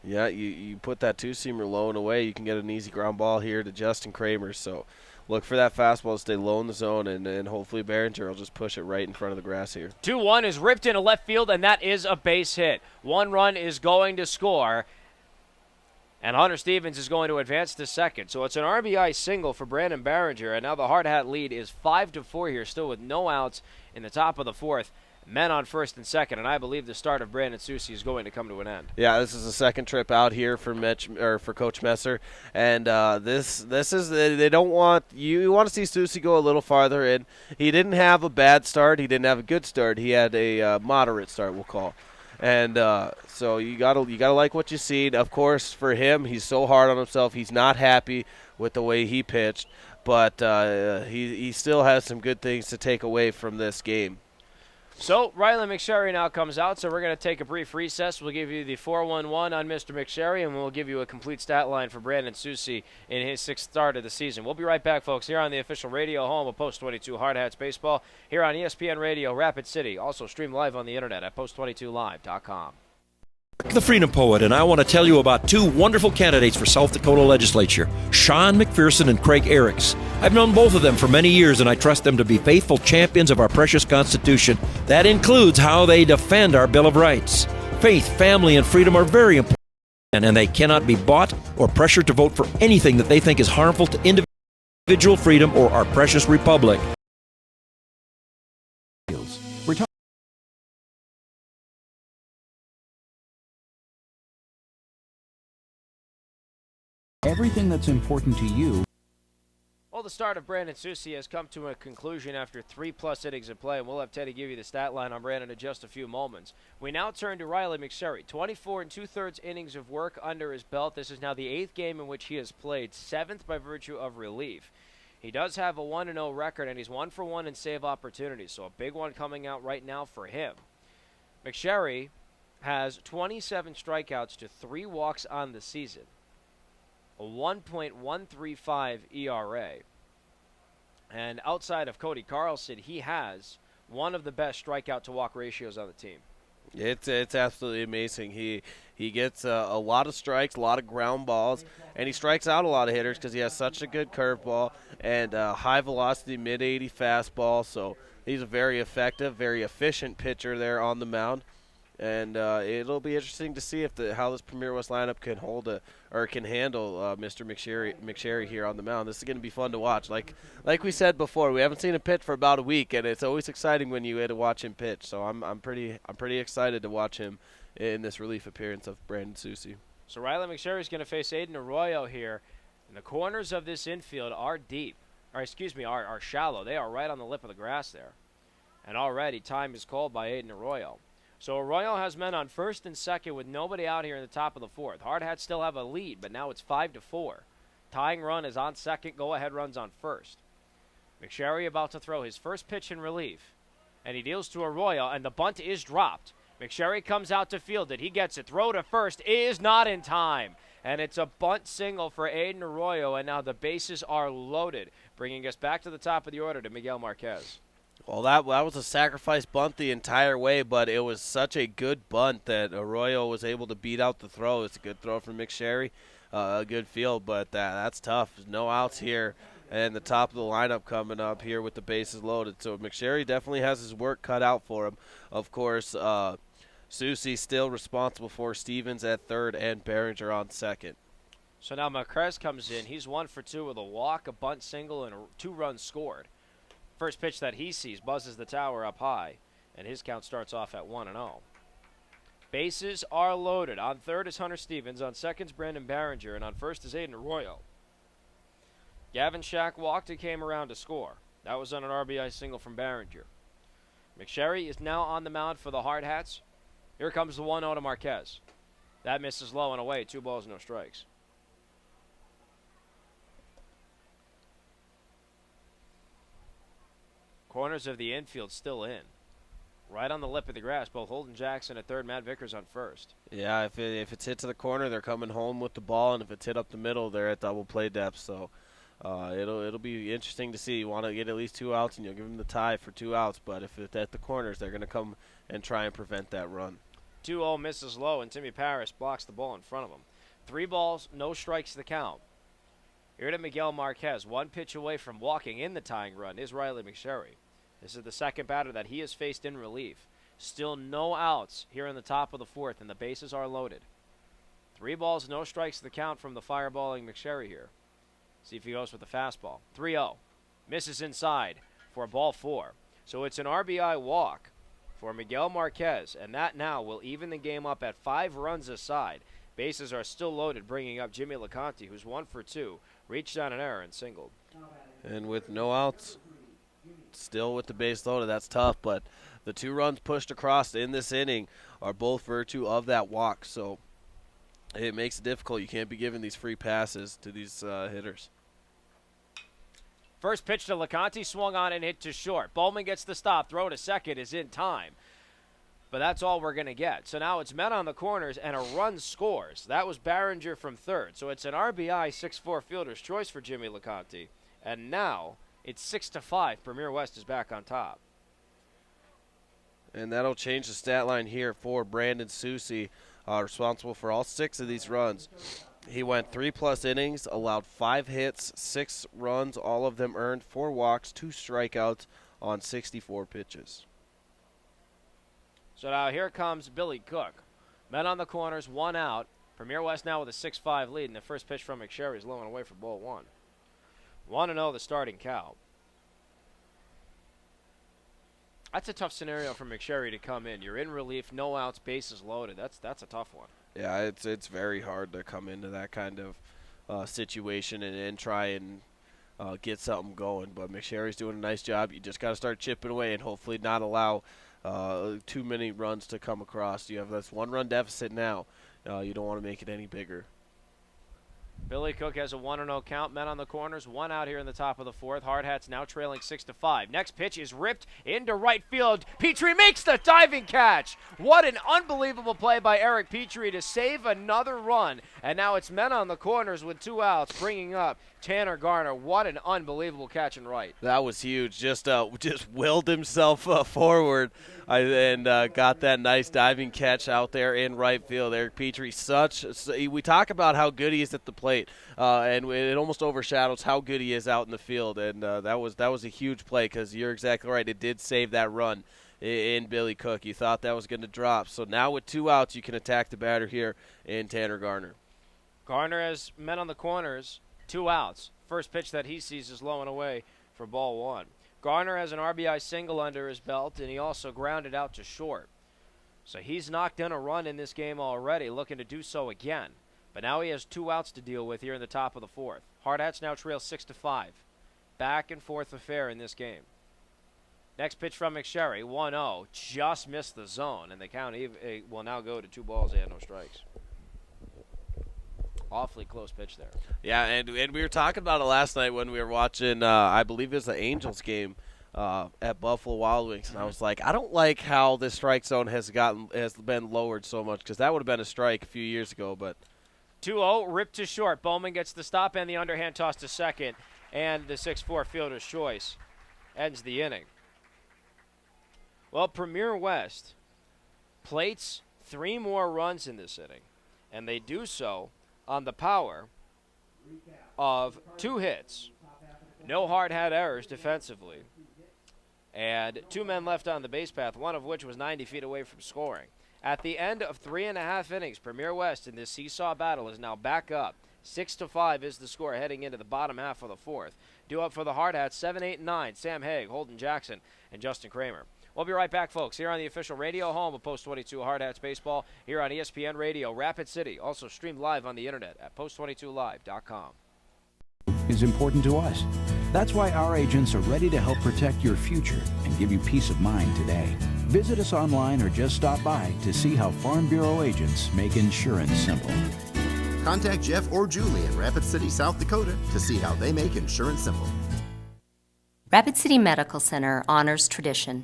Yeah, you put that 2-seamer low and away, you can get an easy ground ball here to Justin Kramer. So look for that fastball to stay low in the zone, and hopefully Barringer will just push it right in front of the grass here. 2-1 is ripped into left field, and that is a base hit. 1 run is going to score, and Hunter Stevens is going to advance to second. So it's an RBI single for Brandon Barringer, and now the Hardhat lead is 5-4 here, still with no outs in the top of the fourth. Men on first and second, and I believe the start of Brandon Susie is going to come to an end. Yeah, this is the second trip out here for Coach Messer, and this is they don't want you want to see Susie go a little farther in. He didn't have a bad start, he didn't have a good start, he had a moderate start, we'll call, and so you gotta like what you see. Of course, for him, he's so hard on himself. He's not happy with the way he pitched, but he still has some good things to take away from this game. So Riley McSherry now comes out, so we're going to take a brief recess. We'll give you the 4-1-1 on Mr. McSherry, and we'll give you a complete stat line for Brandon Susie in his 6th start of the season. We'll be right back, folks, here on the official radio home of Post 22 Hardhats Baseball, here on ESPN Radio Rapid City. Also stream live on the internet at post22live.com. The Freedom Poet, and I want to tell you about two wonderful candidates for South Dakota legislature, Sean McPherson and Craig Eriks. I've known both of them for many years, and I trust them to be faithful champions of our precious Constitution. That includes how they defend our Bill of Rights. Faith, family, and freedom are very important, and they cannot be bought or pressured to vote for anything that they think is harmful to individual freedom or our precious republic. We're talking everything that's important to you. Well, the start of Brandon Susi has come to a conclusion after 3+ innings of play, and we'll have Teddy give you the stat line on Brandon in just a few moments. We now turn to Riley McSherry. 24 2/3 innings of work under his belt. This is now the 8th game in which he has played, 7th by virtue of relief. He does have a 1-0 record, and he's 1 for 1 in save opportunities, so a big one coming out right now for him. McSherry has 27 strikeouts to 3 walks on the season, a 1.135 ERA. And outside of Cody Carlson, he has one of the best strikeout to walk ratios on the team. It's absolutely amazing. He gets a lot of strikes, a lot of ground balls, and he strikes out a lot of hitters because he has such a good curveball and high velocity mid-80 fastball. So he's a very effective, very efficient pitcher there on the mound. And it'll be interesting to see how this Premier West lineup can handle Mr. McSherry here on the mound. This is going to be fun to watch. Like we said before, we haven't seen him pitch for about a week, and it's always exciting when you get to watch him pitch. So I'm pretty excited to watch him in this relief appearance of Brandon Susi. So Riley McSherry is going to face Aiden Arroyo here, and the corners of this infield are deep, are shallow. They are right on the lip of the grass there, and already time is called by Aiden Arroyo. So Arroyo has men on first and second with nobody out here in the top of the 4th. Hardhats still have a lead, but now it's 5-4. Tying run is on second. Go-ahead run's on first. McSherry about to throw his first pitch in relief, and he deals to Arroyo, and the bunt is dropped. McSherry comes out to field it. He gets it. Throw to first is not in time, and it's a bunt single for Aiden Arroyo, and now the bases are loaded, bringing us back to the top of the order to Miguel Marquez. Well, that was a sacrifice bunt the entire way, but it was such a good bunt that Arroyo was able to beat out the throw. It's a good throw from McSherry, a good field, but that's tough. There's no outs here, and the top of the lineup coming up here with the bases loaded. So McSherry definitely has his work cut out for him. Of course, Susi still responsible for Stevens at third and Behringer on second. So now Marquez comes in. He's 1 for 2 with a walk, a bunt single, and 2 runs scored. First pitch that he sees buzzes the tower up high, and his count starts off at 1-0. Bases are loaded. On third is Hunter Stevens. On second is Brandon Behringer, and on first is Aiden Arroyo. Gavin Shack walked and came around to score. That was on an RBI single from Behringer. McSherry is now on the mound for the Hardhats. Here comes the 1-0 to Marquez. That misses low and away. 2 balls, no strikes. Corners of the infield still in. Right on the lip of the grass, both Holden Jackson at third, Matt Vickers on first. Yeah, if it's hit to the corner, they're coming home with the ball, and if it's hit up the middle, they're at double play depth. So it'll be interesting to see. You want to get at least 2 outs, and you'll give them the tie for 2 outs. But if it's at the corners, they're going to come and try and prevent that run. 2-0 misses low, and Timmy Paris blocks the ball in front of him. 3 balls, no strikes to the count. Here to Miguel Marquez. 1 pitch away from walking in the tying run is Riley McSherry. This is the second batter that he has faced in relief. Still no outs here in the top of the 4th, and the bases are loaded. 3 balls, no strikes to the count from the fireballing McSherry here. See if he goes with the fastball. 3-0. Misses inside for ball 4. So it's an RBI walk for Miguel Marquez, and that now will even the game up at 5 runs aside. Bases are still loaded, bringing up Jimmy LeConte, who's 1 for 2, reached on an error and singled. And with no outs, still with the base loaded, that's tough, but the 2 runs pushed across in this inning are both virtue of that walk, so it makes it difficult. You can't be giving these free passes to these hitters. First pitch to LeConte, swung on and hit to short. Bowman gets the stop. Throw to second is in time. But that's all we're going to get. So now it's men on the corners and a run scores. That was Behringer from third. So it's an RBI 6-4 fielder's choice for Jimmy LeConte. And now it's 6-5. Premier West is back on top. And that'll change the stat line here for Brandon Susi. responsible for all 6 of these runs. He went 3+ innings, allowed 5 hits, 6 runs, all of them earned, 4 walks, 2 strikeouts on 64 pitches. So now here comes Billy Cook. Men on the corners, 1 out. Premier West now with a 6-5 lead, and the first pitch from McSherry is low and away for ball 1. 1-0 the starting count. That's a tough scenario for McSherry to come in. You're in relief, no outs, bases loaded. That's a tough one. Yeah, it's very hard to come into that kind of situation and try and get something going. But McSherry's doing a nice job. You just got to start chipping away and hopefully not allow too many runs to come across. You have this 1-run deficit now. You don't want to make it any bigger. Billy Cook has a 1-0 count. Men on the corners, 1 out here in the top of the 4th. Hardhats now trailing 6-5. Next pitch is ripped into right field. Petrie makes the diving catch. What an unbelievable play by Eric Petrie to save another run. And now it's men on the corners with 2 outs, bringing up Tanner Garner. What an unbelievable catch in right. That was huge. Just willed himself forward and got that nice diving catch out there in right field. Eric Petrie, we talk about how good he is at the plate, and it almost overshadows how good he is out in the field. And that was a huge play because you're exactly right. It did save that run in Billy Cook. You thought that was going to drop. So now with 2 outs, you can attack the batter here in Tanner Garner. Garner has men on the corners, 2 outs. First pitch that he sees is low and away for ball 1. Garner has an RBI single under his belt, and he also grounded out to short. So he's knocked in a run in this game already, looking to do so again. But now he has 2 outs to deal with here in the top of the 4th. Hardhats now trail 6-5. Back and forth affair in this game. Next pitch from McSherry, 1-0. Just missed the zone, and the count will now go to 2 balls and no strikes. Awfully close pitch there. Yeah, and we were talking about it last night when we were watching, I believe it was the Angels game at Buffalo Wild Wings, and I was like, I don't like how the strike zone has been lowered so much, because that would have been a strike a few years ago. But 2-0, ripped to short. Bowman gets the stop and the underhand toss to second, and the 6-4 fielder's choice ends the inning. Well, Premier West plates 3 more runs in this inning, and they do so on the power of 2 hits, no hard hat errors defensively, and 2 men left on the base path, one of which was 90 feet away from scoring. At the end of 3.5 innings, Premier West in this seesaw battle is now back up. 6-5 is the score heading into the bottom half of the 4th. Due up for the Hardhats, 7, 8, and 9, Sam Haig, Holden Jackson, and Justin Kramer. We'll be right back, folks, here on the official radio home of Post 22 Hardhats Baseball, here on ESPN Radio, Rapid City, also streamed live on the internet at post22live.com. Is important to us. That's why our agents are ready to help protect your future and give you peace of mind today. Visit us online or just stop by to see how Farm Bureau agents make insurance simple. Contact Jeff or Julie in Rapid City, South Dakota to see how they make insurance simple. Rapid City Medical Center honors tradition.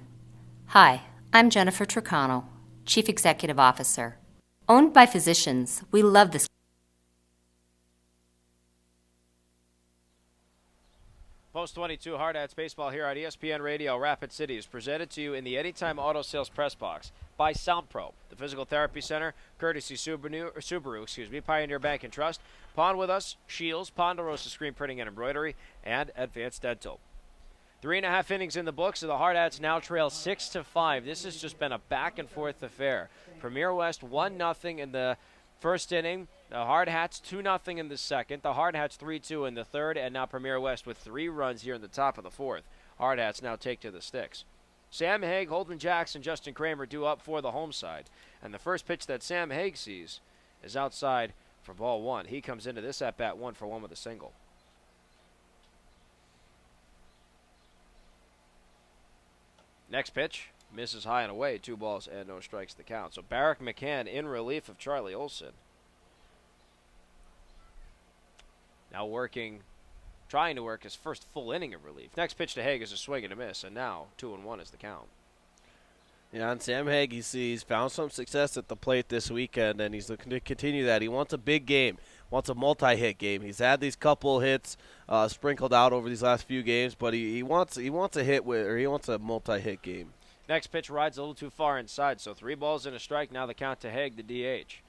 Hi, I'm Jennifer Tricano, Chief Executive Officer. Owned by physicians, we love this. Post 22 Hardhats Baseball here on ESPN Radio Rapid City is presented to you in the Anytime Auto Sales Press Box by SoundPro, the Physical Therapy Center, courtesy Subaru, Pioneer Bank and Trust, Pawn With Us, Shields, Ponderosa Screen Printing and Embroidery, and Advanced Dental. 3.5 innings in the books, so the Hardhats now trail 6-5. This has just been a back-and-forth affair. Premier West 1-0 in the first inning. The Hardhats 2-0 in the second. The Hardhats 3-2 in the third, and now Premier West with 3 runs here in the top of the 4th. Hardhats now take to the sticks. Sam Haig, Holden Jackson, Justin Kramer due up for the home side. And the first pitch that Sam Haig sees is outside for ball 1. He comes into this at-bat 1-for-1 with a single. Next pitch, misses high and away, 2 balls and no strikes the count. So Barrick McCann in relief of Charlie Olson. Now trying to work his first full inning of relief. Next pitch to Haig is a swing and a miss, and now 2-1 is the count. Yeah, and Sam Haig, he's found some success at the plate this weekend, and he's looking to continue that. He wants a big game, wants a multi-hit game. He's had these couple hits sprinkled out over these last few games, but he wants a hit he wants a multi-hit game. Next pitch rides a little too far inside, so 3 balls and a strike. Now the count to Haig, the DH.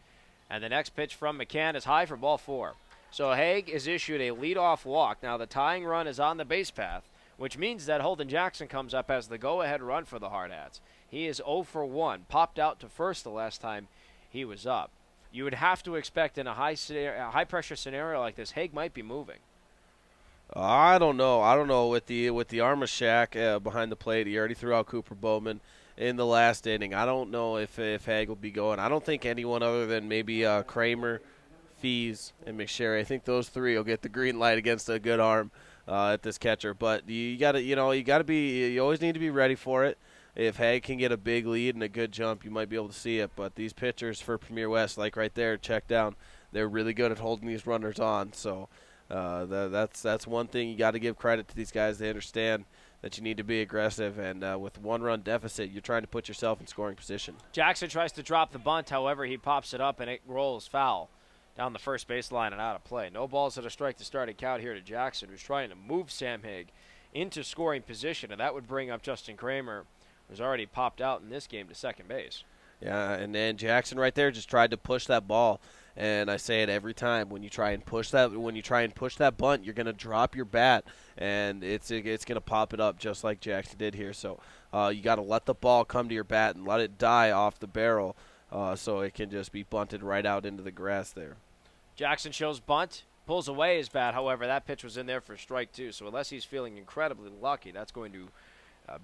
And the next pitch from McCann is high for ball 4. So Haig is issued a leadoff walk. Now the tying run is on the base path, which means that Holden Jackson comes up as the go-ahead run for the Hardhats. He is 0 for 1, popped out to first the last time he was up. You would have to expect in a high-pressure scenario like this, Haig might be moving. I don't know with the Arma Shack behind the plate. He already threw out Cooper Bowman in the last inning. I don't know if Haig will be going. I don't think anyone other than maybe Kramer, Fees, and McSherry. I think those three will get the green light against a good arm at this catcher. But you always need to be ready for it. If Haig can get a big lead and a good jump, you might be able to see it. But these pitchers for Premier West, like right there, check down, they're really good at holding these runners on. So that's one thing you got to give credit to these guys. They understand that you need to be aggressive, and with 1-run deficit, you're trying to put yourself in scoring position. Jackson tries to drop the bunt, however, he pops it up and it rolls foul down the first baseline and out of play. No balls at a strike to start a count here to Jackson, who's trying to move Sam Haig into scoring position, and that would bring up Justin Kramer, who's already popped out in this game, to second base. Yeah, and then Jackson right there just tried to push that ball. And I say it every time, when you try and push that bunt, you're going to drop your bat, and it's going to pop it up just like Jackson did here. So you got to let the ball come to your bat and let it die off the barrel, so it can just be bunted right out into the grass there. Jackson shows bunt, pulls away his bat. However, that pitch was in there for strike 2. So unless he's feeling incredibly lucky, that's going to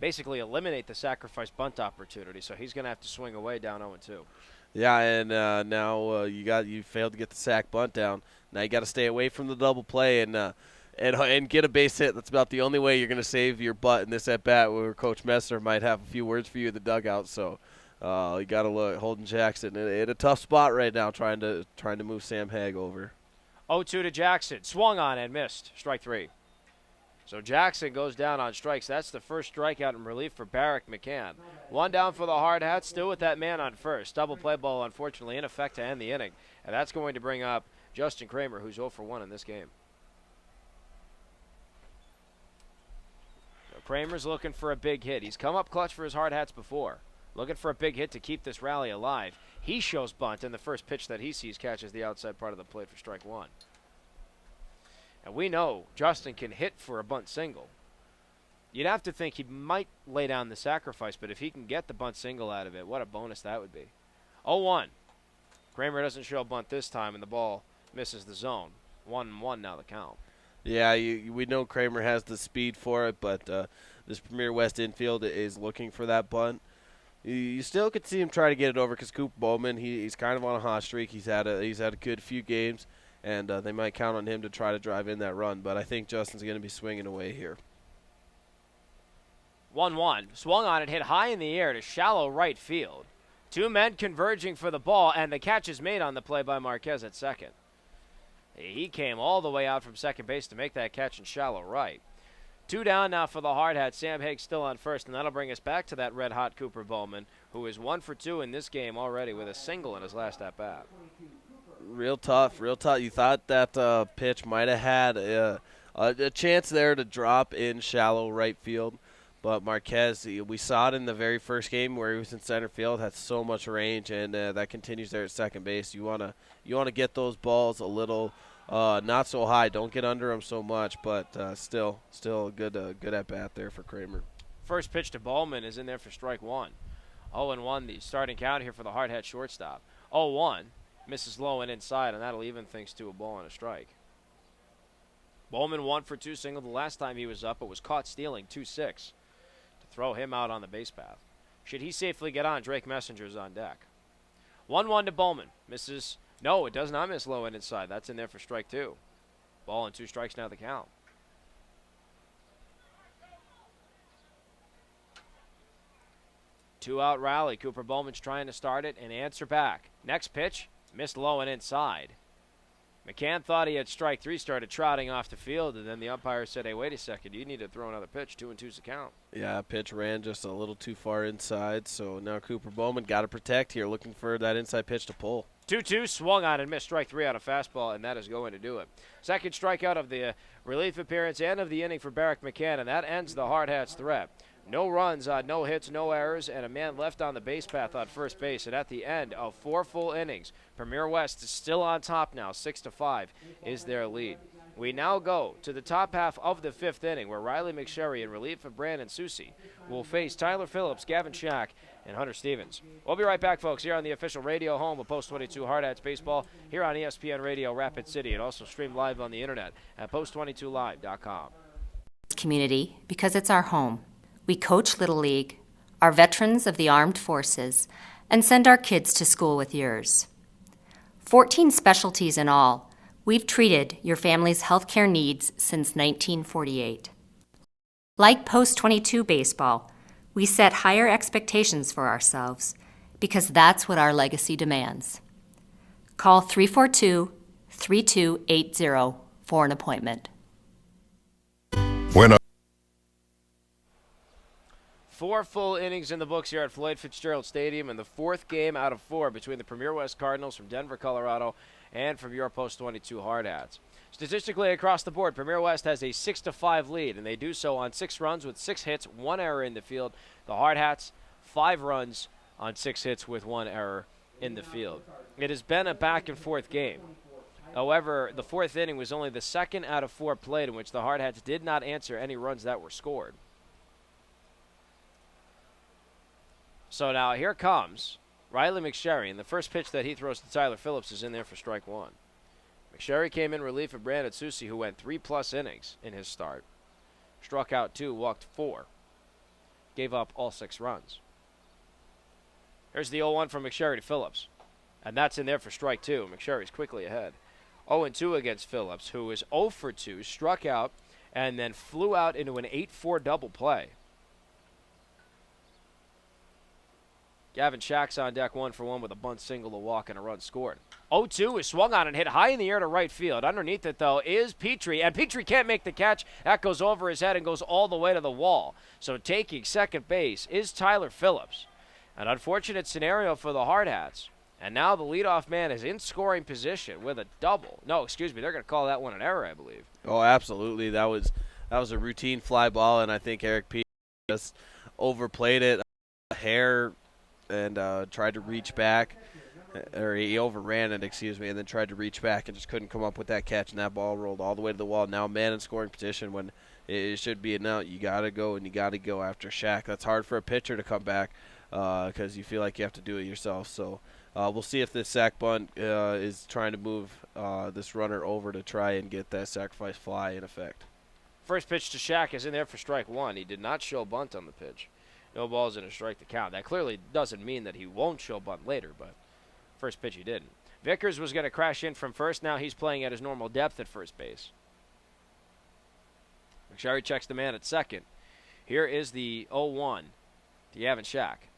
basically eliminate the sacrifice bunt opportunity. So he's going to have to swing away down 0-2. Yeah, and now you failed to get the sack bunt down. Now you got to stay away from the double play and get a base hit. That's about the only way you're going to save your butt in this at bat, where Coach Messer might have a few words for you in the dugout. So you got to look Holden Jackson in a tough spot right now, trying to move Sam Haig over. 0-2 to Jackson, swung on and missed. Strike 3. So Jackson goes down on strikes. That's the first strikeout in relief for Barrick McCann. One down for the Hardhats, still with that man on first. Double play ball, unfortunately, in effect to end the inning. And that's going to bring up Justin Kramer, who's 0 for 1 in this game. So Kramer's looking for a big hit. He's come up clutch for his Hardhats before. Looking for a big hit to keep this rally alive. He shows bunt, and the first pitch that he sees catches the outside part of the plate for strike 1. And we know Justin can hit for a bunt single. You'd have to think he might lay down the sacrifice, but if he can get the bunt single out of it, what a bonus that would be. 0-1. Kramer doesn't show a bunt this time, and the ball misses the zone. 1-1 now the count. Yeah, we know Kramer has the speed for it, but this Premier West infield is looking for that bunt. You still could see him try to get it over because Cooper Bowman, he's kind of on a hot streak. He's had a good few games. And they might count on him to try to drive in that run. But I think Justin's going to be swinging away here. 1-1. Swung on it, hit high in the air to shallow right field. Two men converging for the ball, and the catch is made on the play by Marquez at second. He came all the way out from second base to make that catch in shallow right. 2 down now for the Hardhats. Sam Haig still on first, and that'll bring us back to that red-hot Cooper Bowman, who is 1 for 2 in this game already with a single in his last at-bat. Real tough. You thought that pitch might have had a chance there to drop in shallow right field, but Marquez, we saw it in the very first game where he was in center field, had so much range, and that continues there at second base. You wanna get those balls a little not so high. Don't get under them so much, but still a good at bat there for Kramer. First pitch to Bowman is in there for strike 1. 0-1 the starting count here for the Hardhat shortstop. 0-1. Misses low and inside, and that'll even things to a ball and a strike. Bowman 1 for 2 single the last time he was up, but was caught stealing 2-6 to throw him out on the base path. Should he safely get on, Drake Messenger's on deck. 1-1 to Bowman. Misses. No, it does not miss low and inside. That's in there for strike 2. Ball and 2 strikes now the count. Two-out rally. Cooper Bowman's trying to start it and answer back. Next pitch. Missed low and inside. McCann thought he had strike 3, started trotting off the field, and then the umpire said, hey, wait a second, you need to throw another pitch. 2-2's the count. Yeah, pitch ran just a little too far inside, so now Cooper Bowman got to protect here, looking for that inside pitch to pull. 2-2, swung on and missed strike 3 on a fastball, and that is going to do it. Second strikeout of the relief appearance and of the inning for Barrick McCann, and that ends the Hardhats' threat. No runs, no hits, no errors, and a man left on the base path on first base. And at the end of 4 full innings, Premier West is still on top now. 6-5 is their lead. We now go to the top half of the 5th inning, where Riley McSherry, in relief of Brandon Susi, will face Tyler Phillips, Gavin Shack, and Hunter Stevens. We'll be right back, folks, here on the official radio home of Post 22 Hardhats Baseball, here on ESPN Radio Rapid City, and also streamed live on the internet at post22live.com. Community, because it's our home. We coach Little League, are veterans of the armed forces, and send our kids to school with yours. 14 specialties in all, we've treated your family's healthcare needs since 1948. Like Post 22 Baseball, we set higher expectations for ourselves because that's what our legacy demands. Call 342-3280 for an appointment. When 4 full innings in the books here at Floyd Fitzgerald Stadium, and the 4th game out of 4 between the Premier West Cardinals from Denver, Colorado, and from your Post 22 Hardhats. Statistically across the board, Premier West has a 6-5 lead, and they do so on 6 runs with 6 hits, 1 error in the field. The Hardhats, 5 runs on 6 hits with 1 error in the field. It has been a back-and-forth game. However, the 4th inning was only the 2nd out of 4 played in which the Hardhats did not answer any runs that were scored. So now here comes Riley McSherry, and the first pitch that he throws to Tyler Phillips is in there for strike 1. McSherry came in relief of Brandon Susi, who went 3+ innings in his start. Struck out 2, walked 4. Gave up all 6 runs. Here's the 0-1 from McSherry to Phillips, and that's in there for strike 2. McSherry's quickly ahead. 0-2 against Phillips, who is 0 for 2, struck out, and then flew out into an 8-4 double play. Gavin Shack's on deck 1 for 1 with a bunt single, a walk, and a run scored. 0-2 is swung on and hit high in the air to right field. Underneath it, though, is Petrie, and Petrie can't make the catch. That goes over his head and goes all the way to the wall. So taking second base is Tyler Phillips. An unfortunate scenario for the Hardhats. And now the leadoff man is in scoring position with a double. No, excuse me, they're going to call that one an error, I believe. Oh, absolutely. That was a routine fly ball, and I think Eric Petrie just overplayed it. Hair and tried to reach back, or he overran it, and then tried to reach back and just couldn't come up with that catch, and that ball rolled all the way to the wall. Now man in scoring position when it should be an out. You got to go, and you got to go after Shaq. That's hard for a pitcher to come back because you feel like you have to do it yourself. So we'll see if this sac bunt is trying to move this runner over to try and get that sacrifice fly in effect. First pitch to Shaq is in there for strike 1. He did not show bunt on the pitch. No balls and a strike to count. That clearly doesn't mean that he won't show bunt later, but first pitch he didn't. Vickers was going to crash in from first. Now he's playing at his normal depth at first base. McSherry checks the man at second. Here is the 0-1 to Gavin Shack.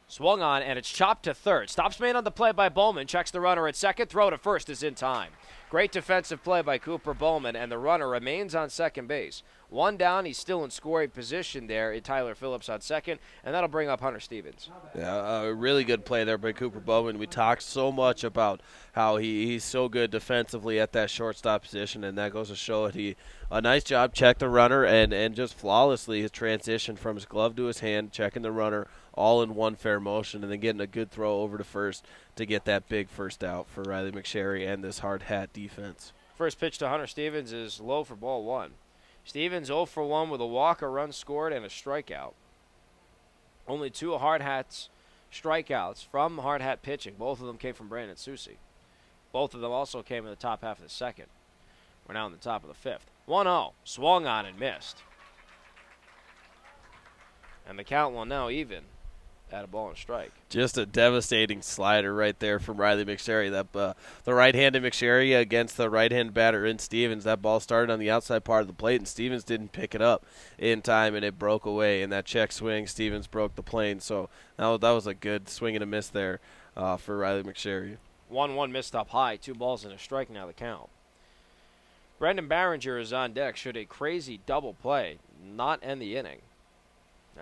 Swung on, and it's chopped to third. Stops man on the play by Bowman. Checks the runner at second. Throw to first is in time. Great defensive play by Cooper Bowman, and the runner remains on second base. 1 down, he's still in scoring position there. Tyler Phillips on second, and that'll bring up Hunter Stevens. Yeah, a really good play there by Cooper Bowman. We talked so much about how he's so good defensively at that shortstop position, and that goes to show that a nice job, checked the runner, and just flawlessly his transition from his glove to his hand, checking the runner, all in one fair motion, and then getting a good throw over to first to get that big first out for Riley McSherry and this Hardhat defense. First pitch to Hunter Stevens is low for ball 1. Stevens 0 for 1 with a walk, a run scored, and a strikeout. Only 2 Hardhats strikeouts from Hardhat pitching. Both of them came from Brandon Susi. Both of them also came in the top half of the second. We're now in the top of the 5th. 1-0, swung on and missed. And the count will now even at a ball and strike. Just a devastating slider right there from Riley McSherry. That the right-handed McSherry against the right-hand batter in Stevens. That ball started on the outside part of the plate, and Stevens didn't pick it up in time, and it broke away. In that check swing, Stevens broke the plane. So that was a good swing and a miss there for Riley McSherry. 1-1 missed up high. 2 balls and a strike now the count. Brendan Barringer is on deck should a crazy double play not end the inning.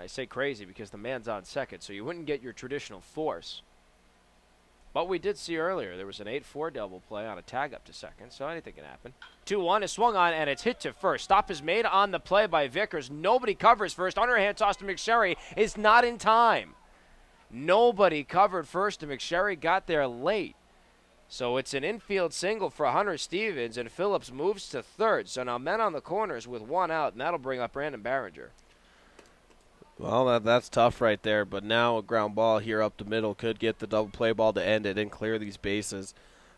I say crazy because the man's on second, so you wouldn't get your traditional force But we did see earlier there was an 8-4 double play on a tag up to second, so anything can happen. 2-1 is swung on, and it's hit to first. Stop is made on the play by Vickers. Nobody covers first. Underhand toss to McSherry is not in time. Nobody covered first, and McSherry got there late. So it's an infield single for Hunter Stevens, and Phillips moves to third. So now men on the corners with one out, and that'll bring up Brandon Barringer. Well, that's tough right there, but now a ground ball here up the middle could get the double play ball to end it and clear these bases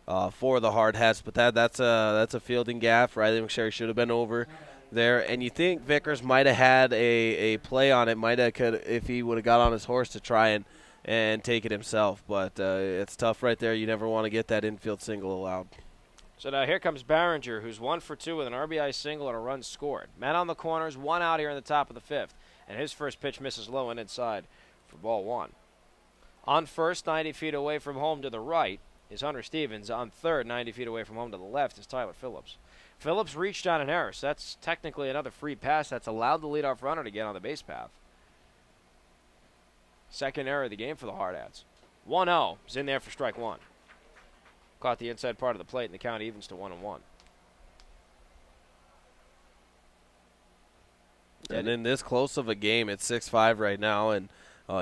for the Hardhats. But that's a fielding gaff. Riley McSherry should have been over there, and you think Vickers might have had a play on it, if he would have got on his horse to try and take it himself. But it's tough right there. You never want to get that infield single allowed. So now here comes Barringer, who's 1 for 2 with an RBI single and a run scored. Men on the corners, one out here in the top of the fifth. And his first pitch misses low and inside for ball 1. On first, 90 feet away from home to the right, is Hunter Stevens. On third, 90 feet away from home to the left, is Tyler Phillips. Phillips reached on an error, so that's technically another free pass that's allowed the leadoff runner to get on the base path. Second error of the game for the Hardhats. 1-0 is in there for strike 1. Caught the inside part of the plate, and the count evens to 1-1. And in this close of a game, it's 6-5 right now, and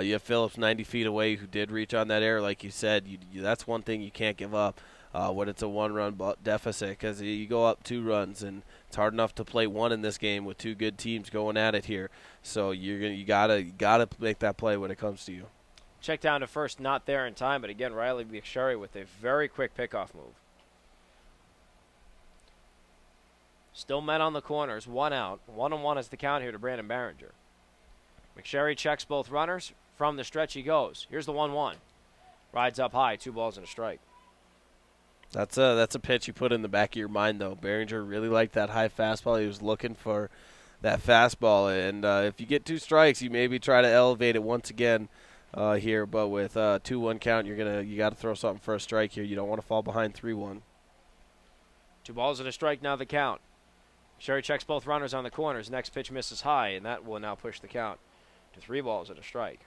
you have Phillips 90 feet away who did reach on that error. Like you said, that's one thing you can't give up when it's a one-run deficit, because you go up 2 runs, and it's hard enough to play 1 in this game with 2 good teams going at it here. So you gotta make that play when it comes to you. Check down to first, not there in time, but again, Riley McSherry with a very quick pickoff move. Still men on the corners, 1 out. 1-1 is the count here to Brandon Barringer. McSherry checks both runners. From the stretch he goes. Here's the 1-1. Rides up high, 2 balls and a strike. That's a pitch you put in the back of your mind, though. Barringer really liked that high fastball. He was looking for that fastball, and if you get 2 strikes, you maybe try to elevate it once again here. But with 2-1 count, you got to throw something for a strike here. You don't want to fall behind 3-1. 2 balls and a strike now the count. Sherry checks both runners on the corners. Next pitch misses high, and that will now push the count to 3 balls and a strike.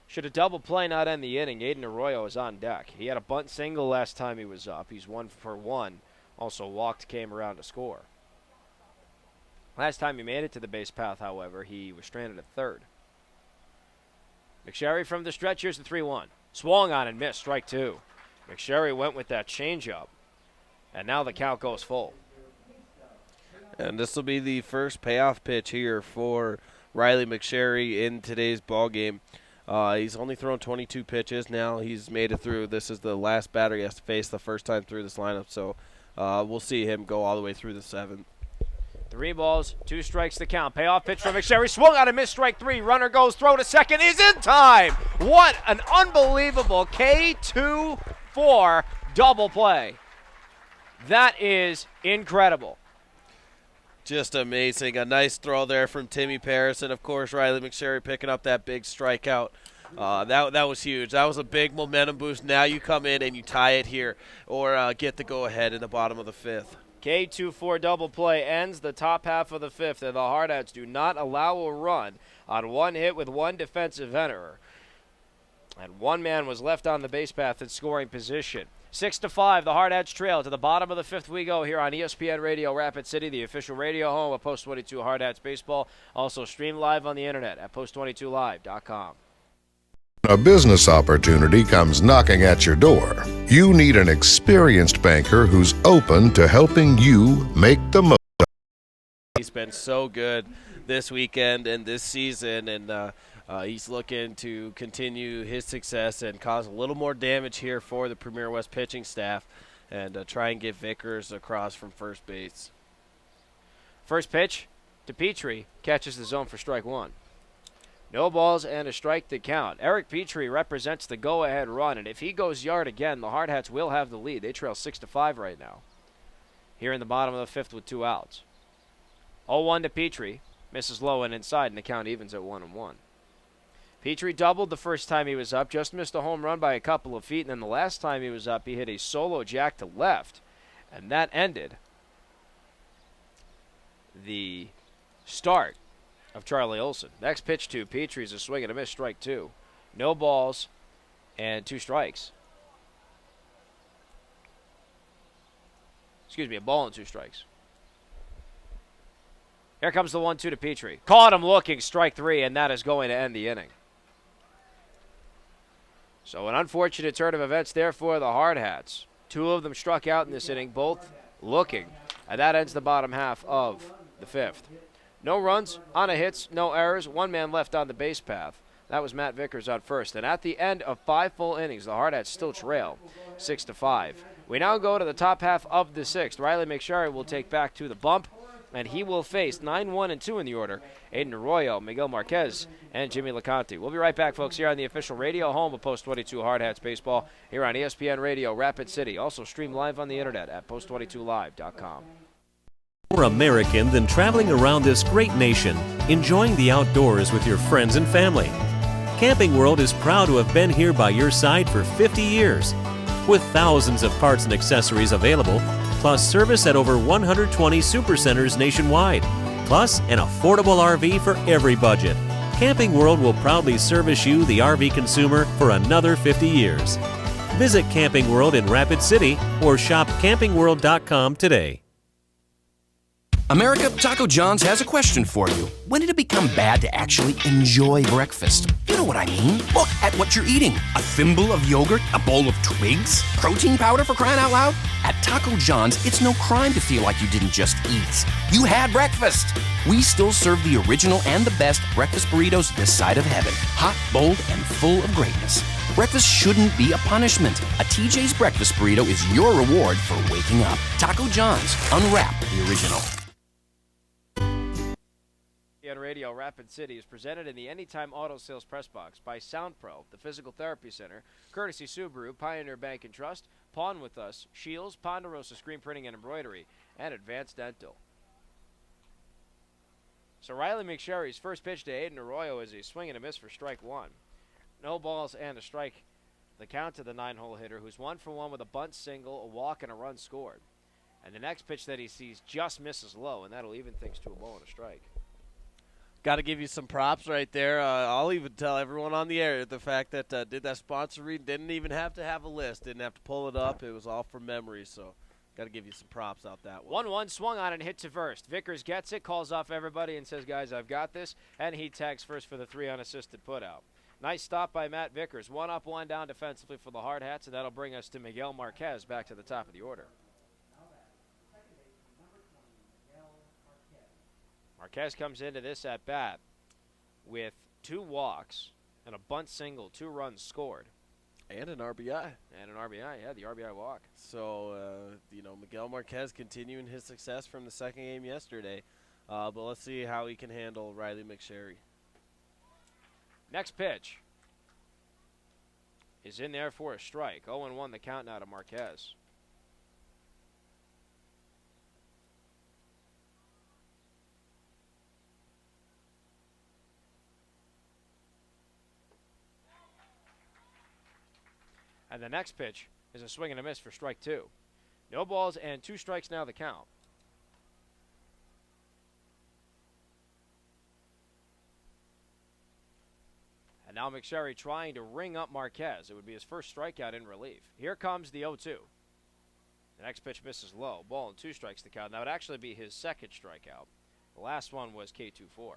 Should a double play not end the inning, Aiden Arroyo is on deck. He had a bunt single last time he was up. He's 1 for 1. Also walked, came around to score. Last time he made it to the base path, however, he was stranded at third. McSherry from the stretch. Here's the 3-1. Swung on and missed, strike 2. McSherry went with that changeup, and now the count goes full. And this will be the first payoff pitch here for Riley McSherry in today's ball game. He's only thrown 22 pitches now. He's made it through. This is the last batter he has to face the first time through this lineup. So we'll see him go all the way through the 7th. 3 balls, 2 strikes to count. Payoff pitch from McSherry. Swung on and missed, strike 3. Runner goes, throw to second. Is in time. What an unbelievable K2-4 double play. That is incredible. Just amazing. A nice throw there from Timmy Paris, and of course Riley McSherry picking up that big strikeout. That was huge. That was a big momentum boost. Now you come in and you tie it here, or get the go-ahead in the bottom of the 5th. K2-4 double play ends the top half of the 5th, and the Hardhats do not allow a run on 1 hit with 1 defensive error. And 1 man was left on the base path in scoring position. 6-5, the Hardhats trail. To the bottom of the 5th we go here on ESPN Radio Rapid City, the official radio home of Post 22 Hardhats Baseball. Also streamed live on the internet at post22live.com. A business opportunity comes knocking at your door. You need an experienced banker who's open to helping you make the most. He's been so good this weekend and this season, and he's looking to continue his success and cause a little more damage here for the Premier West pitching staff and try and get Vickers across from first base. First pitch to Petrie, catches the zone for strike 1. No balls and a strike to count. Eric Petrie represents the go-ahead run, and if he goes yard again, the Hardhats will have the lead. They trail 6-5 right now. Here in the bottom of the 5th with 2 outs. 0-1 to Petrie, misses low and inside, and the count evens at 1-1. Petrie doubled the first time he was up, just missed a home run by a couple of feet, and then the last time he was up, he hit a solo jack to left, and that ended the start of Charlie Olson. Next pitch to Petrie's a swing and a miss, strike 2. No balls and 2 strikes. Excuse me, a ball and 2 strikes. Here comes the 1-2 to Petrie. Caught him looking, strike 3, and that is going to end the inning. So an unfortunate turn of events there for the Hardhats. 2 of them struck out in this inning, both looking, and that ends the bottom half of the 5th. No runs, on a hits, no errors, 1 man left on the base path. That was Matt Vickers on first. And at the end of 5 full innings, the Hardhats still trail 6-5. We now go to the top half of the 6th. Riley McSherry will take back to the bump, and he will face 9-1-2 in the order. Aiden Arroyo, Miguel Marquez, and Jimmy LeConte. We'll be right back, folks, here on the official radio home of Post 22 Hardhats Baseball here on ESPN Radio, Rapid City. Also stream live on the internet at post22live.com. More American than traveling around this great nation, enjoying the outdoors with your friends and family. Camping World is proud to have been here by your side for 50 years. With thousands of parts and accessories available, plus service at over 120 supercenters nationwide, plus an affordable RV for every budget. Camping World will proudly service you, the RV consumer, for another 50 years. Visit Camping World in Rapid City or shop campingworld.com today. America, Taco John's has a question for you. When did it become bad to actually enjoy breakfast? You know what I mean. Look at what you're eating. A thimble of yogurt? A bowl of twigs? Protein powder, for crying out loud? At Taco John's, it's no crime to feel like you didn't just eat. You had breakfast. We still serve the original and the best breakfast burritos this side of heaven. Hot, bold, and full of greatness. Breakfast shouldn't be a punishment. A TJ's breakfast burrito is your reward for waking up. Taco John's. Unwrap the original. On Radio Rapid City is presented in the Anytime Auto Sales Press Box by SoundPro, the Physical Therapy Center, Courtesy Subaru, Pioneer Bank and Trust, Pawn With Us, Shields, Ponderosa Screen Printing and Embroidery, and Advanced Dental. So Riley McSherry's first pitch to Aiden Arroyo is a swing and a miss for strike 1. No balls and a strike. The count to the 9-hole hitter, who's 1 for 1 with a bunt single, a walk, and a run scored. And the next pitch that he sees just misses low, and that'll even things to a ball and a strike. Got to give you some props right there. I'll even tell everyone on the air the fact that did that sponsor read, didn't even have to have a list, didn't have to pull it up. It was all from memory, so got to give you some props out that one. 1-1 swung on and hit to first. Vickers gets it, calls off everybody, and says, guys, I've got this, and he tags first for the 3 unassisted putout. Nice stop by Matt Vickers. 1 up, 1 down defensively for the Hardhats, and that'll bring us to Miguel Marquez back to the top of the order. Marquez comes into this at bat with 2 walks and a bunt single, 2 runs scored. And an RBI. And an RBI, yeah, the RBI walk. So, Miguel Marquez continuing his success from the second game yesterday. But let's see how he can handle Riley McSherry. Next pitch is in there for a strike. 0-1 the count now to Marquez. And the next pitch is a swing and a miss for strike 2. No balls and 2 strikes now the count. And now McSherry trying to ring up Marquez. It would be his first strikeout in relief. Here comes the 0-2. The next pitch misses low. Ball and 2 strikes the count. That would actually be his second strikeout. The last one was K24.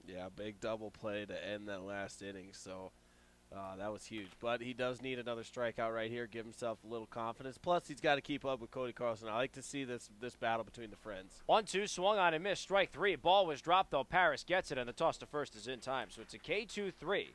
Yeah, big double play to end that last inning. So that was huge. But he does need another strikeout right here, give himself a little confidence. Plus, he's got to keep up with Cody Carlson. I like to see this battle between the friends. 1-2, swung on and missed. Strike 3. Ball was dropped, though. Paris gets it, and the toss to first is in time. So it's a K2-3.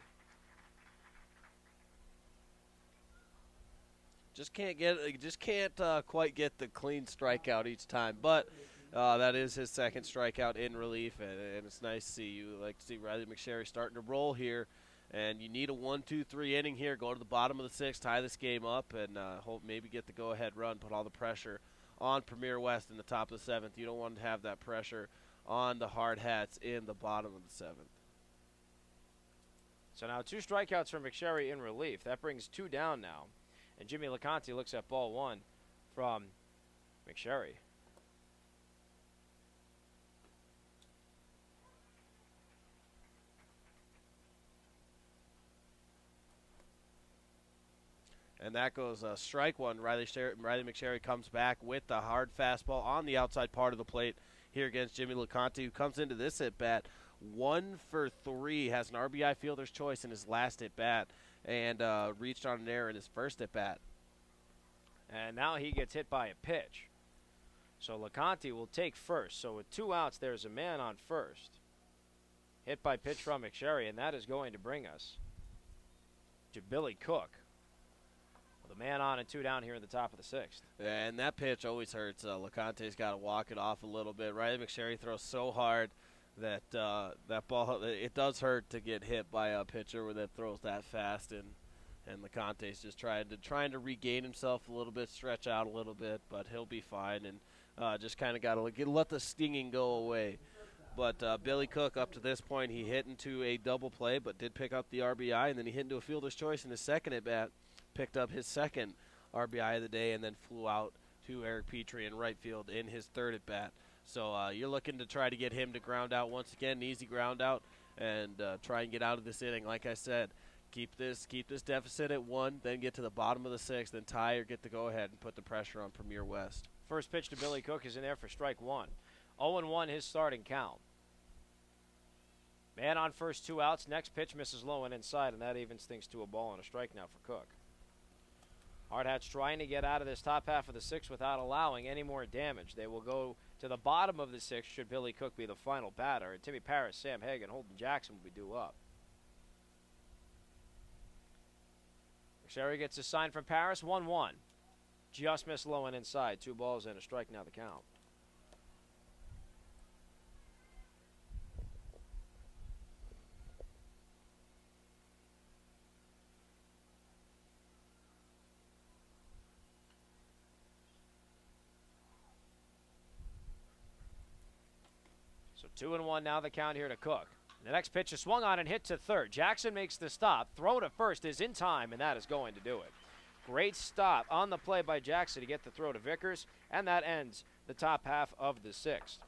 Just can't quite get the clean strikeout each time. But that is his second strikeout in relief, and it's nice to see. You like to see Riley McSherry starting to roll here. And you need a 1-2-3 inning here. Go to the bottom of the 6th, tie this game up, and hope maybe get the go-ahead run. Put all the pressure on Premier West in the top of the 7th. You don't want to have that pressure on the Hardhats in the bottom of the 7th. So now 2 strikeouts from McSherry in relief. That brings 2 down now. And Jimmy LeConte looks at ball 1 from McSherry. And that goes strike one. Riley McSherry comes back with the hard fastball on the outside part of the plate here against Jimmy LeConte, who comes into this at-bat 1 for 3, has an RBI fielder's choice in his last at-bat, and reached on an error in his first at-bat. And now he gets hit by a pitch. So LeConte will take first. So with 2 outs, there's a man on first. Hit by pitch from McSherry, and that is going to bring us to Billy Cook. With a man on and 2 down here in the top of the 6th. Yeah, and that pitch always hurts. LeConte's got to walk it off a little bit. Riley McSherry throws so hard that that ball, it does hurt to get hit by a pitcher that throws that fast, and LeConte's just trying to regain himself a little bit, stretch out a little bit, but he'll be fine, and just kind of got to let the stinging go away. But Billy Cook, up to this point, he hit into a double play, but did pick up the RBI, and then he hit into a fielder's choice in his second at-bat, picked up his second RBI of the day, and then flew out to Eric Petrie in right field in his third at-bat. So you're looking to try to get him to ground out once again, an easy ground out, and try and get out of this inning. Like I said, keep this deficit at 1, then get to the bottom of the 6th, then tie or get the go-ahead and put the pressure on Premier West. First pitch to Billy Cook is in there for strike 1. 0-1 his starting count. Man on first, 2 outs. Next pitch misses low and inside, and that evens things to a ball and a strike now for Cook. Hardhats trying to get out of this top half of the 6th without allowing any more damage. They will go to the bottom of the 6th should Billy Cook be the final batter. And Timmy Paris, Sam Haig, and Holden Jackson will be due up. McSherry gets a sign from Paris, 1-1. Just missed low and inside. 2 balls and a strike now the count. So 2-1 now the count here to Cook. The next pitch is swung on and hit to third. Jackson makes the stop. Throw to first is in time, and that is going to do it. Great stop on the play by Jackson to get the throw to Vickers, and that ends the top half of the 6th.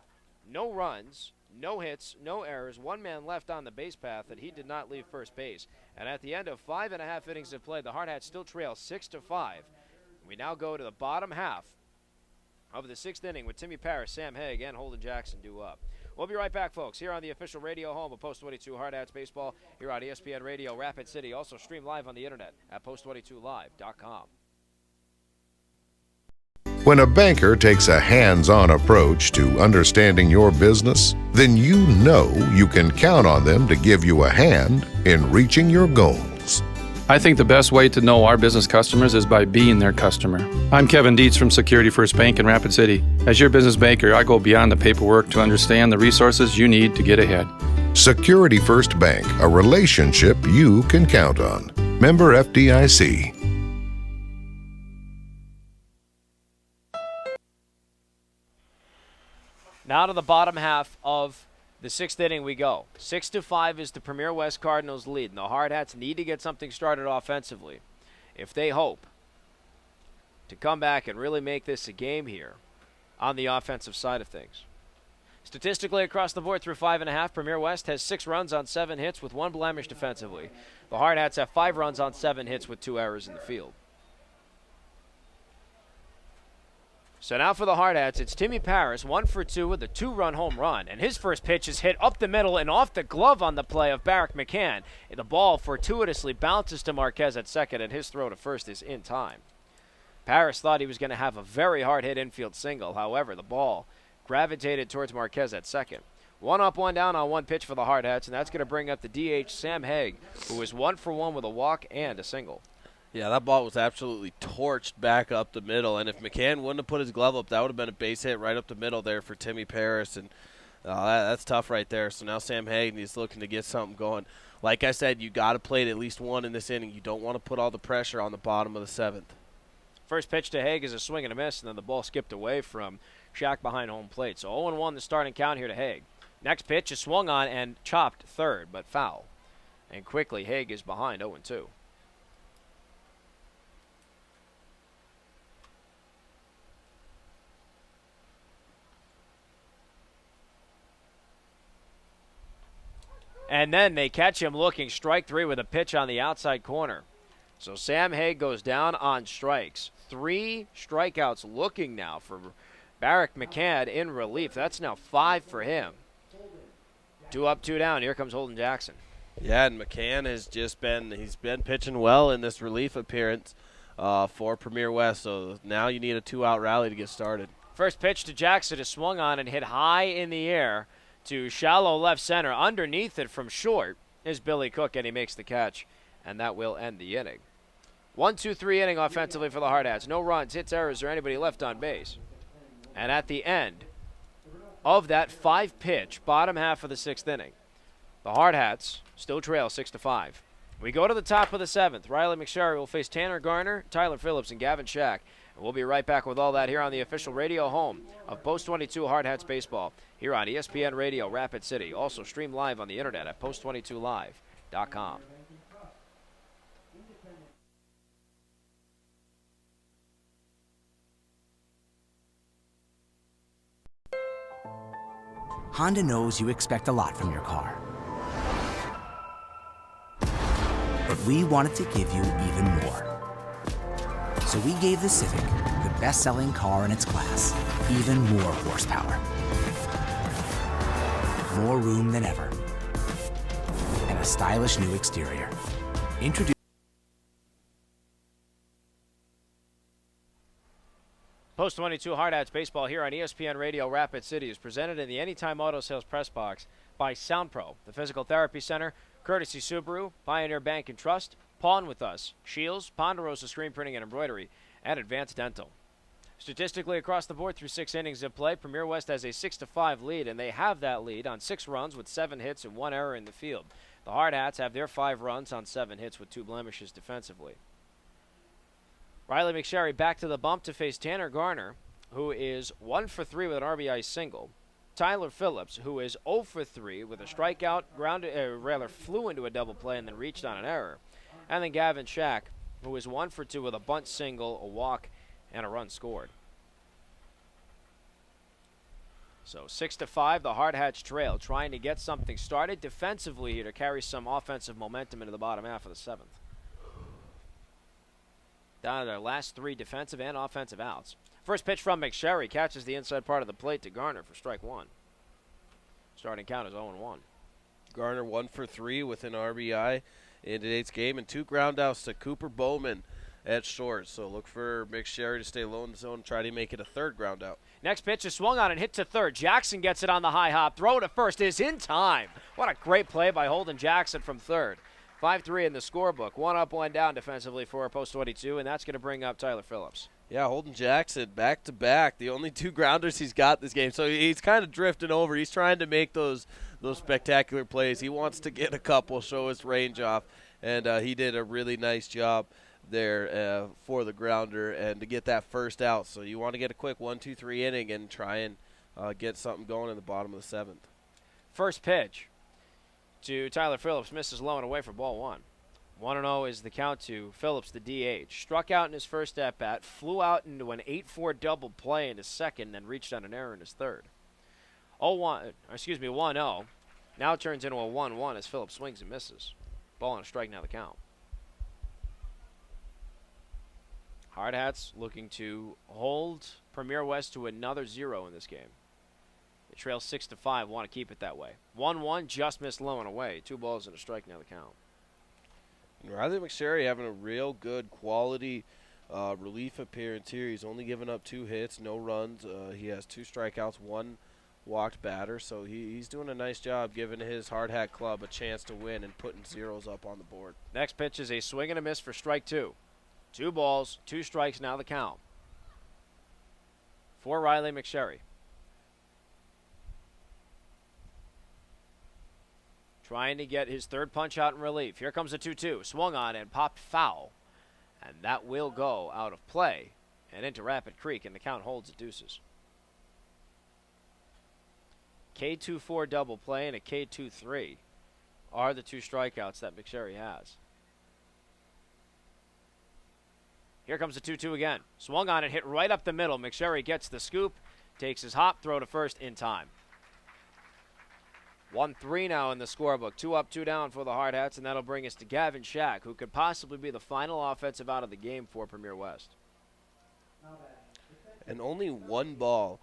No runs, no hits, no errors. 1 man left on the base path, and he did not leave first base. And at the end of 5.5 innings of play, the Hardhats still trail 6-5. We now go to the bottom half of the 6th inning with Timmy Paris, Sam Haig, and Holden Jackson due up. We'll be right back, folks, here on the official radio home of Post 22 Hardhats Baseball here on ESPN Radio Rapid City. Also stream live on the internet at post22live.com. When a banker takes a hands-on approach to understanding your business, then you know you can count on them to give you a hand in reaching your goals. I think the best way to know our business customers is by being their customer. I'm Kevin Dietz from Security First Bank in Rapid City. As your business banker, I go beyond the paperwork to understand the resources you need to get ahead. Security First Bank, a relationship you can count on. Member FDIC. Now to the bottom half of the 6th inning we go. 6-5 is the Premier West Cardinals lead, and the Hardhats need to get something started offensively if they hope to come back and really make this a game here on the offensive side of things. Statistically across the board through 5.5, Premier West has 6 runs on 7 hits with 1 blemish defensively. The Hardhats have 5 runs on 7 hits with 2 errors in the field. So now for the Hardhats, it's Timmy Paris, 1 for 2 with a 2-run home run. And his first pitch is hit up the middle and off the glove on the play of Barrick McCann. And the ball fortuitously bounces to Marquez at second, and his throw to first is in time. Paris thought he was going to have a very hard-hit infield single. However, the ball gravitated towards Marquez at second. 1 up, 1 down on 1 pitch for the Hardhats, and that's going to bring up the DH Sam Haig, who is 1 for 1 with a walk and a single. Yeah, that ball was absolutely torched back up the middle, and if McCann wouldn't have put his glove up, that would have been a base hit right up the middle there for Timmy Paris, and that's tough right there. So now Sam Haig is looking to get something going. Like I said, you got to play at least 1 in this inning. You don't want to put all the pressure on the bottom of the 7th. First pitch to Haig is a swing and a miss, and then the ball skipped away from Shack behind home plate. So 0-1 the starting count here to Haig. Next pitch is swung on and chopped third, but foul. And quickly Haig is behind 0-2. And then they catch him looking, strike 3 with a pitch on the outside corner. So Sam Haig goes down on strikes. 3 strikeouts looking now for Barrick McCann in relief. That's now 5 for him. 2 up, 2 down. Here comes Holden Jackson. Yeah, and McCann has he's been pitching well in this relief appearance for Premier West. So now you need a 2-out rally to get started. First pitch to Jackson is swung on and hit high in the air to shallow left center. Underneath it from short is Billy Cook, and he makes the catch, and that will end the inning. 1-2-3 inning offensively for the Hardhats. No runs, hits, errors, or anybody left on base. And at the end of that 5-pitch, bottom half of the 6th inning, the Hardhats still trail 6-5. We go to the top of the 7th. Riley McSherry will face Tanner Garner, Tyler Phillips, and Gavin Shack. And we'll be right back with all that here on the official radio home of Post 22 Hardhats Baseball here on ESPN Radio Rapid City. Also stream live on the internet at post22live.com. Honda knows you expect a lot from your car. But we wanted to give you even more. So we gave the Civic, the best-selling car in its class, even more horsepower. More room than ever. And a stylish new exterior. Post 22 Hardhats Baseball here on ESPN Radio Rapid City is presented in the Anytime Auto Sales Press Box by SoundPro, the Physical Therapy Center, Courtesy Subaru, Pioneer Bank and Trust, Pawn With Us, Shields, Ponderosa Screen Printing and Embroidery, and Advanced Dental. Statistically across the board through 6 innings of play, Premier West has a 6-5 lead, and they have that lead on 6 runs with 7 hits and 1 error in the field. The Hardhats have their 5 runs on 7 hits with 2 blemishes defensively. Riley McSherry back to the bump to face Tanner Garner, who is 1 for 3 with an RBI single. Tyler Phillips, who is 0 for 3 with a strikeout, flew into a double play and then reached on an error. And then Gavin Shack, who is 1 for 2 with a bunt single, a walk, and a run scored. So 6-5, the Hardhats trail, trying to get something started defensively here to carry some offensive momentum into the bottom half of the 7th. Down to their last 3 defensive and offensive outs. First pitch from McSherry catches the inside part of the plate to Garner for strike 1. Starting count is 0-1. Garner 1 for 3 with an RBI in today's game, and 2 ground outs to Cooper Bowman at short. So look for McSherry to stay low in the zone and try to make it a 3rd ground out. Next pitch is swung on and hit to 3rd. Jackson gets it on the high hop. Throw to 1st is in time. What a great play by Holden Jackson from 3rd. 5-3 in the scorebook. 1 up, 1 down defensively for Post 22, and that's going to bring up Tyler Phillips. Yeah, Holden Jackson back-to-back. The only 2 grounders he's got this game. So he's kind of drifting over. He's trying to make those spectacular plays. He wants to get a couple, show his range off, and he did a really nice job there for the grounder and to get that first out. So you want to get a quick 1-2-3 inning and try and get something going in the bottom of the 7th. First pitch to Tyler Phillips, misses low and away for ball 1. 1-0 is the count to Phillips, the DH. Struck out in his first at-bat, flew out into an 8-4 double play in his second, then reached on an error in his third. 1-0. Now turns into a 1-1 as Phillips swings and misses. Ball and a strike now the count. Hardhats looking to hold Premier West to another 0 in this game. They trail 6-5, want to keep it that way. 1-1, just missed low and away. 2 balls and a strike now the count. Riley McSherry having a real good quality relief appearance here. He's only given up 2 hits, no runs. He has 2 strikeouts, 1 walked batter. So he's doing a nice job giving his Hardhat club a chance to win and putting zeros up on the board. Next pitch is a swing and a miss for strike 2. 2 balls, 2 strikes now the count for Riley McSherry. Trying to get his 3rd punch out in relief. Here comes a 2-2. Swung on and popped foul. And that will go out of play and into Rapid Creek, and the count holds at deuces. K2-4 double play and a K2-3 are the 2 strikeouts that McSherry has. Here comes the 2-2 again. Swung on and hit right up the middle. McSherry gets the scoop, takes his hop, throw to 1st in time. 1-3 now in the scorebook. 2 up, 2 down for the Hardhats, and that'll bring us to Gavin Shack, who could possibly be the final offensive out of the game for Premier West. And only one ball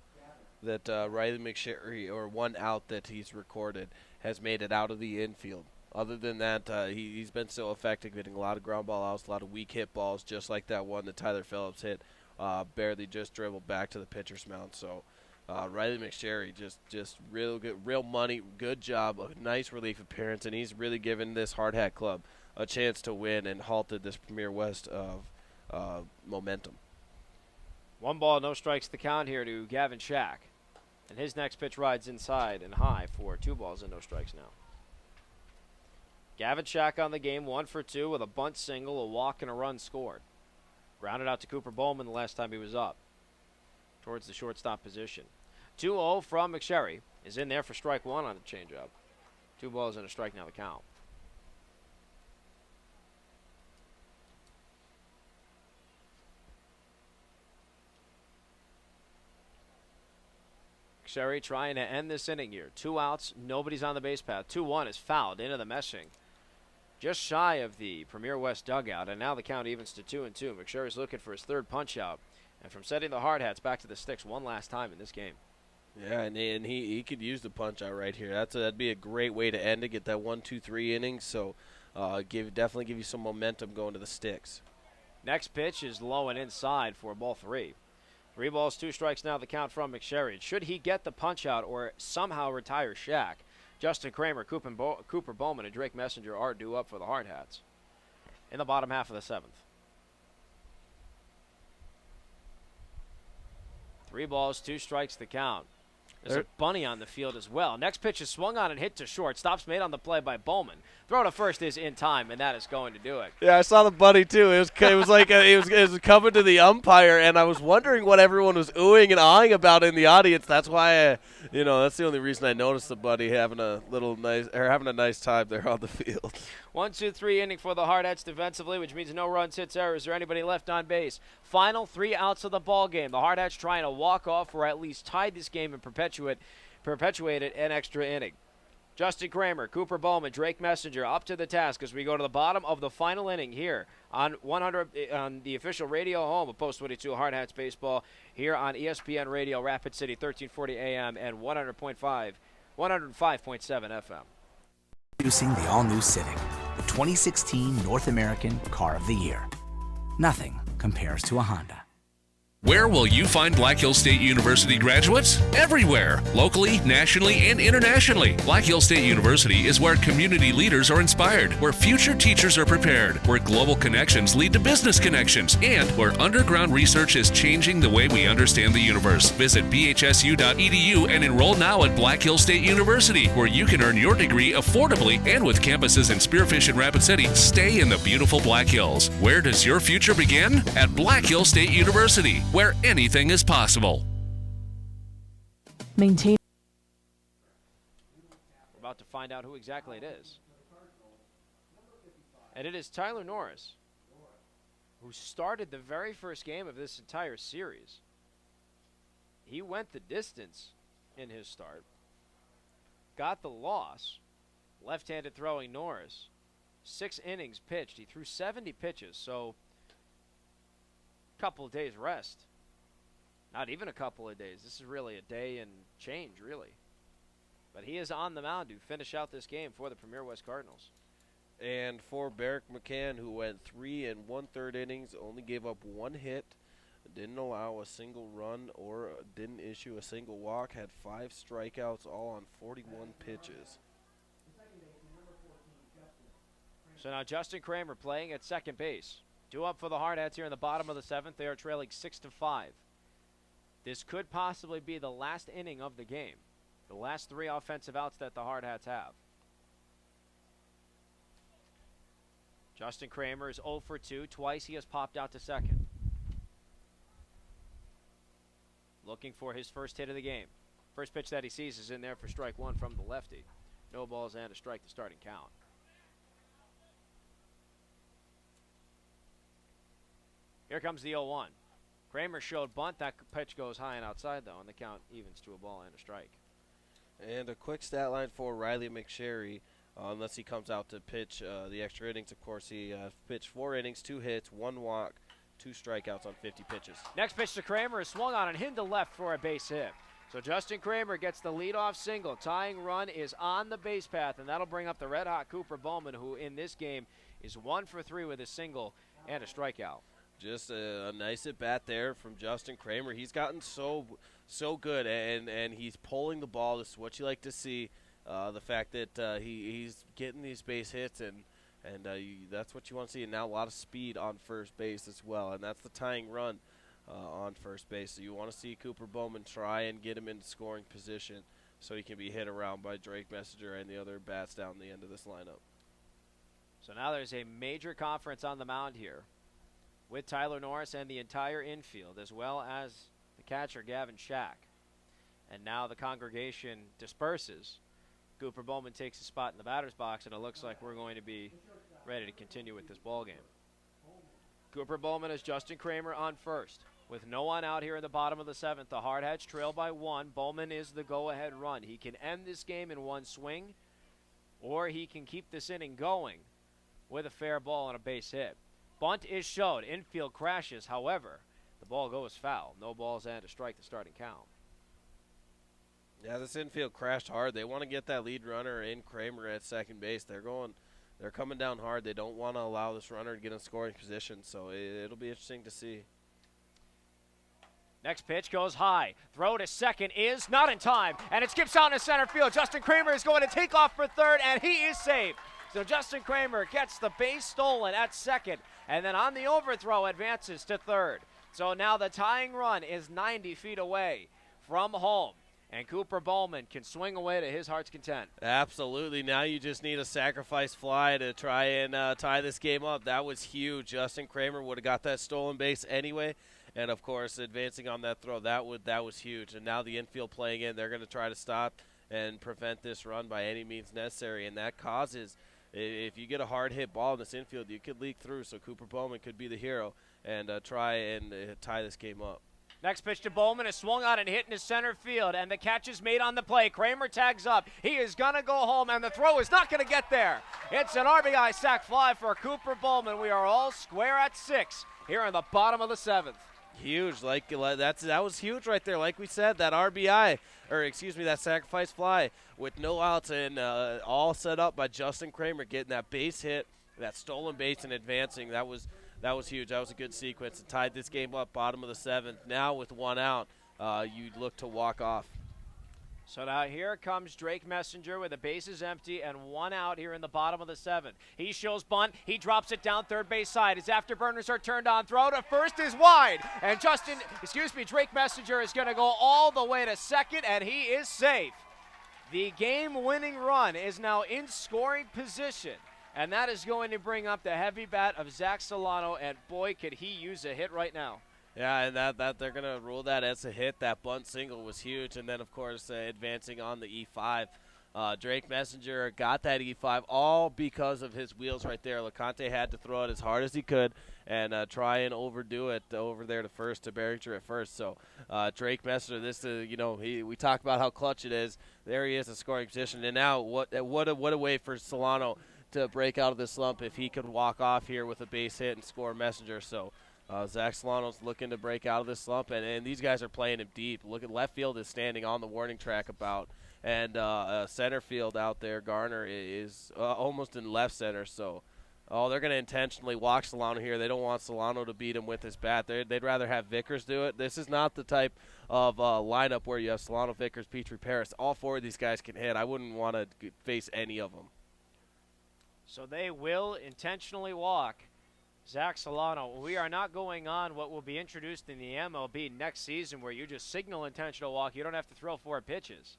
that Riley McSherry, or one out that he's recorded, has made it out of the infield. Other than that, he's been so effective getting a lot of ground ball outs, a lot of weak hit balls, just like that one that Tyler Phillips hit. Barely just dribbled back to the pitcher's mound. So Riley McSherry just real good, real money, good job, a nice relief appearance, and he's really given this Hard Hat club a chance to win and halted this Premier West of momentum. 1 ball, no strikes the count here to Gavin Shack. And his next pitch rides inside and high for 2 balls and no strikes now. Gavin Shack on the game, 1 for 2 with a bunt single, a walk, and a run scored. Grounded out to Cooper Bowman the last time he was up, towards the shortstop position. 2-0 from McSherry is in there for strike 1 on the changeup. 2 balls and a strike now the count. McSherry trying to end this inning here. 2 outs, nobody's on the base path. 2-1 is fouled into the meshing, just shy of the Premier West dugout, and now the count evens to 2-2. McSherry's looking for his 3rd punch out, and from setting the Hardhats back to the sticks one last time in this game. Yeah, and he could use the punch out right here. That'd be a great way to end it, get that 1-2-3 innings. So definitely give you some momentum going to the sticks. Next pitch is low and inside for ball 3. 3 balls, 2 strikes now the count from McSherry. Should he get the punch out or somehow retire Shack, Justin Kramer, Cooper Bowman, and Drake Messenger are due up for the Hardhats in the bottom half of the 7th. 3 balls, 2 strikes the count. There's a bunny on the field as well. Next pitch is swung on and hit to short. Stops made on the play by Bowman. Throw to first is in time, and that is going to do it. Yeah, I saw the bunny too. It was like it was coming to the umpire, and I was wondering what everyone was oohing and awing about in the audience. That's why that's the only reason I noticed the bunny having a nice time there on the field. 1-2-3 inning for the Hardhats defensively, which means no runs, hits, errors, or anybody left on base. Final 3 outs of the ball game. The Hardhats trying to walk off or at least tie this game and perpetuate it an extra inning. Justin Kramer, Cooper Bowman, Drake Messenger up to the task as we go to the bottom of the final inning here on the official radio home of Post 22 Hardhats baseball here on ESPN Radio, Rapid City, 1340 AM and 105.7 FM. Introducing the all-new Civic, the 2016 North American Car of the Year. Nothing compares to a Honda. Where will you find Black Hills State University graduates? Everywhere, locally, nationally, and internationally. Black Hills State University is where community leaders are inspired, where future teachers are prepared, where global connections lead to business connections, and where underground research is changing the way we understand the universe. Visit bhsu.edu and enroll now at Black Hills State University, where you can earn your degree affordably and with campuses in Spearfish and Rapid City. Stay in the beautiful Black Hills. Where does your future begin? At Black Hills State University, where anything is possible. Maintain. We're about to find out who exactly it is. And it is Tyler Norris, who started the very first game of this entire series. He went the distance in his start, got the loss. Left-handed throwing Norris, 6 innings pitched. He threw 70 pitches, so a couple of days rest. Not even a couple of days. This is really a day and change, really. But he is on the mound to finish out this game for the Premier West Cardinals. And for Barrick McCann, who went 3 1/3 innings, only gave up 1 hit, didn't allow a single run or didn't issue a single walk, had 5 strikeouts, all on 41 pitches. So now Justin Kramer playing at second base. 2 up for the Hardhats here in the bottom of the 7th. They are trailing 6-5. This could possibly be the last inning of the game. The last 3 offensive outs that the Hardhats have. Justin Kramer is 0 for 2. Twice he has popped out to second. Looking for his first hit of the game. First pitch that he sees is in there for strike 1 from the lefty. No balls and a strike to starting count. Here comes the 0-1. Kramer showed bunt. That pitch goes high and outside, though, and the count evens to a ball and a strike. And a quick stat line for Riley McSherry, unless he comes out to pitch the extra innings. Of course, he pitched 4 innings, 2 hits, 1 walk, 2 strikeouts on 50 pitches. Next pitch to Kramer is swung on and hit to left for a base hit. So Justin Kramer gets the leadoff single. Tying run is on the base path, and that'll bring up the red-hot Cooper Bowman, who in this game is 1 for 3 with a single and a strikeout. Just a nice at-bat there from Justin Kramer. He's gotten so good, and he's pulling the ball. This is what you like to see, the fact that he's getting these base hits, and that's what you want to see. And now a lot of speed on first base as well, and that's the tying run on first base. So you want to see Cooper Bowman try and get him into scoring position so he can be hit around by Drake Messenger and the other bats down the end of this lineup. So now there's a major conference on the mound here with Tyler Norris and the entire infield, as well as the catcher, Gavin Shack. And now the congregation disperses. Cooper Bowman takes a spot in the batter's box, and it looks like we're going to be ready to continue with this ball game. Cooper Bowman has Justin Kramer on first. With no one out here in the bottom of the 7th, the Hardhats trail by 1. Bowman is the go-ahead run. He can end this game in 1 swing, or he can keep this inning going with a fair ball and a base hit. Bunt is showed. Infield crashes. However, the ball goes foul. No balls and a strike to starting count. Yeah, this infield crashed hard. They want to get that lead runner in Kramer at second base. They're coming down hard. They don't want to allow this runner to get in scoring position, so it'll be interesting to see. Next pitch goes high. Throw to second is not in time, and it skips out in center field. Justin Kramer is going to take off for third, and he is safe. So Justin Kramer gets the base stolen at second, and then on the overthrow advances to third. So now the tying run is 90 feet away from home, and Cooper Bowman can swing away to his heart's content. Absolutely. Now you just need a sacrifice fly to try and tie this game up. That was huge. Justin Kramer would have got that stolen base anyway. And, of course, advancing on that throw, that was huge. And now the infield playing in, they're going to try to stop and prevent this run by any means necessary. And that causes, if you get a hard-hit ball in this infield, you could leak through. So Cooper Bowman could be the hero and try and tie this game up. Next pitch to Bowman is swung on and hit into center field, and the catch is made on the play. Kramer tags up. He is going to go home, and the throw is not going to get there. It's an RBI sac fly for Cooper Bowman. We are all square at 6 here in the bottom of the 7th. Huge, that was huge right there. Like we said, that RBI, that sacrifice fly with no outs and all set up by Justin Kramer getting that base hit, that stolen base and advancing. That was huge. That was a good sequence. It tied this game up, bottom of the 7th. Now with 1 out, you look to walk off. So now here comes Drake Messenger with the bases empty and 1 out here in the bottom of the 7th. He shows bunt. He drops it down third base side. His afterburners are turned on. Throw to first is wide. And Drake Messenger is going to go all the way to second, and he is safe. The game-winning run is now in scoring position, and that is going to bring up the heavy bat of Zach Solano, and boy, could he use a hit right now. Yeah, and that they're going to rule that as a hit. That bunt single was huge. And then, of course, advancing on the E5. Drake Messenger got that E5 all because of his wheels right there. LeConte had to throw it as hard as he could and try and overdo it over there to first, to Behringer at first. So Drake Messenger, we talk about how clutch it is. There he is in scoring position. And now what a way for Solano to break out of this slump if he could walk off here with a base hit and score Messenger. So Zach Solano's looking to break out of this slump, and these guys are playing him deep. Look at left field is standing on the warning track about, and center field out there, Garner is almost in left center. So, they're going to intentionally walk Solano here. They don't want Solano to beat him with his bat. They'd rather have Vickers do it. This is not the type of lineup where you have Solano, Vickers, Petrie, Paris. All 4 of these guys can hit. I wouldn't want to face any of them. So they will intentionally walk Zach Solano. We are not going on what will be introduced in the MLB next season where you just signal intentional walk. You don't have to throw 4 pitches.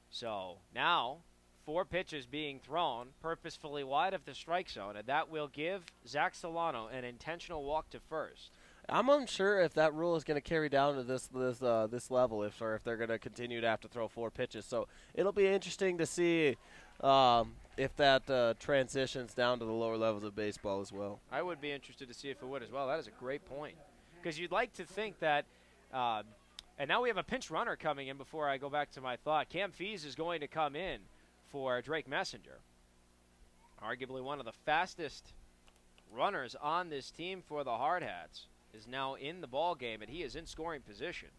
So now 4 pitches being thrown purposefully wide of the strike zone, and that will give Zach Solano an intentional walk to first. I'm unsure if that rule is going to carry down to this level, if they're going to continue to have to throw 4 pitches. So it'll be interesting to see if that transitions down to the lower levels of baseball as well. I would be interested to see if it would as well. That is a great point. Because you'd like to think that And now we have a pinch runner coming in before I go back to my thought. Cam Fees is going to come in for Drake Messenger. Arguably one of the fastest runners on this team for the Hardhats is now in the ball game, and he is in scoring position.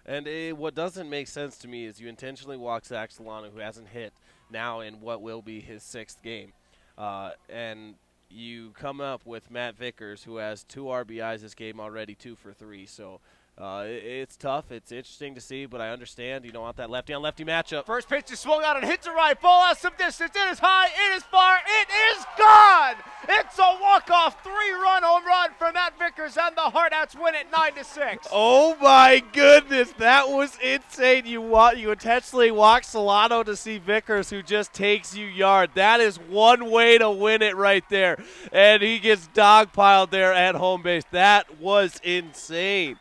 And what doesn't make sense to me is you intentionally walk Zach Solano, who hasn't hit now in what will be his 6th game. And you come up with Matt Vickers, who has 2 RBIs this game already, 2 for 3. So it's tough. It's interesting to see, but I understand you don't want that lefty-on-lefty matchup. First pitch is swung out and hit to right. Ball has some distance. It is high. It is far. It is gone. It's a walk-off 3-run home run for Matt Vickers, and the Hardhats win it 9-6. Oh, my goodness. That was insane. You intentionally walk Solano to see Vickers, who just takes you yard. That is one way to win it right there. And he gets dogpiled there at home base. That was insane.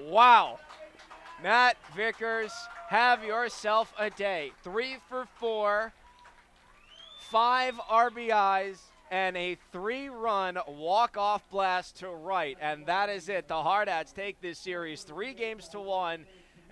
Wow. Matt Vickers, have yourself a day. 3 for 4, 5 RBIs, and a 3-run walk-off blast to right. And that is it. The Hardhats take this series 3-1,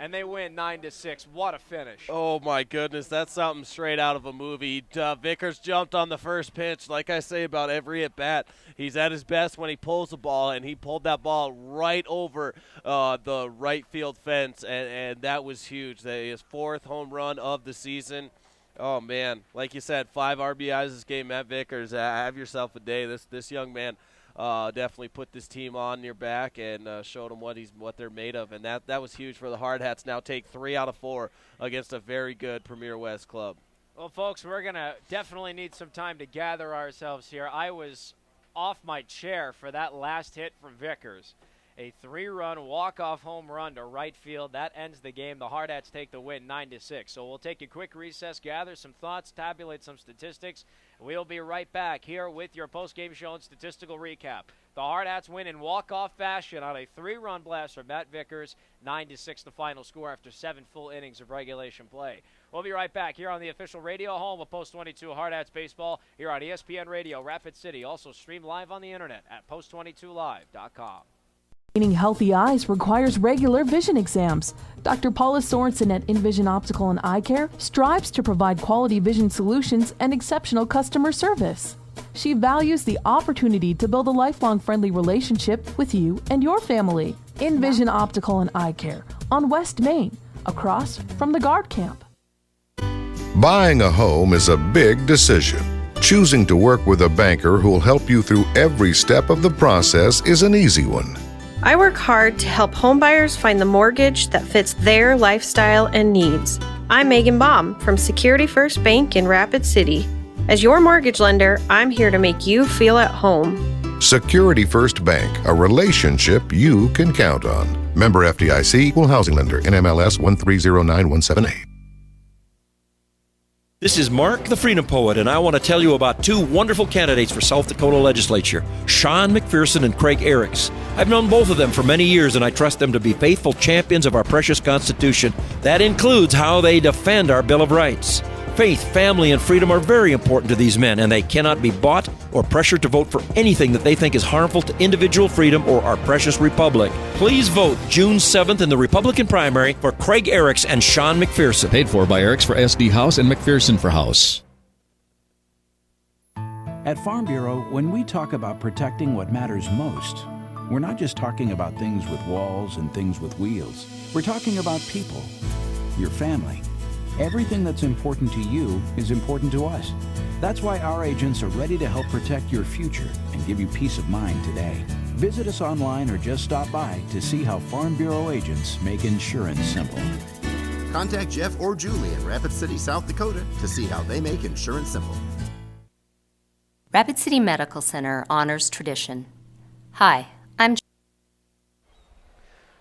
and they win 9-6. What a finish. Oh, my goodness. That's something straight out of a movie. Vickers jumped on the first pitch. Like I say about every at-bat, he's at his best when he pulls the ball, and he pulled that ball right over the right field fence, and that was huge. That is his 4th home run of the season. Oh, man. Like you said, 5 RBIs this game. Matt Vickers, have yourself a day. This young man definitely put this team on your back and showed them what they're made of, and that was huge for the Hardhats. Now take 3 out of 4 against a very good Premier West club. Well, folks, we're going to definitely need some time to gather ourselves here. I was off my chair for that last hit from Vickers. A 3-run walk-off home run to right field. That ends the game. The Hardhats take the win 9-6. So we'll take a quick recess, gather some thoughts, tabulate some statistics. We'll be right back here with your post-game show and statistical recap. The Hardhats win in walk-off fashion on a 3-run blast from Matt Vickers. 9-6 the final score after 7 full innings of regulation play. We'll be right back here on the official radio home of Post 22 Hardhats Baseball here on ESPN Radio Rapid City. Also stream live on the internet at post22live.com. Maintaining healthy eyes requires regular vision exams. Dr. Paula Sorensen at Envision Optical and Eye Care strives to provide quality vision solutions and exceptional customer service. She values the opportunity to build a lifelong friendly relationship with you and your family. Envision Optical and Eye Care on West Main, across from the guard camp. Buying a home is a big decision. Choosing to work with a banker who will help you through every step of the process is an easy one. I work hard to help homebuyers find the mortgage that fits their lifestyle and needs. I'm Megan Baum from Security First Bank in Rapid City. As your mortgage lender, I'm here to make you feel at home. Security First Bank, a relationship you can count on. Member FDIC, Equal Housing Lender, NMLS 1309178. This is Mark the Freedom Poet, and I want to tell you about 2 wonderful candidates for South Dakota legislature, Sean McPherson and Craig Eriks. I've known both of them for many years, and I trust them to be faithful champions of our precious Constitution. That includes how they defend our Bill of Rights. Faith, family, and freedom are very important to these men, and they cannot be bought or pressured to vote for anything that they think is harmful to individual freedom or our precious republic. Please vote June 7th in the Republican primary for Craig Eriks and Sean McPherson. Paid for by Eriks for SD House and McPherson for House. At Farm Bureau, when we talk about protecting what matters most, we're not just talking about things with walls and things with wheels. We're talking about people, your family. Everything that's important to you is important to us. That's why our agents are ready to help protect your future and give you peace of mind today. Visit us online or just stop by to see how Farm Bureau agents make insurance simple. Contact Jeff or Julie in Rapid City, South Dakota to see how they make insurance simple. Rapid City Medical Center honors tradition. Hi, I'm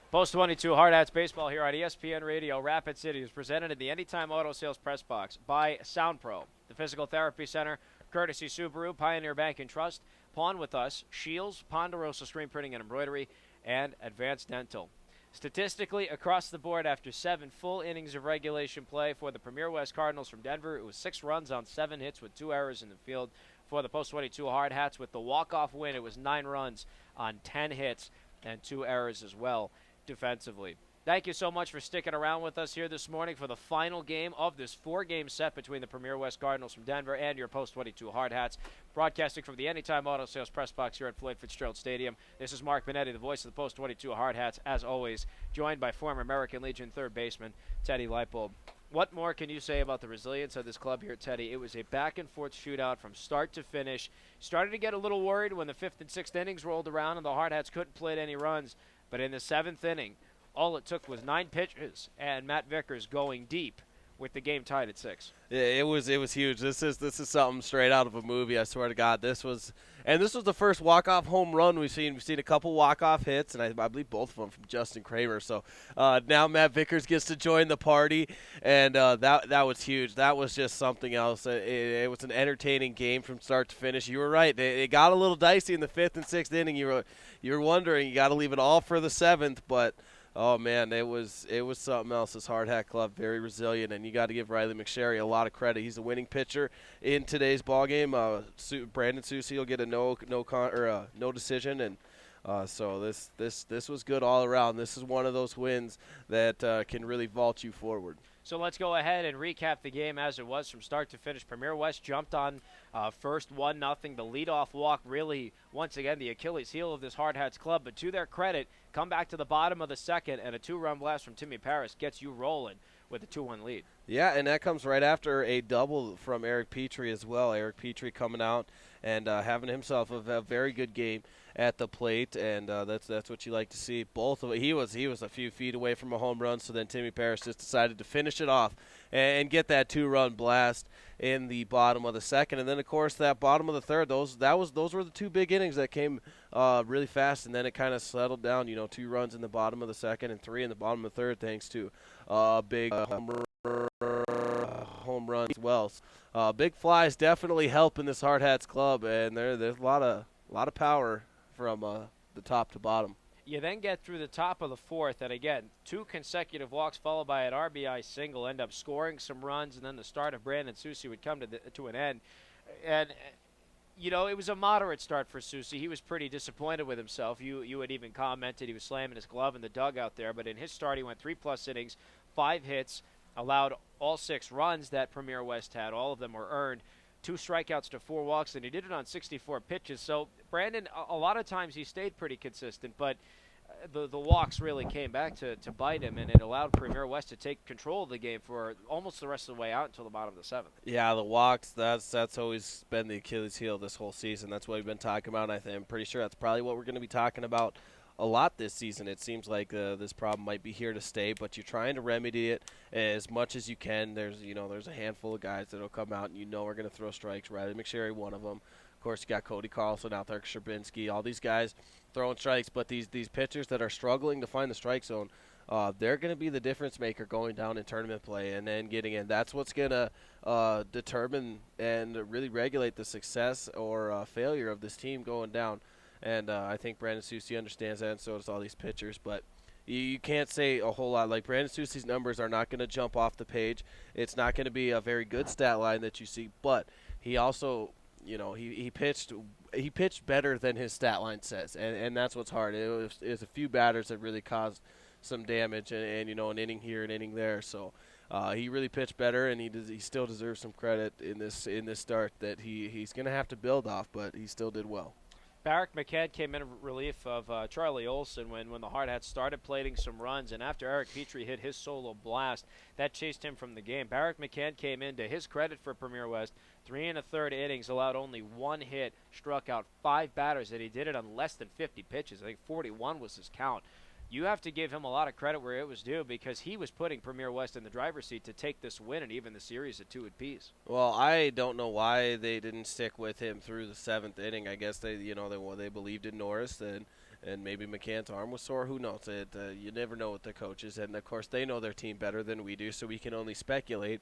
Post 22 Hardhats Baseball here on ESPN Radio Rapid City is presented in the Anytime Auto Sales Press Box by SoundPro, the Physical Therapy Center, courtesy Subaru, Pioneer Bank and Trust, Pawn with Us, Shields, Ponderosa Screen Printing and Embroidery, and Advanced Dental. Statistically, across the board, after 7 full innings of regulation play for the Premier West Cardinals from Denver, it was 6 runs on 7 hits with 2 errors in the field. For the Post 22 Hardhats, with the walk-off win, it was 9 runs on 10 hits and 2 errors as well defensively. Thank you so much for sticking around with us here this morning for the final game of this 4-game set between the Premier West Cardinals from Denver and your Post 22 Hardhats. Broadcasting from the Anytime Auto Sales Press Box here at Floyd Fitzgerald Stadium. This is Mark Benetti, the voice of the Post 22 Hardhats, as always, joined by former American Legion third baseman Teddy Leipold. What more can you say about the resilience of this club here, Teddy? It was a back-and-forth shootout from start to finish. Started to get a little worried when the 5th and 6th innings rolled around and the Hardhats couldn't play any runs. But in the 7th inning, all it took was 9 pitches and Matt Vickers going deep with the game tied at 6. Yeah, it was huge. This is something straight out of a movie. I swear to God, this was the first walk-off home run we've seen. We've seen a couple walk-off hits, and I believe both of them from Justin Kramer. So now Matt Vickers gets to join the party, and that was huge. That was just something else. It was an entertaining game from start to finish. You were right. It got a little dicey in the 5th and 6th inning. You were wondering, you got to leave it all for the 7th, but. Oh, man, it was something else. This Hardhat club, very resilient, and you got to give Riley McSherry a lot of credit. He's a winning pitcher in today's ballgame. Brandon Susi will get a no decision, and so this was good all around. This is one of those wins that can really vault you forward. So let's go ahead and recap the game as it was from start to finish. Premier West jumped on first 1-0. The leadoff walk really, once again, the Achilles heel of this Hardhats club. But to their credit, come back to the bottom of the 2nd, and a 2-run blast from Timmy Paris gets you rolling with a 2-1 lead. Yeah, and that comes right after a double from Eric Petrie as well. Eric Petrie coming out and having himself a very good game at the plate, and that's what you like to see. Both of it. He was a few feet away from a home run, so then Timmy Paris just decided to finish it off and get that 2-run blast in the bottom of the 2nd, and then of course that bottom of the 3rd. Those were the 2 big innings that came really fast, and then it kind of settled down. 2 runs in the bottom of the 2nd and 3 in the bottom of the 3rd, thanks to big home run as well. Big flies definitely help in this Hardhats club, and there's a lot of power from the top to bottom. You then get through the top of the 4th, and again, 2 consecutive walks followed by an RBI single, end up scoring some runs, and then the start of Brandon Susi would come to an end. And it was a moderate start for Susi. He was pretty disappointed with himself. You had even commented he was slamming his glove in the dugout there, but in his start he went 3+ innings, 5 hits, allowed all 6 runs that Premier West had. All of them were earned. 2 strikeouts to 4 walks, and he did it on 64 pitches. So Brandon, a lot of times he stayed pretty consistent, but the walks really came back to bite him, and it allowed Premier West to take control of the game for almost the rest of the way out until the bottom of the 7th. Yeah, the walks, that's always been the Achilles heel this whole season. That's what we've been talking about, and I'm pretty sure that's probably what we're going to be talking about a lot this season. It seems like this problem might be here to stay, but you're trying to remedy it as much as you can. There's a handful of guys that'll come out and are going to throw strikes. Riley McSherry, one of them. Of course, you got Cody Carlson out there, Sherbinsky, all these guys throwing strikes. But these pitchers that are struggling to find the strike zone, they're going to be the difference maker going down in tournament play and then getting in. That's what's going to determine and really regulate the success or failure of this team going down. And I think Brandon Susi understands that, and so does all these pitchers. But you can't say a whole lot. Like, Brandon Susi's numbers are not going to jump off the page. It's not going to be a very good stat line that you see. But he also, he pitched better than his stat line says, and that's what's hard. It was a few batters that really caused some damage, and an inning here, an inning there. So he really pitched better, and he still deserves some credit in this start that he's going to have to build off, but he still did well. Barrick McCann came in relief of Charlie Olson when the Hardhats started plating some runs, and after Eric Petrie hit his solo blast, that chased him from the game. Barrick McCann came in, to his credit for Premier West, 3 1/3 innings, allowed only 1 hit, struck out 5 batters, and he did it on less than 50 pitches. I think 41 was his count. You have to give him a lot of credit where it was due, because he was putting Premier West in the driver's seat to take this win and even the series at 2 apiece. Well, I don't know why they didn't stick with him through the 7th inning. I guess they believed in Norris, and maybe McCann's arm was sore. Who knows? You never know with the coaches, and of course they know their team better than we do, so we can only speculate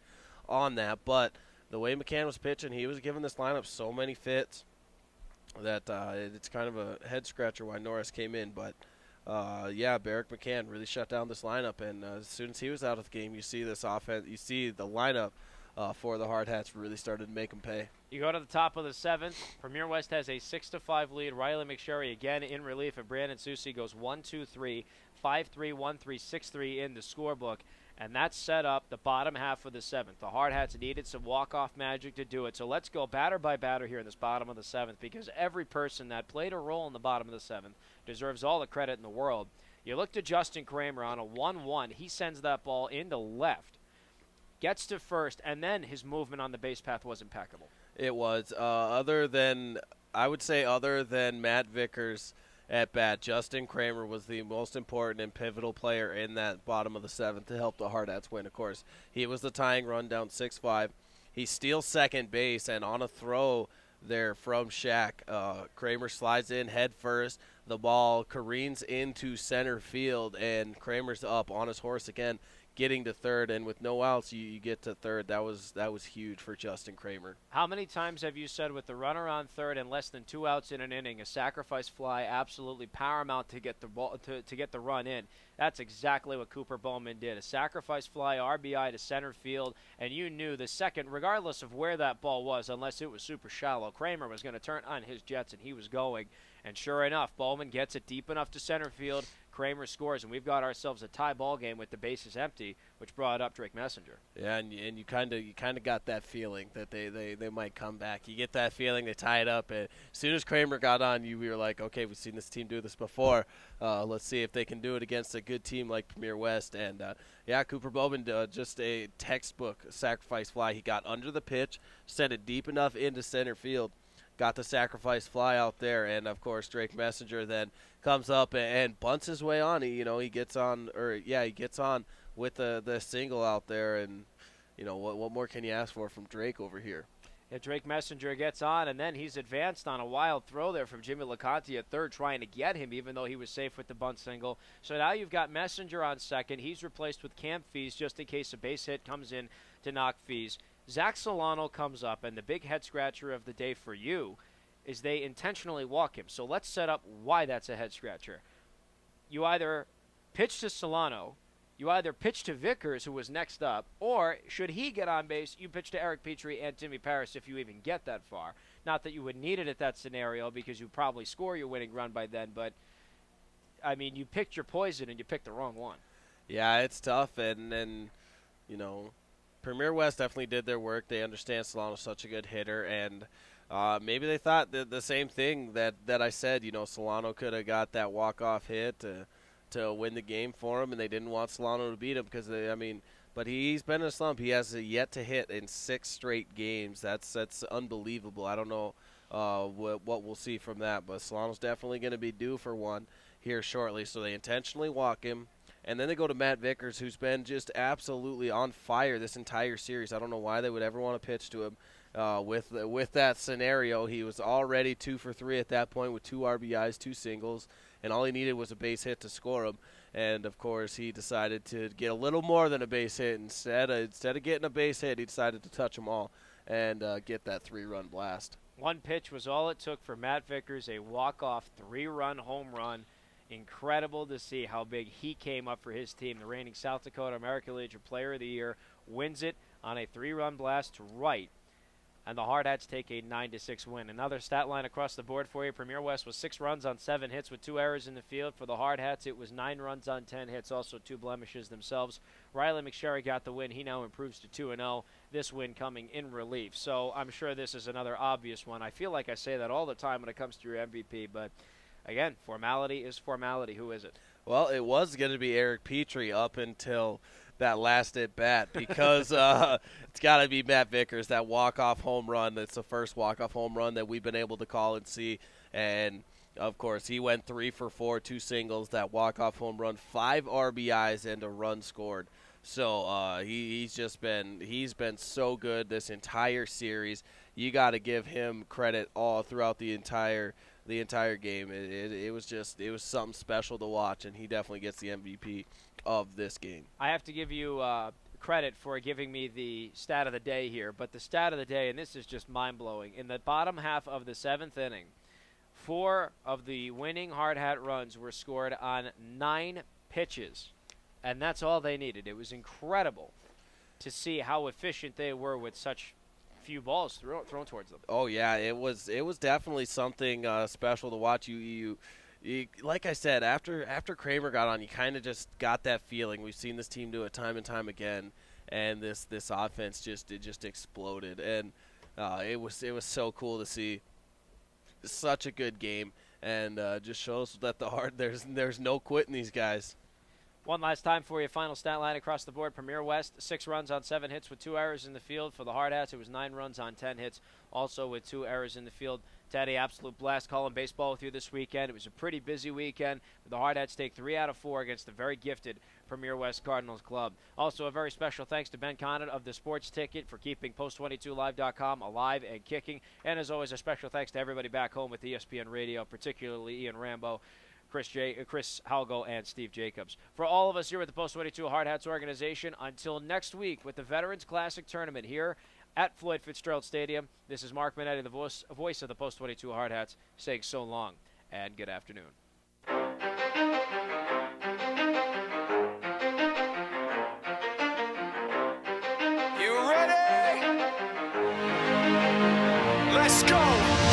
on that. But the way McCann was pitching, he was giving this lineup so many fits that it's kind of a head scratcher why Norris came in, but. Barrick McCann really shut down this lineup, and as soon as he was out of the game, you see this offense, you see the lineup for the Hardhats really started to make them pay. You go to the top of the 7th. Premier West has a 6-5 lead. Riley McSherry again in relief, and Brandon Susi goes 1, 2, 3, 5-3, 1-3, 6-3 in the scorebook. And that set up the bottom half of the 7th. The Hardhats needed some walk-off magic to do it. So let's go batter by batter here in this bottom of the 7th, because every person that played a role in the bottom of the 7th deserves all the credit in the world. You look to Justin Kramer on a 1-1. He sends that ball into left, gets to first, and then his movement on the base path was impeccable. It was. Other than Matt Vickers at bat, Justin Kramer was the most important and pivotal player in that bottom of the 7th to help the Hardhats win, of course. He was the tying run down 6-5. He steals second base, and on a throw there from Shaq, Kramer slides in head first. The ball careens into center field, and Kramer's up on his horse again, getting to third, and with no outs, you get to third. That was huge for Justin Kramer. How many times have you said with the runner on third and less than 2 outs in an inning, a sacrifice fly absolutely paramount to get the ball to get the run in? That's exactly what Cooper Bowman did. A sacrifice fly, RBI to center field, and you knew the second, regardless of where that ball was, unless it was super shallow, Kramer was going to turn on his jets, and he was going. And sure enough, Bowman gets it deep enough to center field. Kramer scores, and we've got ourselves a tie ball game with the bases empty, which brought up Drake Messenger. Yeah, and you kind of got that feeling that they might come back. You get that feeling, they tie it up, and as soon as Kramer got on, we were like, okay, we've seen this team do this before. Let's see if they can do it against a good team like Premier West. And yeah, Cooper Bowman, just a textbook sacrifice fly. He got under the pitch, sent it deep enough into center field, got the sacrifice fly out there, and of course Drake Messenger then comes up and bunts his way on. He gets on, he gets on with the single out there, and what more can you ask for from Drake over here? Yeah, Drake Messenger gets on, and then he's advanced on a wild throw there from Jimmy LeConte at third, trying to get him, even though he was safe with the bunt single. So now you've got Messenger on second. He's replaced with Camp Fees just in case a base hit comes in to knock Fees. Zach Solano comes up, and the big head-scratcher of the day for you is they intentionally walk him. So let's set up why that's a head-scratcher. You either pitch to Solano, you either pitch to Vickers, who was next up, or should he get on base, you pitch to Eric Petrie and Timmy Paris if you even get that far. Not that you would need it at that scenario because you probably score your winning run by then, but, I mean, you picked your poison and you picked the wrong one. Yeah, it's tough, and Premier West definitely did their work. They understand Solano's such a good hitter, and maybe they thought the same thing that I said. Solano could have got that walk-off hit to win the game for him, and they didn't want Solano to beat him because but he's been in a slump. He has yet to hit in 6 straight games. That's unbelievable. I don't know what we'll see from that, but Solano's definitely going to be due for one here shortly. So they intentionally walk him. And then they go to Matt Vickers, who's been just absolutely on fire this entire series. I don't know why they would ever want to pitch to him. With that scenario, he was already 2 for 3 at that point with 2 RBIs, 2 singles, and all he needed was a base hit to score him. And, of course, he decided to get a little more than a base hit. Instead of getting a base hit, he decided to touch them all and get that 3-run blast. One pitch was all it took for Matt Vickers, a walk-off 3-run home run. Incredible to see how big he came up for his team. The reigning South Dakota American Legion Player of the Year wins it on a 3-run blast to right. And the Hardhats take a 9-6 win. Another stat line across the board for you. Premier West was 6 runs on 7 hits with 2 errors in the field. For the Hardhats, it was 9 runs on 10 hits, also 2 blemishes themselves. Riley McSherry got the win. He now improves to 2-0. This win coming in relief. So I'm sure this is another obvious one. I feel like I say that all the time when it comes to your MVP, but again, formality is formality. Who is it? Well, it was going to be Eric Petrie up until that last at bat because it's got to be Matt Vickers, that walk-off home run. That's the first walk-off home run that we've been able to call and see. And, of course, he went 3 for 4, 2 singles, that walk-off home run, 5 RBIs, and a run scored. So he's been so good this entire series. You got to give him credit all throughout the entire game. It was something special to watch, and he definitely gets the MVP of this game. I have to give you credit for giving me the stat of the day here, but the stat of the day, and this is just mind-blowing, in the bottom half of the 7th inning, 4 of the winning hard-hat runs were scored on 9 pitches, and that's all they needed. It was incredible to see how efficient they were with such few balls thrown towards them. Oh yeah, it was definitely something special to watch. like I said, after Kramer got on, you kind of just got that feeling. We've seen this team do it time and time again, and this offense just exploded, and it was so cool to see. Such a good game, and just shows that there's no quitting these guys. One last time for you, final stat line across the board. Premier West, 6 runs on 7 hits with 2 errors in the field. For the Hardhats, it was 9 runs on 10 hits, also with 2 errors in the field. Teddy, absolute blast calling baseball with you this weekend. It was a pretty busy weekend. The Hardhats take 3 out of 4 against the very gifted Premier West Cardinals club. Also, a very special thanks to Ben Conant of the Sports Ticket for keeping Post22Live.com alive and kicking. And as always, a special thanks to everybody back home with ESPN Radio, particularly Ian Rambo, Chris Halgo, and Steve Jacobs. For all of us here with the Post-22 Hardhats organization, until next week with the Veterans Classic Tournament here at Floyd Fitzgerald Stadium, this is Mark Minetti, the voice of the Post-22 Hardhats, saying so long and good afternoon. You ready? Let's go!